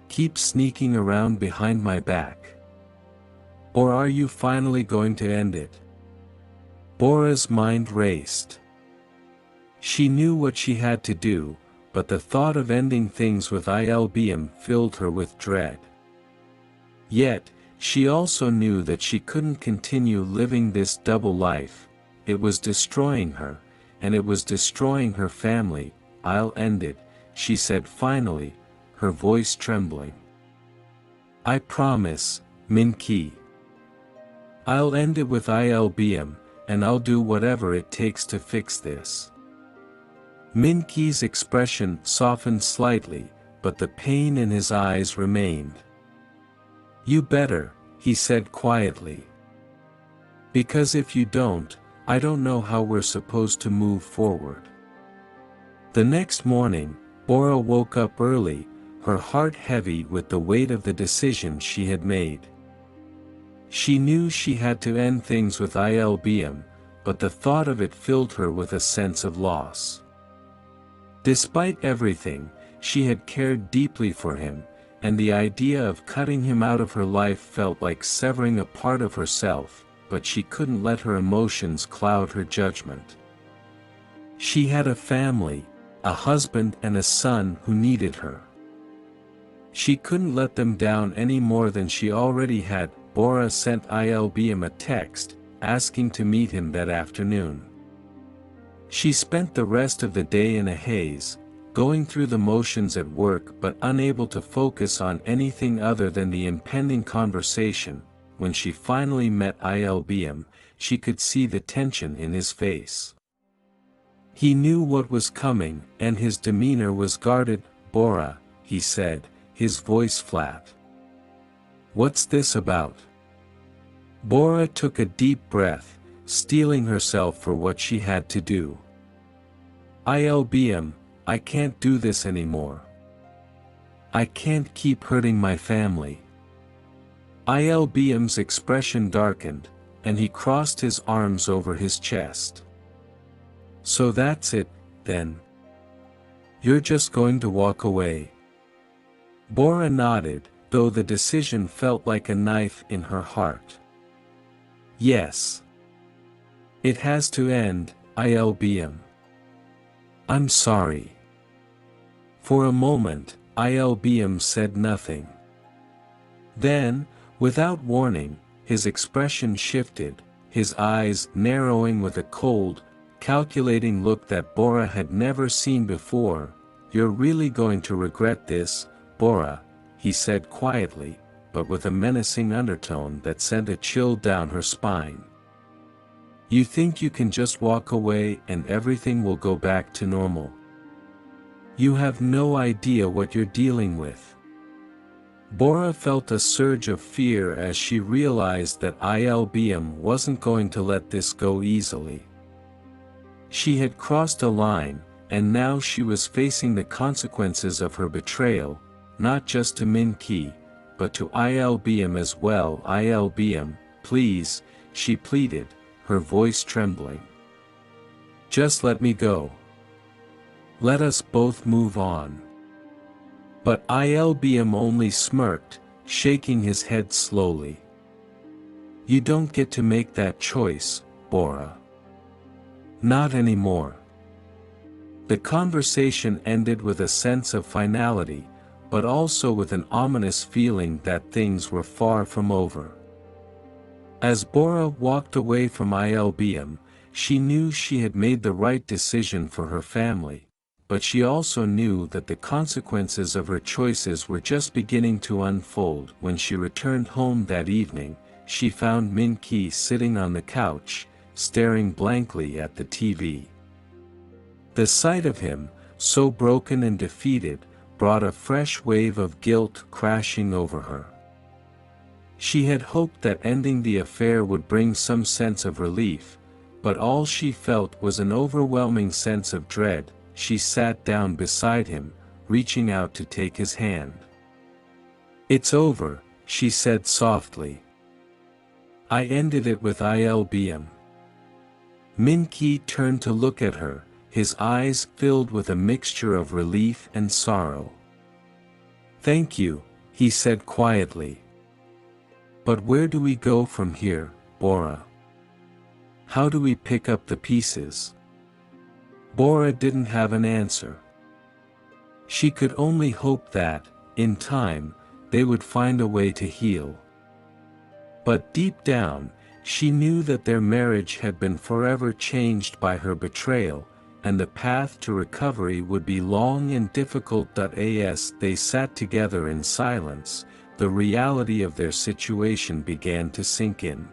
Keep sneaking around behind my back? Or are you finally going to end it?" Bora's mind raced. She knew what she had to do, but the thought of ending things with Il-beom filled her with dread. Yet, she also knew that she couldn't continue living this double life. It was destroying her, and it was destroying her family. "I'll end it," she said finally, her voice trembling. "I promise, Min-ki. I'll end it with Il-beom, and I'll do whatever it takes to fix this." Min-ki's expression softened slightly, but the pain in his eyes remained. "You better," he said quietly. "Because if you don't, I don't know how we're supposed to move forward." The next morning, Bora woke up early, her heart heavy with the weight of the decision she had made. She knew she had to end things with Il-beom, but the thought of it filled her with a sense of loss. Despite everything, she had cared deeply for him, and the idea of cutting him out of her life felt like severing a part of herself, but she couldn't let her emotions cloud her judgment. She had a family, a husband and a son who needed her. She couldn't let them down any more than she already had. Bora sent Il-beom a text, asking to meet him that afternoon. She spent the rest of the day in a haze, going through the motions at work but unable to focus on anything other than the impending conversation. When she finally met Il-beom, she could see the tension in his face. He knew what was coming, and his demeanor was guarded. "Bora," he said, his voice flat. "What's this about?" Bora took a deep breath, steeling herself for what she had to do. "Il-beom, I can't do this anymore. I can't keep hurting my family." Il-beom's expression darkened, and he crossed his arms over his chest. "So that's it, then? You're just going to walk away?" Bora nodded, though the decision felt like a knife in her heart. "Yes. It has to end, Il-beom. I'm sorry." For a moment, Il-beom said nothing. Then, without warning, his expression shifted, his eyes narrowing with a cold, calculating look that Bora had never seen before. "You're really going to regret this, Bora," he said quietly, but with a menacing undertone that sent a chill down her spine. "You think you can just walk away and everything will go back to normal? You have no idea what you're dealing with." Bora felt a surge of fear as she realized that Il-beom wasn't going to let this go easily. She had crossed a line, and now she was facing the consequences of her betrayal, not just to Min-ki, but to Il-beom as well. "Il-beom, please," she pleaded, her voice trembling. "Just let me go. Let us both move on." But Il-beom only smirked, shaking his head slowly. "You don't get to make that choice, Bora. Not anymore." The conversation ended with a sense of finality, but also with an ominous feeling that things were far from over. As Bora walked away from Il-beom, she knew she had made the right decision for her family, but she also knew that the consequences of her choices were just beginning to unfold. When she returned home that evening, she found Min-ki sitting on the couch, staring blankly at the TV. The sight of him, so broken and defeated, brought a fresh wave of guilt crashing over her. She had hoped that ending the affair would bring some sense of relief, but all she felt was an overwhelming sense of dread. She sat down beside him, reaching out to take his hand. "It's over," she said softly. "I ended it with Il-beom." Min-ki turned to look at her, his eyes filled with a mixture of relief and sorrow. "Thank you," he said quietly. "But where do we go from here, Bora? How do we pick up the pieces?" Bora didn't have an answer. She could only hope that, in time, they would find a way to heal. But deep down, she knew that their marriage had been forever changed by her betrayal, and the path to recovery would be long and difficult. As they sat together in silence, the reality of their situation began to sink in.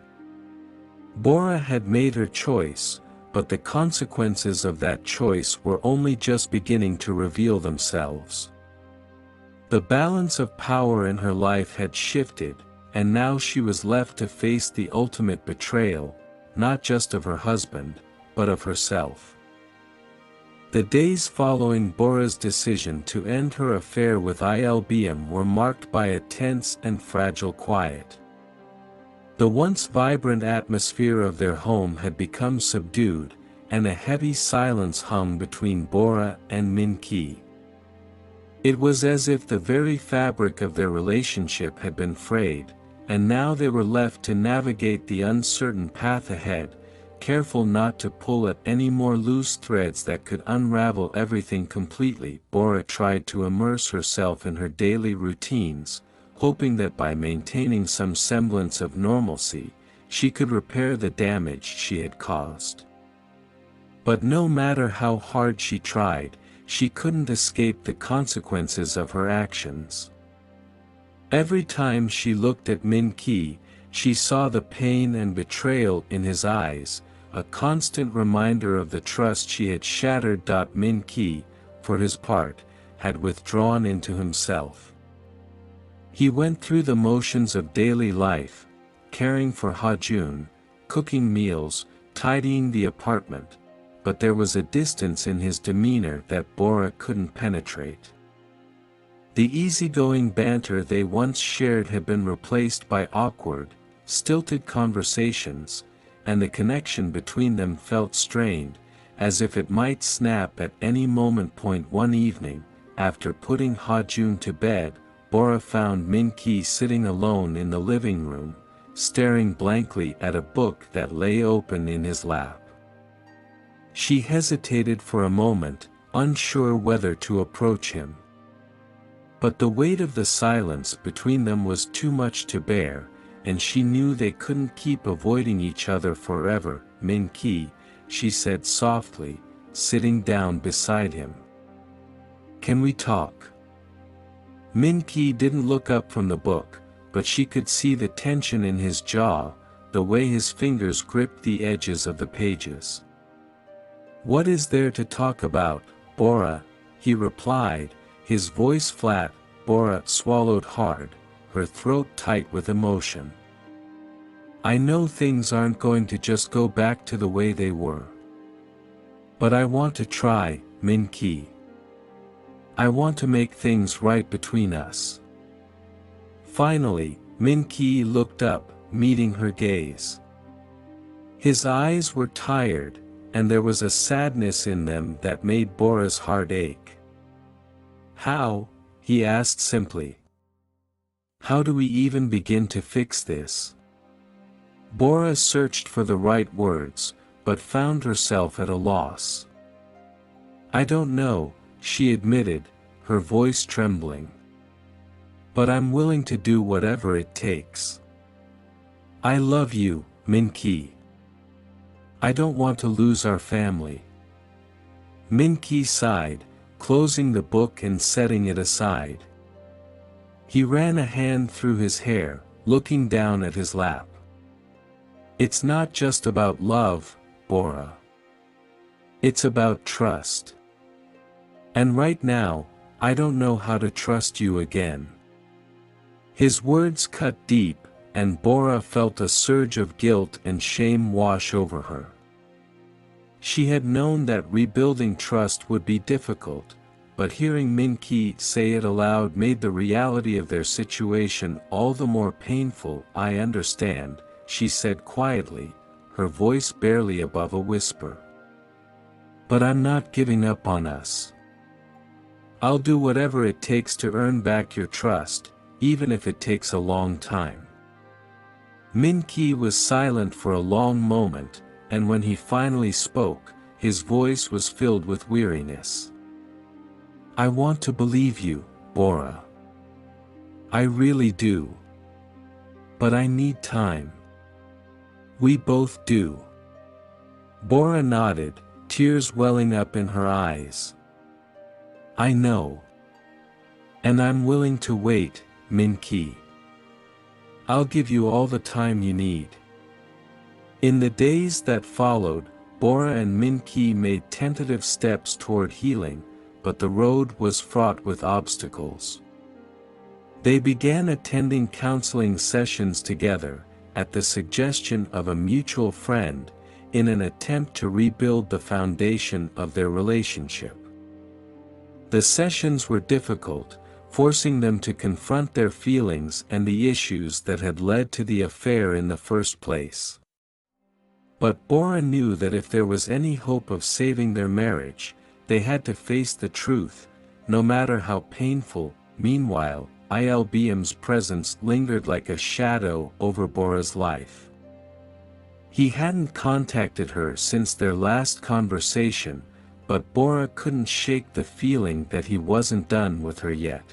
Bora had made her choice, but the consequences of that choice were only just beginning to reveal themselves. The balance of power in her life had shifted, and now she was left to face the ultimate betrayal, not just of her husband, but of herself. The days following Bora's decision to end her affair with Il-beom were marked by a tense and fragile quiet. The once vibrant atmosphere of their home had become subdued, and a heavy silence hung between Bora and Min-ki. It was as if the very fabric of their relationship had been frayed, and now they were left to navigate the uncertain path ahead, careful not to pull at any more loose threads that could unravel everything completely. Bora tried to immerse herself in her daily routines, hoping that by maintaining some semblance of normalcy, she could repair the damage she had caused. But no matter how hard she tried, she couldn't escape the consequences of her actions. Every time she looked at Min-ki, she saw the pain and betrayal in his eyes, a constant reminder of the trust she had shattered. Min-ki, for his part, had withdrawn into himself. He went through the motions of daily life, caring for Ha-jun, cooking meals, tidying the apartment, but there was a distance in his demeanor that Bora couldn't penetrate. The easygoing banter they once shared had been replaced by awkward, stilted conversations, and the connection between them felt strained, as if it might snap at any moment. One evening, after putting Ha-jun to bed, Bora found Min-ki sitting alone in the living room, staring blankly at a book that lay open in his lap. She hesitated for a moment, unsure whether to approach him. But the weight of the silence between them was too much to bear, and she knew they couldn't keep avoiding each other forever. Min-ki, she said softly, sitting down beside him. Can we talk? Min-ki didn't look up from the book, but she could see the tension in his jaw, the way his fingers gripped the edges of the pages. What is there to talk about, Bora? He replied, his voice flat. Bora swallowed hard, her throat tight with emotion. I know things aren't going to just go back to the way they were. But I want to try, Min-ki. I want to make things right between us. Finally, Min-ki looked up, meeting her gaze. His eyes were tired, and there was a sadness in them that made Bora's heart ache. How? He asked simply. How do we even begin to fix this? Bora searched for the right words, but found herself at a loss. I don't know, she admitted, her voice trembling. But I'm willing to do whatever it takes. I love you, Min-ki. I don't want to lose our family. Min-ki sighed, closing the book and setting it aside. He ran a hand through his hair, looking down at his lap. It's not just about love, Bora. It's about trust. And right now, I don't know how to trust you again. His words cut deep, and Bora felt a surge of guilt and shame wash over her. She had known that rebuilding trust would be difficult, but hearing Min-ki say it aloud made the reality of their situation all the more painful. I understand, she said quietly, her voice barely above a whisper. But I'm not giving up on us. I'll do whatever it takes to earn back your trust, even if it takes a long time. Min-ki was silent for a long moment, and when he finally spoke, his voice was filled with weariness. I want to believe you, Bora. I really do. But I need time. We both do. Bora nodded, tears welling up in her eyes. I know. And I'm willing to wait, Min-ki. I'll give you all the time you need. In the days that followed, Bora and Min-ki made tentative steps toward healing, but the road was fraught with obstacles. They began attending counseling sessions together, at the suggestion of a mutual friend, in an attempt to rebuild the foundation of their relationship. The sessions were difficult, forcing them to confront their feelings and the issues that had led to the affair in the first place. But Bora knew that if there was any hope of saving their marriage, they had to face the truth, no matter how painful. Meanwhile, Il-beom's presence lingered like a shadow over Bora's life. He hadn't contacted her since their last conversation, but Bora couldn't shake the feeling that he wasn't done with her yet.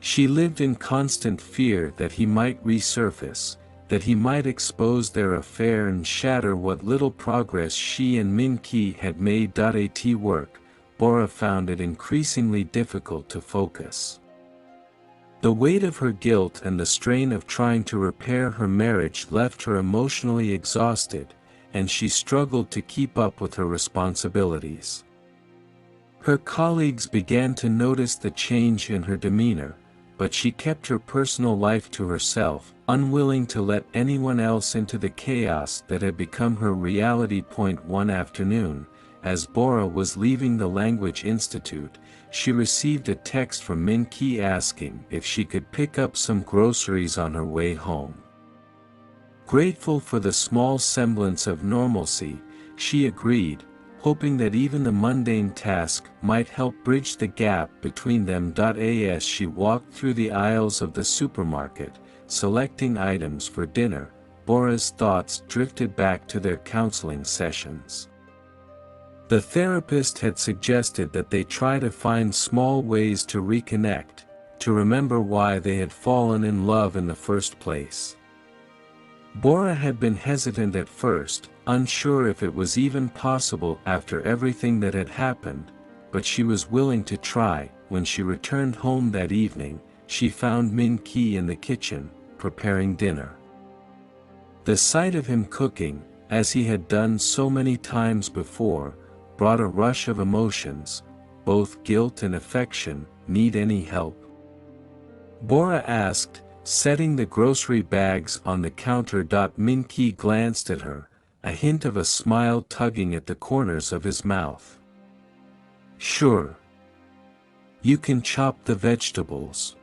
She lived in constant fear that he might resurface, that he might expose their affair and shatter what little progress she and Min-ki had made. At work, Bora found it increasingly difficult to focus. The weight of her guilt and the strain of trying to repair her marriage left her emotionally exhausted, and she struggled to keep up with her responsibilities. Her colleagues began to notice the change in her demeanor, but she kept her personal life to herself, unwilling to let anyone else into the chaos that had become her reality. One afternoon, as Bora was leaving the Language Institute, she received a text from Min-ki asking if she could pick up some groceries on her way home. Grateful for the small semblance of normalcy, she agreed, hoping that even the mundane task might help bridge the gap between them. As she walked through the aisles of the supermarket, selecting items for dinner, Bora's thoughts drifted back to their counseling sessions. The therapist had suggested that they try to find small ways to reconnect, to remember why they had fallen in love in the first place. Bora had been hesitant at first, unsure if it was even possible after everything that had happened, but she was willing to try. When she returned home that evening, she found Min-ki in the kitchen, preparing dinner. The sight of him cooking, as he had done so many times before, brought a rush of emotions, both guilt and affection. Need any help? Bora asked, setting the grocery bags on the counter. Min-ki glanced at her, a hint of a smile tugging at the corners of his mouth. Sure. You can chop the vegetables.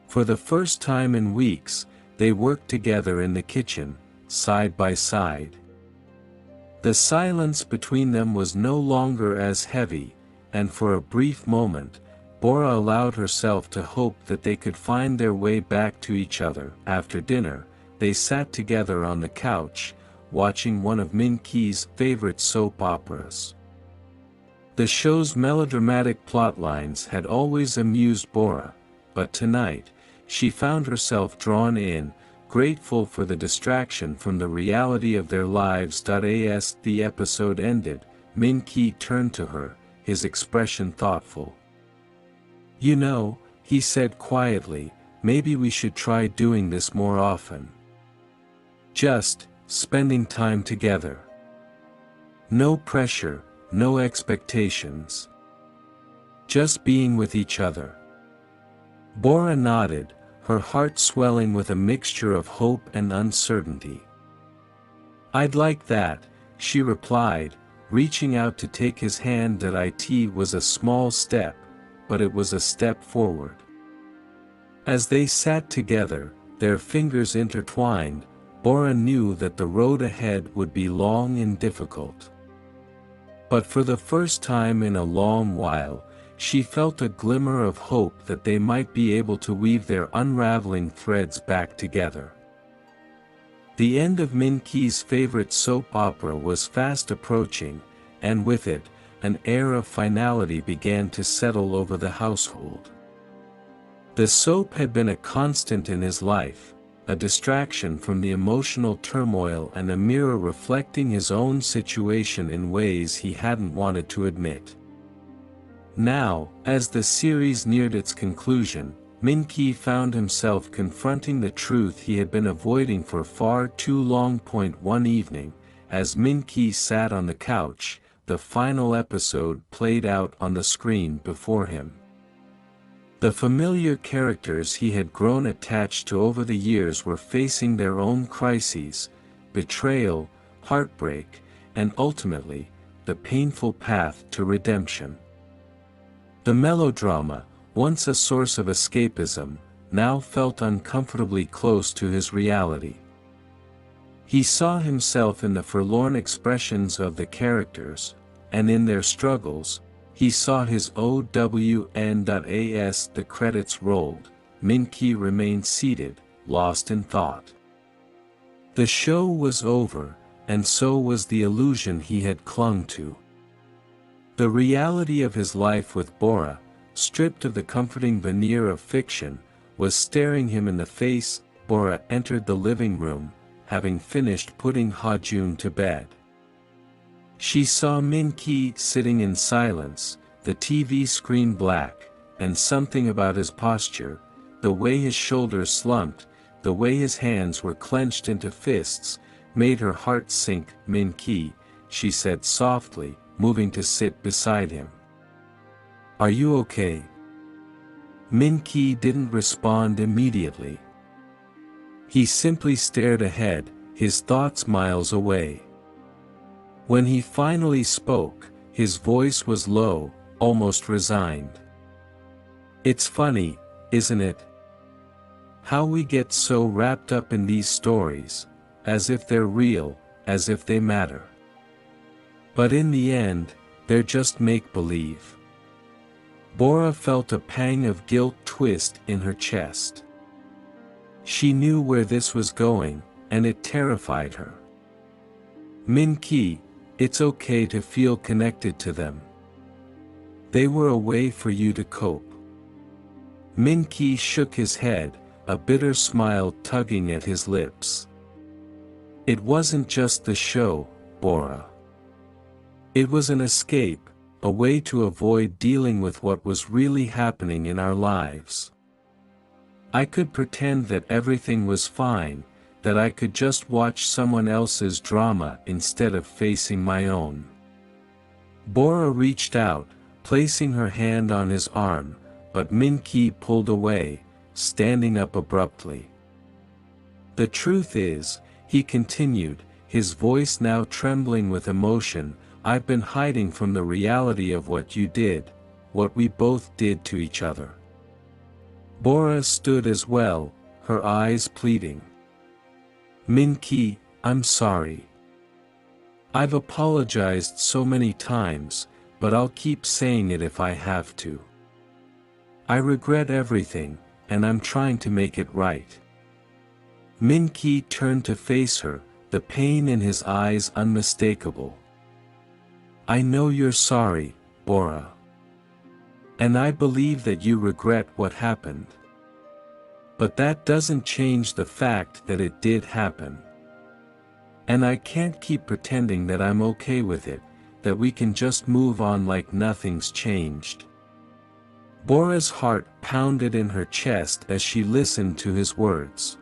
For the first time in weeks, they worked together in the kitchen, side by side. The silence between them was no longer as heavy, and for a brief moment, Bora allowed herself to hope that they could find their way back to each other. After dinner, they sat together on the couch, watching one of Min-ki's favorite soap operas. The show's melodramatic plotlines had always amused Bora, but tonight, she found herself drawn in, grateful for the distraction from the reality of their lives. As the episode ended, Min-ki turned to her, his expression thoughtful. You know, he said quietly, maybe we should try doing this more often. Just spending time together. No pressure, no expectations. Just being with each other. Bora nodded, her heart swelling with a mixture of hope and uncertainty. I'd like that, she replied, reaching out to take his hand. It was a small step, but it was a step forward. As they sat together, their fingers intertwined, Bora knew that the road ahead would be long and difficult. But for the first time in a long while, she felt a glimmer of hope that they might be able to weave their unraveling threads back together. The end of Min-ki's favorite soap opera was fast approaching, and with it, an air of finality began to settle over the household. The soap had been a constant in his life, a distraction from the emotional turmoil and a mirror reflecting his own situation in ways he hadn't wanted to admit. Now, as the series neared its conclusion, Min-ki found himself confronting the truth he had been avoiding for far too long. One evening, as Min-ki sat on the couch, the final episode played out on the screen before him. The familiar characters he had grown attached to over the years were facing their own crises, betrayal, heartbreak, and ultimately, the painful path to redemption. The melodrama, once a source of escapism, now felt uncomfortably close to his reality. He saw himself in the forlorn expressions of the characters, and in their struggles, he saw his own. As the credits rolled, Min-ki remained seated, lost in thought. The show was over, and so was the illusion he had clung to. The reality of his life with Bora, stripped of the comforting veneer of fiction, was staring him in the face. Bora entered the living room, having finished putting Ha-jun to bed. She saw Min-ki sitting in silence, the TV screen black, and something about his posture, the way his shoulders slumped, the way his hands were clenched into fists, made her heart sink. "Min-ki," she said softly, moving to sit beside him. "Are you okay?" Min-ki didn't respond immediately. He simply stared ahead, his thoughts miles away. When he finally spoke, his voice was low, almost resigned. "It's funny, isn't it? How we get so wrapped up in these stories, as if they're real, as if they matter. But in the end, they're just make-believe." Bora felt a pang of guilt twist in her chest. She knew where this was going, and it terrified her. "Min-ki, it's okay to feel connected to them. They were a way for you to cope." Min-ki shook his head, a bitter smile tugging at his lips. "It wasn't just the show, Bora. It was an escape, a way to avoid dealing with what was really happening in our lives. I could pretend that everything was fine, that I could just watch someone else's drama instead of facing my own." Bora reached out, placing her hand on his arm, but Min-ki pulled away, standing up abruptly. "The truth is," he continued, his voice now trembling with emotion, "I've been hiding from the reality of what you did, what we both did to each other." Bora stood as well, her eyes pleading. "Min-ki, I'm sorry. I've apologized so many times, but I'll keep saying it if I have to. I regret everything, and I'm trying to make it right." Min-ki turned to face her, the pain in his eyes unmistakable. "I know you're sorry, Bora. And I believe that you regret what happened. But that doesn't change the fact that it did happen. And I can't keep pretending that I'm okay with it, that we can just move on like nothing's changed." Bora's heart pounded in her chest as she listened to his words.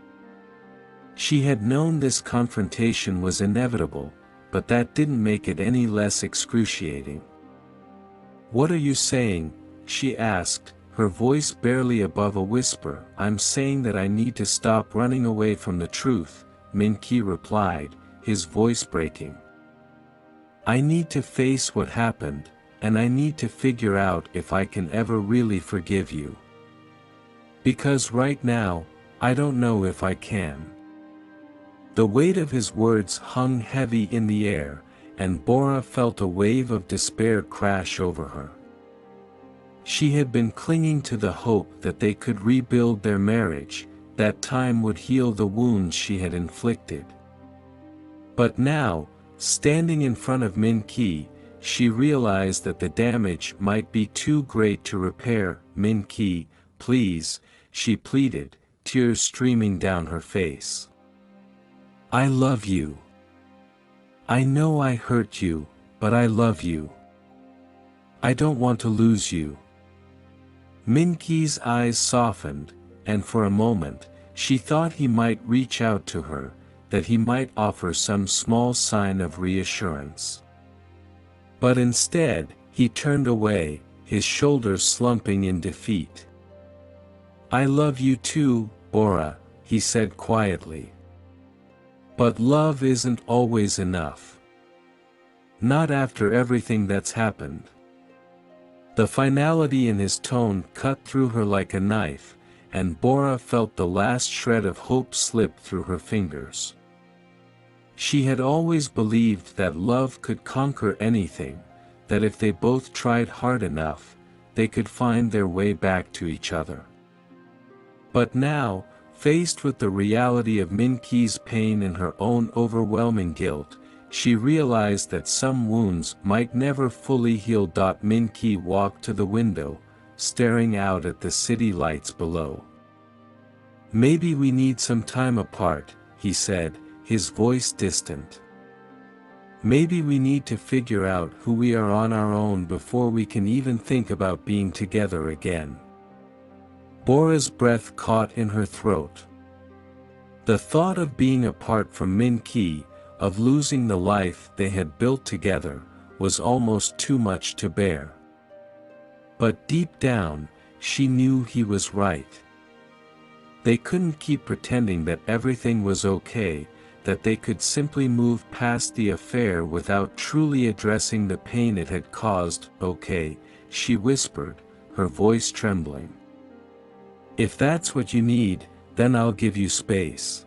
She had known this confrontation was inevitable, but that didn't make it any less excruciating. "What are you saying?" she asked, her voice barely above a whisper. "I'm saying that I need to stop running away from the truth," Min-ki replied, his voice breaking. "I need to face what happened, and I need to figure out if I can ever really forgive you. Because right now, I don't know if I can." The weight of his words hung heavy in the air, and Bora felt a wave of despair crash over her. She had been clinging to the hope that they could rebuild their marriage, that time would heal the wounds she had inflicted. But now, standing in front of Min-ki, she realized that the damage might be too great to repair. "Min-ki, please," she pleaded, tears streaming down her face. "I love you. I know I hurt you, but I love you. I don't want to lose you." Min-ki's eyes softened, and for a moment, she thought he might reach out to her, that he might offer some small sign of reassurance. But instead, he turned away, his shoulders slumping in defeat. "I love you too, Bora," he said quietly. "But love isn't always enough. Not after everything that's happened." The finality in his tone cut through her like a knife, and Bora felt the last shred of hope slip through her fingers. She had always believed that love could conquer anything, that if they both tried hard enough, they could find their way back to each other. But now, faced with the reality of Min-ki's pain and her own overwhelming guilt, she realized that some wounds might never fully heal. Min-ki walked to the window, staring out at the city lights below. "Maybe we need some time apart," he said, his voice distant. Maybe we need to figure out who we are on our own before we can even think about being together again. Bora's breath caught in her throat. The thought of being apart from Min-ki, of losing the life they had built together, was almost too much to bear. But deep down, she knew he was right. They couldn't keep pretending that everything was okay, that they could simply move past the affair without truly addressing the pain it had caused. "Okay," she whispered, her voice trembling. "If that's what you need, then I'll give you space.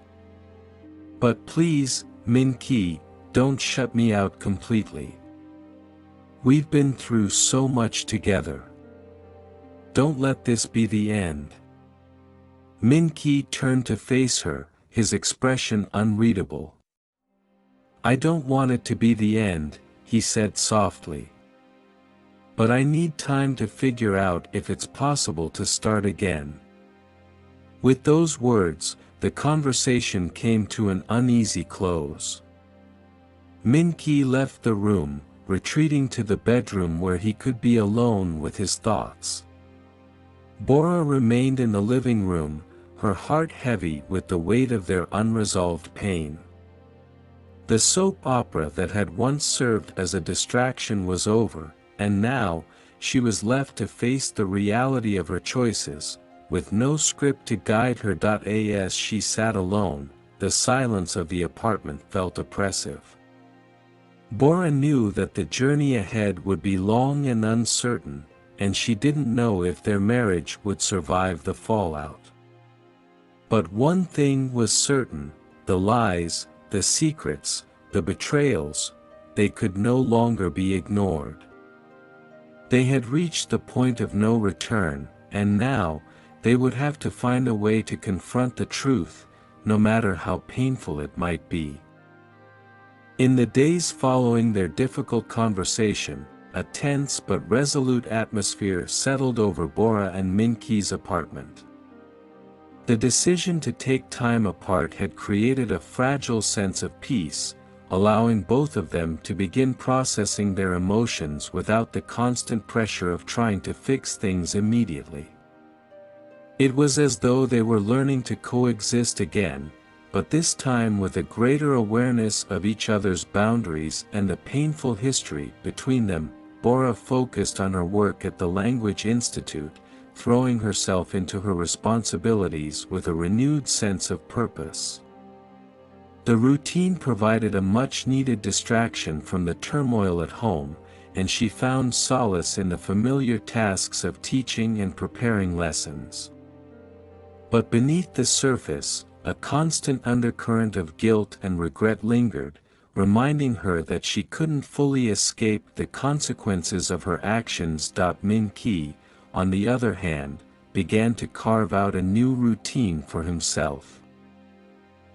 But please, Min-ki, don't shut me out completely. We've been through so much together. Don't let this be the end." Min-ki turned to face her, his expression unreadable. "I don't want it to be the end," he said softly. "But I need time to figure out if it's possible to start again." With those words, the conversation came to an uneasy close. Min-ki left the room, retreating to the bedroom where he could be alone with his thoughts. Bora remained in the living room, her heart heavy with the weight of their unresolved pain. The soap opera that had once served as a distraction was over, and now, she was left to face the reality of her choices, with no script to guide her. As she sat alone, the silence of the apartment felt oppressive. Bora knew that the journey ahead would be long and uncertain, and she didn't know if their marriage would survive the fallout. But one thing was certain: the lies, the secrets, the betrayals, they could no longer be ignored. They had reached the point of no return, and now, they would have to find a way to confront the truth, no matter how painful it might be. In the days following their difficult conversation, a tense but resolute atmosphere settled over Bora and Min-ki's apartment. The decision to take time apart had created a fragile sense of peace, allowing both of them to begin processing their emotions without the constant pressure of trying to fix things immediately. It was as though they were learning to coexist again, but this time with a greater awareness of each other's boundaries and the painful history between them. Bora focused on her work at the Language Institute, throwing herself into her responsibilities with a renewed sense of purpose. The routine provided a much-needed distraction from the turmoil at home, and she found solace in the familiar tasks of teaching and preparing lessons. But beneath the surface, a constant undercurrent of guilt and regret lingered, reminding her that she couldn't fully escape the consequences of her actions. Min-ki, on the other hand, began to carve out a new routine for himself.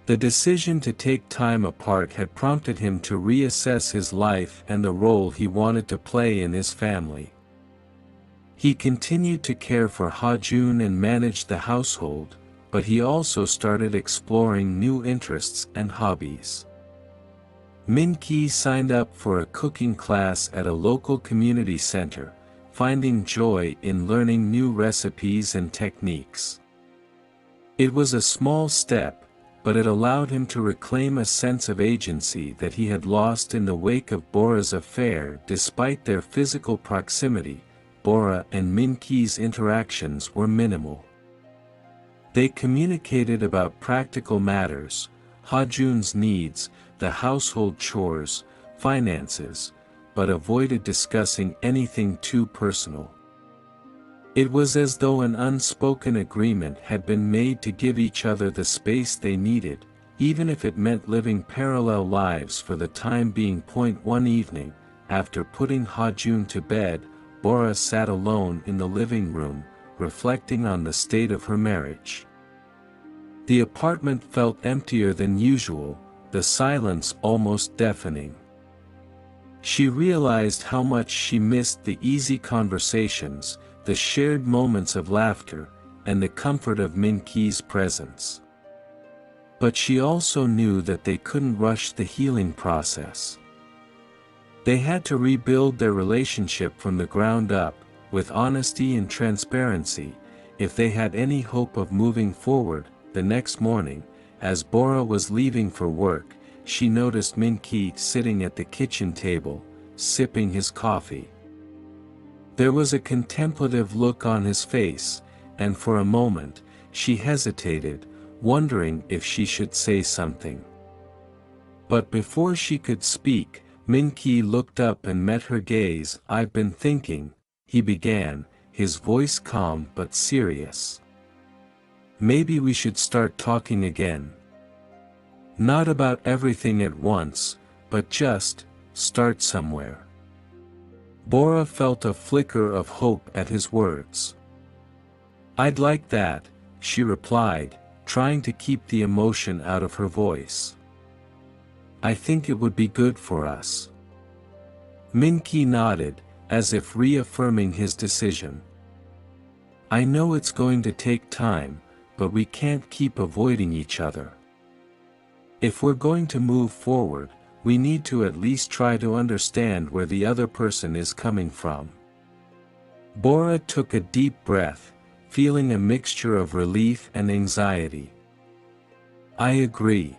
The decision to take time apart had prompted him to reassess his life and the role he wanted to play in his family. He continued to care for Ha-jun and manage the household, but he also started exploring new interests and hobbies. Min-ki signed up for a cooking class at a local community center, finding joy in learning new recipes and techniques. It was a small step, but it allowed him to reclaim a sense of agency that he had lost in the wake of Bora's affair. Despite their physical proximity, Bora and Min-ki's interactions were minimal. They communicated about practical matters, Ha-jun's needs, the household chores, finances, but avoided discussing anything too personal. It was as though an unspoken agreement had been made to give each other the space they needed, even if it meant living parallel lives for the time being. One evening, after putting Ha-jun to bed, Bora sat alone in the living room, reflecting on the state of her marriage. The apartment felt emptier than usual, the silence almost deafening. She realized how much she missed the easy conversations, the shared moments of laughter, and the comfort of Min-ki's presence. But she also knew that they couldn't rush the healing process. They had to rebuild their relationship from the ground up, with honesty and transparency, if they had any hope of moving forward. The next morning, as Bora was leaving for work, she noticed Min-ki sitting at the kitchen table, sipping his coffee. There was a contemplative look on his face, and for a moment, she hesitated, wondering if she should say something. But before she could speak, Min-ki looked up and met her gaze. "I've been thinking," he began, his voice calm but serious. "Maybe we should start talking again. Not about everything at once, but just start somewhere." Bora felt a flicker of hope at his words. "I'd like that," she replied, trying to keep the emotion out of her voice. "I think it would be good for us." Min-ki nodded, as if reaffirming his decision. "I know it's going to take time, but we can't keep avoiding each other. If we're going to move forward, we need to at least try to understand where the other person is coming from." Bora took a deep breath, feeling a mixture of relief and anxiety. "I agree.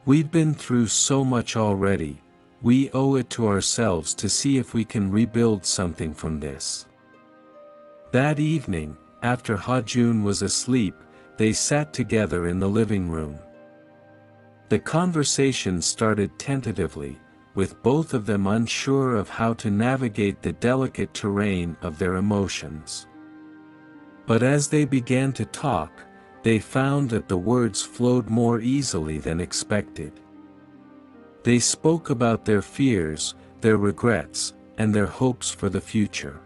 We've been through so much already, we owe it to ourselves to see if we can rebuild something from this." That evening, after Ha-jun was asleep, they sat together in the living room. The conversation started tentatively, with both of them unsure of how to navigate the delicate terrain of their emotions. But as they began to talk, they found that the words flowed more easily than expected. They spoke about their fears, their regrets, and their hopes for the future.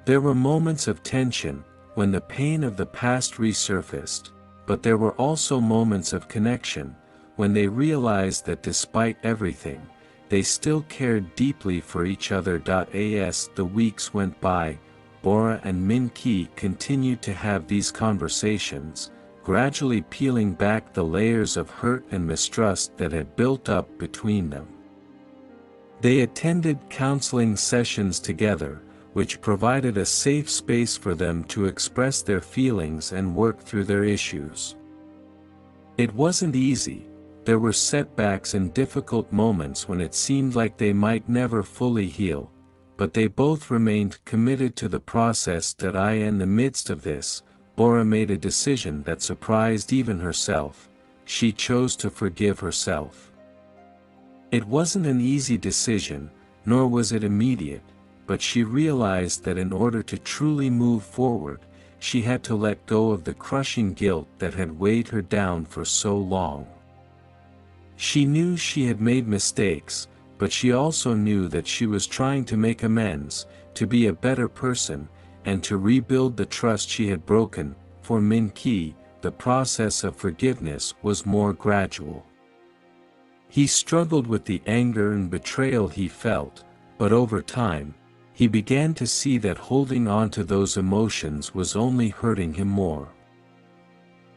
There were moments of tension, when the pain of the past resurfaced, but there were also moments of connection, when they realized that despite everything, they still cared deeply for each other. As the weeks went by, Bora and Min-ki continued to have these conversations, gradually peeling back the layers of hurt and mistrust that had built up between them. They attended counseling sessions together, which provided a safe space for them to express their feelings and work through their issues. It wasn't easy. There were setbacks and difficult moments when it seemed like they might never fully heal, but they both remained committed to the process. In the midst of this, Bora made a decision that surprised even herself. She chose to forgive herself. It wasn't an easy decision, nor was it immediate, but she realized that in order to truly move forward, she had to let go of the crushing guilt that had weighed her down for so long. She knew she had made mistakes, but she also knew that she was trying to make amends, to be a better person, and to rebuild the trust she had broken. For Min-ki, the process of forgiveness was more gradual. He struggled with the anger and betrayal he felt, but over time, he began to see that holding on to those emotions was only hurting him more.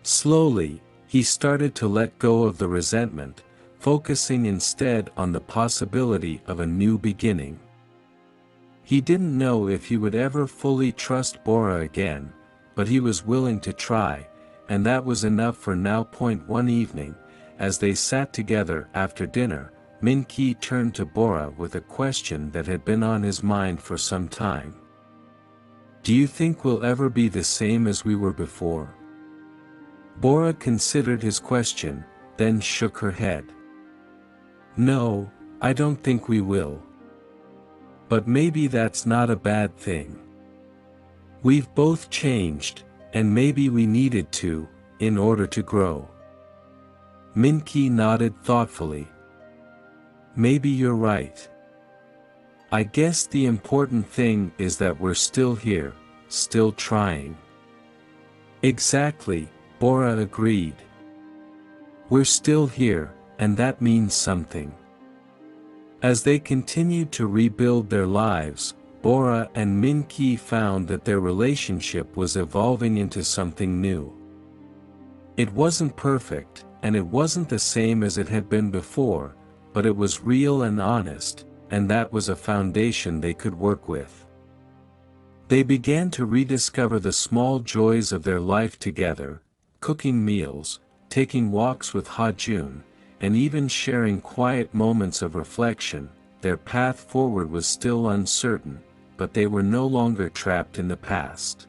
Slowly, he started to let go of the resentment, focusing instead on the possibility of a new beginning. He didn't know if he would ever fully trust Bora again, but he was willing to try, and that was enough for now. One evening, as they sat together after dinner, Min-ki turned to Bora with a question that had been on his mind for some time. "Do you think we'll ever be the same as we were before?" Bora considered his question, then shook her head. "No, I don't think we will. But maybe that's not a bad thing. We've both changed, and maybe we needed to, in order to grow." Min-ki nodded thoughtfully. "Maybe you're right. I guess the important thing is that we're still here, still trying." "Exactly," Bora agreed. "We're still here, and that means something." As they continued to rebuild their lives, Bora and Min-ki found that their relationship was evolving into something new. It wasn't perfect, and it wasn't the same as it had been before, but it was real and honest, and that was a foundation they could work with. They began to rediscover the small joys of their life together, cooking meals, taking walks with Ha-jun, and even sharing quiet moments of reflection. Their path forward was still uncertain, but they were no longer trapped in the past.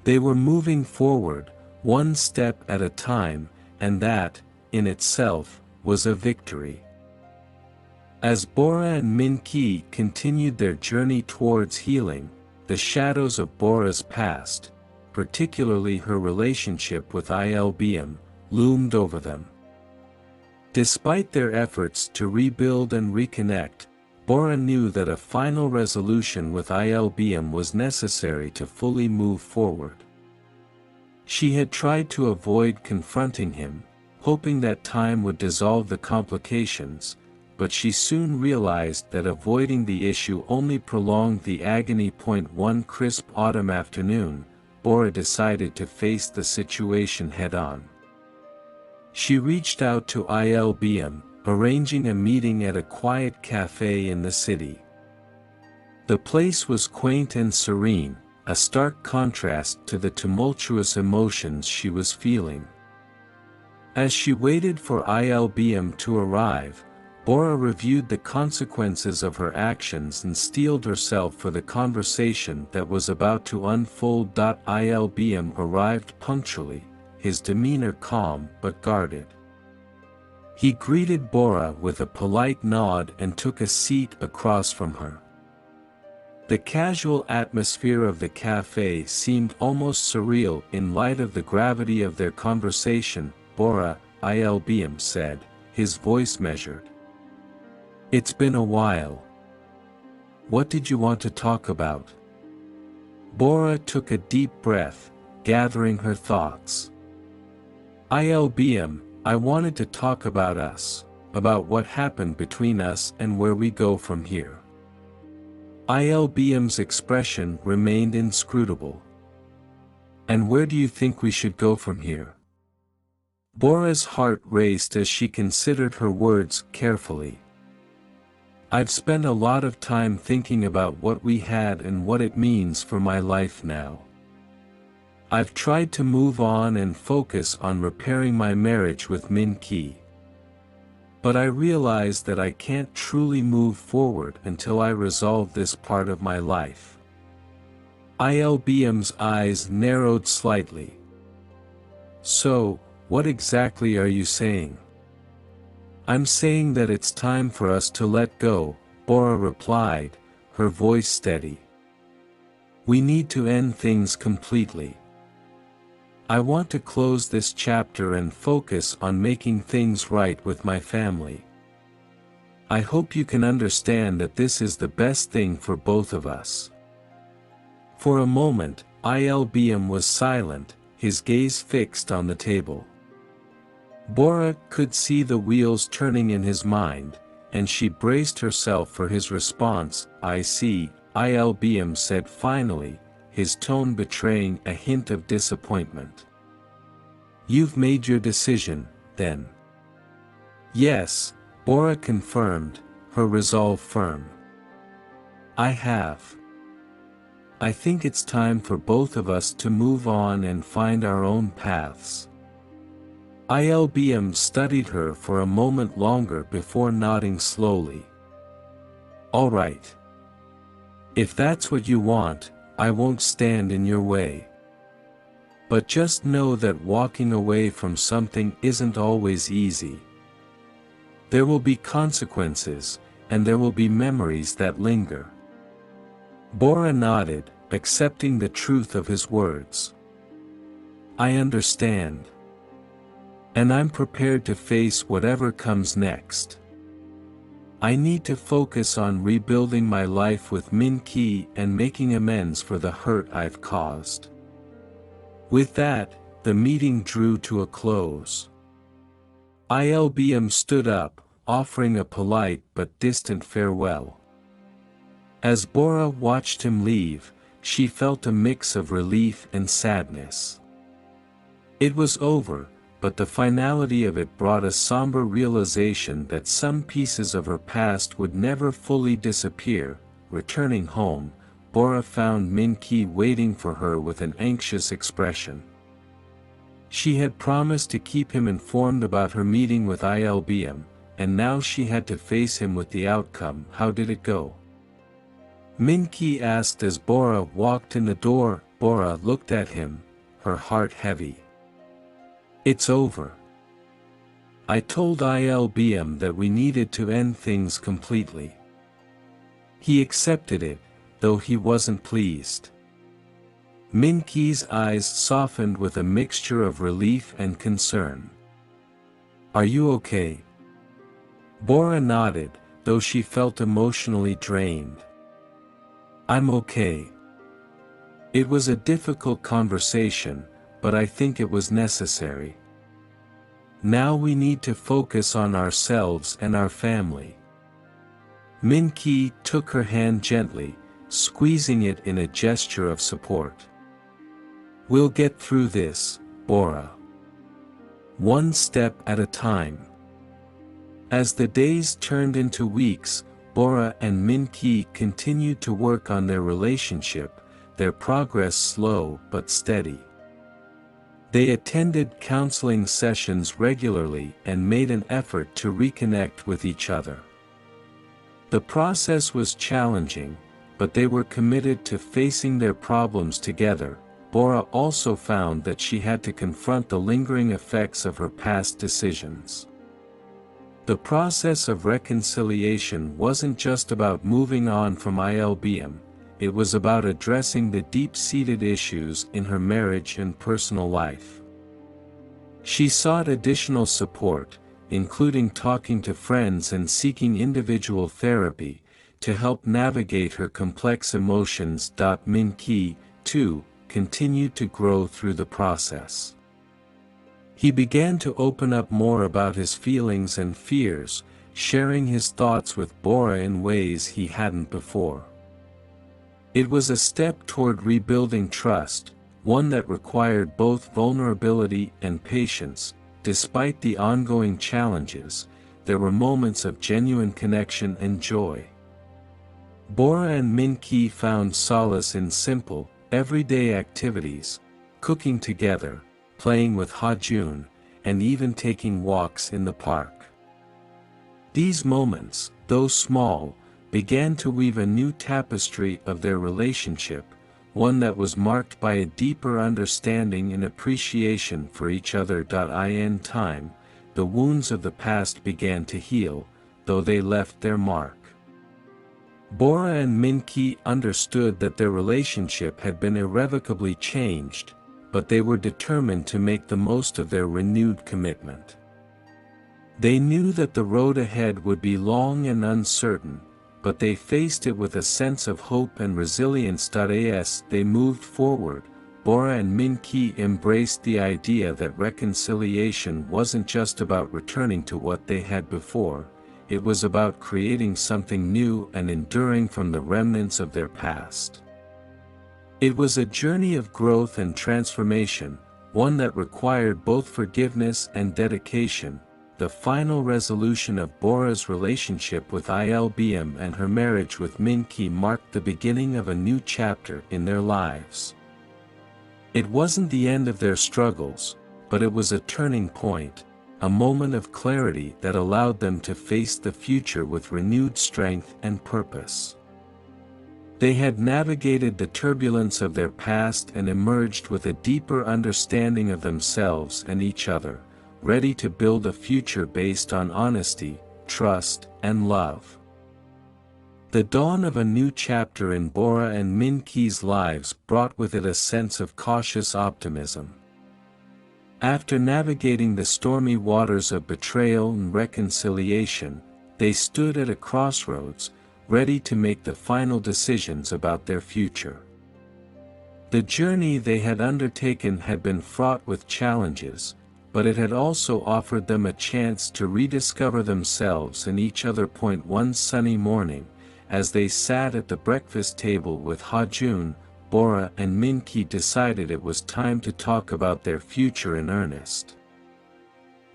They were moving forward, one step at a time, and that, in itself, was a victory. As Bora and Min-ki continued their journey towards healing, the shadows of Bora's past, particularly her relationship with Il-beom, loomed over them. Despite their efforts to rebuild and reconnect, Bora knew that a final resolution with Il-beom was necessary to fully move forward. She had tried to avoid confronting him, hoping that time would dissolve the complications, but she soon realized that avoiding the issue only prolonged the agony. One crisp autumn afternoon, Bora decided to face the situation head-on. She reached out to Il-beom, arranging a meeting at a quiet cafe in the city. The place was quaint and serene, a stark contrast to the tumultuous emotions she was feeling. As she waited for Il-beom to arrive, Bora reviewed the consequences of her actions and steeled herself for the conversation that was about to unfold. Il-beom arrived punctually, his demeanor calm but guarded. He greeted Bora with a polite nod and took a seat across from her. The casual atmosphere of the cafe seemed almost surreal in light of the gravity of their conversation. Bora, Il-beom said, his voice measured. It's been a while. What did you want to talk about? Bora took a deep breath, gathering her thoughts. Il-beom, I wanted to talk about us, about what happened between us and where we go from here. Il-beom's expression remained inscrutable. And where do you think we should go from here? Bora's heart raced as she considered her words carefully. I've spent a lot of time thinking about what we had and what it means for my life now. I've tried to move on and focus on repairing my marriage with Min-ki. But I realize that I can't truly move forward until I resolve this part of my life. Il-beom's eyes narrowed slightly. So, what exactly are you saying? I'm saying that it's time for us to let go, Bora replied, her voice steady. We need to end things completely. I want to close this chapter and focus on making things right with my family. I hope you can understand that this is the best thing for both of us. For a moment, Il-beom was silent, his gaze fixed on the table. Bora could see the wheels turning in his mind, and she braced herself for his response. I see, Il-beom said finally, his tone betraying a hint of disappointment. You've made your decision, then? Yes, Bora confirmed, her resolve firm. I have. I think it's time for both of us to move on and find our own paths. Il-beom studied her for a moment longer before nodding slowly. All right. If that's what you want, I won't stand in your way. But just know that walking away from something isn't always easy. There will be consequences, and there will be memories that linger. Bora nodded, accepting the truth of his words. I understand. And I'm prepared to face whatever comes next. I need to focus on rebuilding my life with Min-ki and making amends for the hurt I've caused. With that, the meeting drew to a close. Il-beom stood up, offering a polite but distant farewell. As Bora watched him leave, she felt a mix of relief and sadness. It was over, but the finality of it brought a somber realization that some pieces of her past would never fully disappear. Returning home, Bora found Min-ki waiting for her with an anxious expression. She had promised to keep him informed about her meeting with Il-beom, and now she had to face him with the outcome. How did it go? Min-ki asked as Bora walked in the door. Bora looked at him, her heart heavy. It's over. I told Il-beom that we needed to end things completely. He accepted it, though he wasn't pleased. Min-ki's eyes softened with a mixture of relief and concern. Are you okay? Bora nodded, though she felt emotionally drained. I'm okay. It was a difficult conversation, but I think it was necessary. Now we need to focus on ourselves and our family. Min-ki took her hand gently, squeezing it in a gesture of support. We'll get through this, Bora. One step at a time. As the days turned into weeks, Bora and Min-ki continued to work on their relationship, their progress slow but steady. They attended counseling sessions regularly and made an effort to reconnect with each other. The process was challenging, but they were committed to facing their problems together. Bora also found that she had to confront the lingering effects of her past decisions. The process of reconciliation wasn't just about moving on from Il-beom, it was about addressing the deep-seated issues in her marriage and personal life. She sought additional support, including talking to friends and seeking individual therapy, to help navigate her complex emotions. Min-ki, too, continued to grow through the process. He began to open up more about his feelings and fears, sharing his thoughts with Bora in ways he hadn't before. It was a step toward rebuilding trust, one that required both vulnerability and patience. Despite the ongoing challenges, there were moments of genuine connection and joy. Bora and Min-ki found solace in simple, everyday activities, cooking together, playing with Ha-jun, and even taking walks in the park. These moments, though small, began to weave a new tapestry of their relationship, one that was marked by a deeper understanding and appreciation for each other. In time, the wounds of the past began to heal, though they left their mark. Bora and Min-ki understood that their relationship had been irrevocably changed, but they were determined to make the most of their renewed commitment. They knew that the road ahead would be long and uncertain, but they faced it with a sense of hope and resilience. As they moved forward, Bora and Min-ki embraced the idea that reconciliation wasn't just about returning to what they had before, it was about creating something new and enduring from the remnants of their past. It was a journey of growth and transformation, one that required both forgiveness and dedication. The final resolution of Bora's relationship with Il-beom and her marriage with Min-ki marked the beginning of a new chapter in their lives. It wasn't the end of their struggles, but it was a turning point, a moment of clarity that allowed them to face the future with renewed strength and purpose. They had navigated the turbulence of their past and emerged with a deeper understanding of themselves and each other, ready to build a future based on honesty, trust, and love. The dawn of a new chapter in Bora and Min-ki's lives brought with it a sense of cautious optimism. After navigating the stormy waters of betrayal and reconciliation, they stood at a crossroads, ready to make the final decisions about their future. The journey they had undertaken had been fraught with challenges, but it had also offered them a chance to rediscover themselves and each other. One sunny morning, as they sat at the breakfast table with Ha-jun, Bora and Min-ki decided it was time to talk about their future in earnest.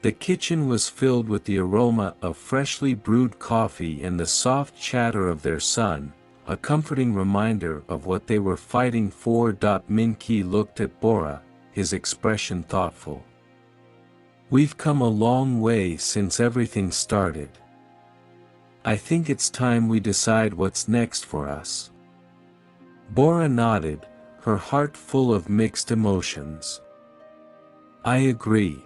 The kitchen was filled with the aroma of freshly brewed coffee and the soft chatter of their son, a comforting reminder of what they were fighting for. Min-ki looked at Bora, his expression thoughtful. We've come a long way since everything started. I think it's time we decide what's next for us. Bora nodded, her heart full of mixed emotions. I agree.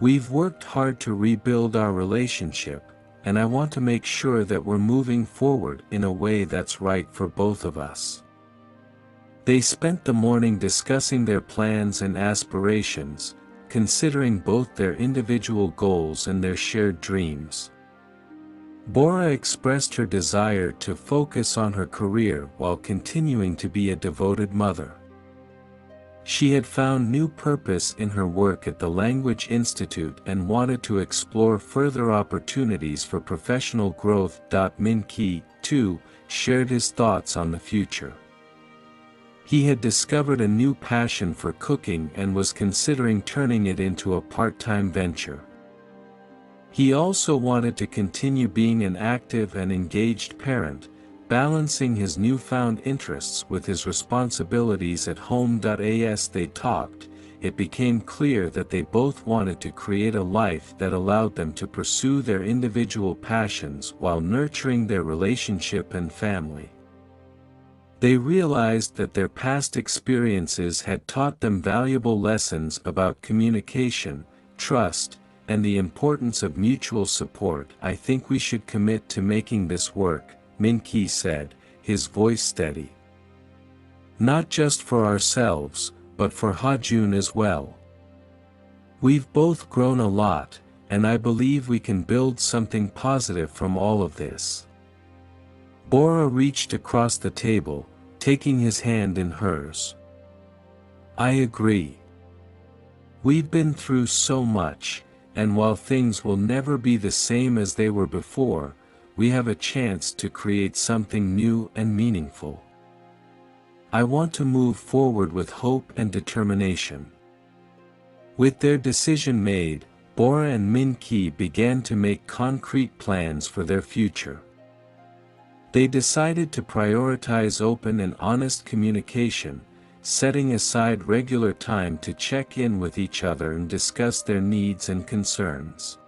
We've worked hard to rebuild our relationship, and I want to make sure that we're moving forward in a way that's right for both of us. They spent the morning discussing their plans and aspirations, considering both their individual goals and their shared dreams. Bora expressed her desire to focus on her career while continuing to be a devoted mother. She had found new purpose in her work at the Language Institute and wanted to explore further opportunities for professional growth. Min-ki, too, shared his thoughts on the future. He had discovered a new passion for cooking and was considering turning it into a part-time venture. He also wanted to continue being an active and engaged parent, balancing his newfound interests with his responsibilities at home. As they talked, it became clear that they both wanted to create a life that allowed them to pursue their individual passions while nurturing their relationship and family. They realized that their past experiences had taught them valuable lessons about communication, trust, and the importance of mutual support. I think we should commit to making this work, Min-ki said, his voice steady. Not just for ourselves, but for Ha-jun as well. We've both grown a lot, and I believe we can build something positive from all of this. Bora reached across the table, taking his hand in hers. I agree. We've been through so much, and while things will never be the same as they were before, we have a chance to create something new and meaningful. I want to move forward with hope and determination. With their decision made, Bora and Min-ki began to make concrete plans for their future. They decided to prioritize open and honest communication, setting aside regular time to check in with each other and discuss their needs and concerns.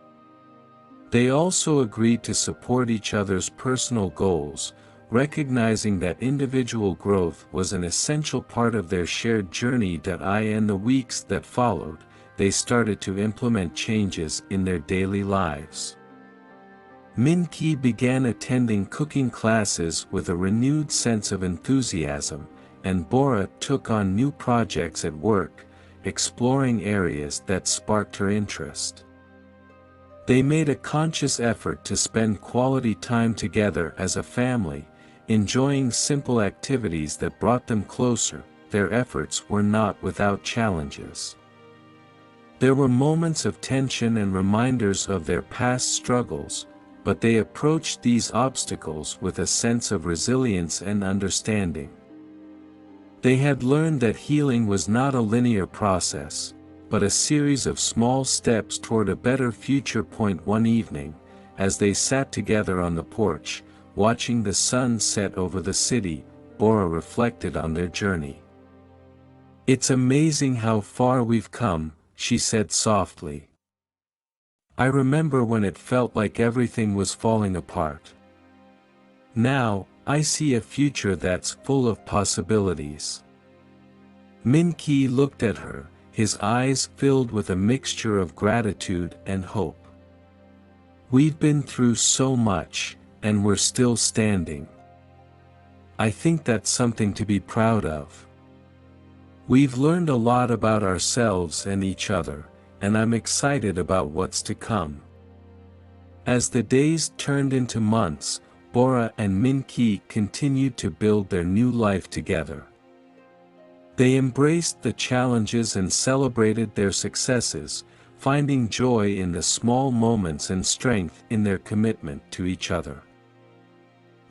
They also agreed to support each other's personal goals, recognizing that individual growth was an essential part of their shared journey. In the weeks that followed, they started to implement changes in their daily lives. Min-ki began attending cooking classes with a renewed sense of enthusiasm, and Bora took on new projects at work, exploring areas that sparked her interest. They made a conscious effort to spend quality time together as a family, enjoying simple activities that brought them closer. Their efforts were not without challenges. There were moments of tension and reminders of their past struggles, but they approached these obstacles with a sense of resilience and understanding. They had learned that healing was not a linear process, but a series of small steps toward a better future. One evening, as they sat together on the porch, watching the sun set over the city, Bora reflected on their journey. It's amazing how far we've come, she said softly. I remember when it felt like everything was falling apart. Now, I see a future that's full of possibilities. Min-ki looked at her, his eyes filled with a mixture of gratitude and hope. We've been through so much, and we're still standing. I think that's something to be proud of. We've learned a lot about ourselves and each other, and I'm excited about what's to come. As the days turned into months, Bora and Min-ki continued to build their new life together. They embraced the challenges and celebrated their successes, finding joy in the small moments and strength in their commitment to each other.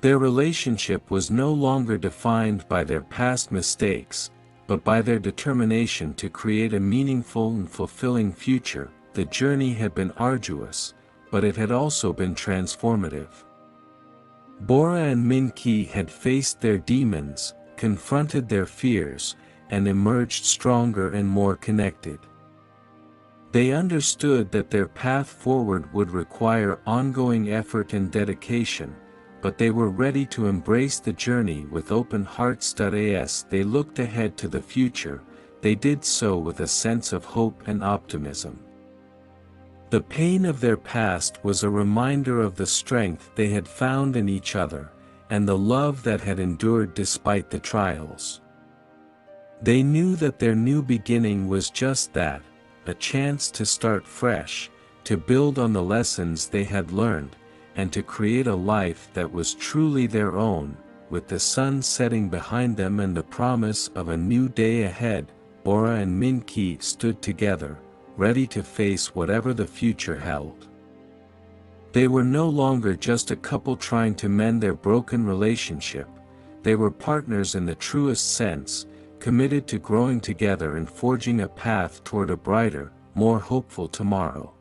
Their relationship was no longer defined by their past mistakes, but by their determination to create a meaningful and fulfilling future. the journey had been arduous, but it had also been transformative. Bora and Min-ki had faced their demons, confronted their fears, and emerged stronger and more connected. They understood that their path forward would require ongoing effort and dedication, but they were ready to embrace the journey with open hearts. As they looked ahead to the future, they did so with a sense of hope and optimism. The pain of their past was a reminder of the strength they had found in each other, and the love that had endured despite the trials. They knew that their new beginning was just that, a chance to start fresh, to build on the lessons they had learned, and to create a life that was truly their own. With the sun setting behind them and the promise of a new day ahead, Bora and Min-ki stood together, ready to face whatever the future held. They were no longer just a couple trying to mend their broken relationship, they were partners in the truest sense, committed to growing together and forging a path toward a brighter, more hopeful tomorrow.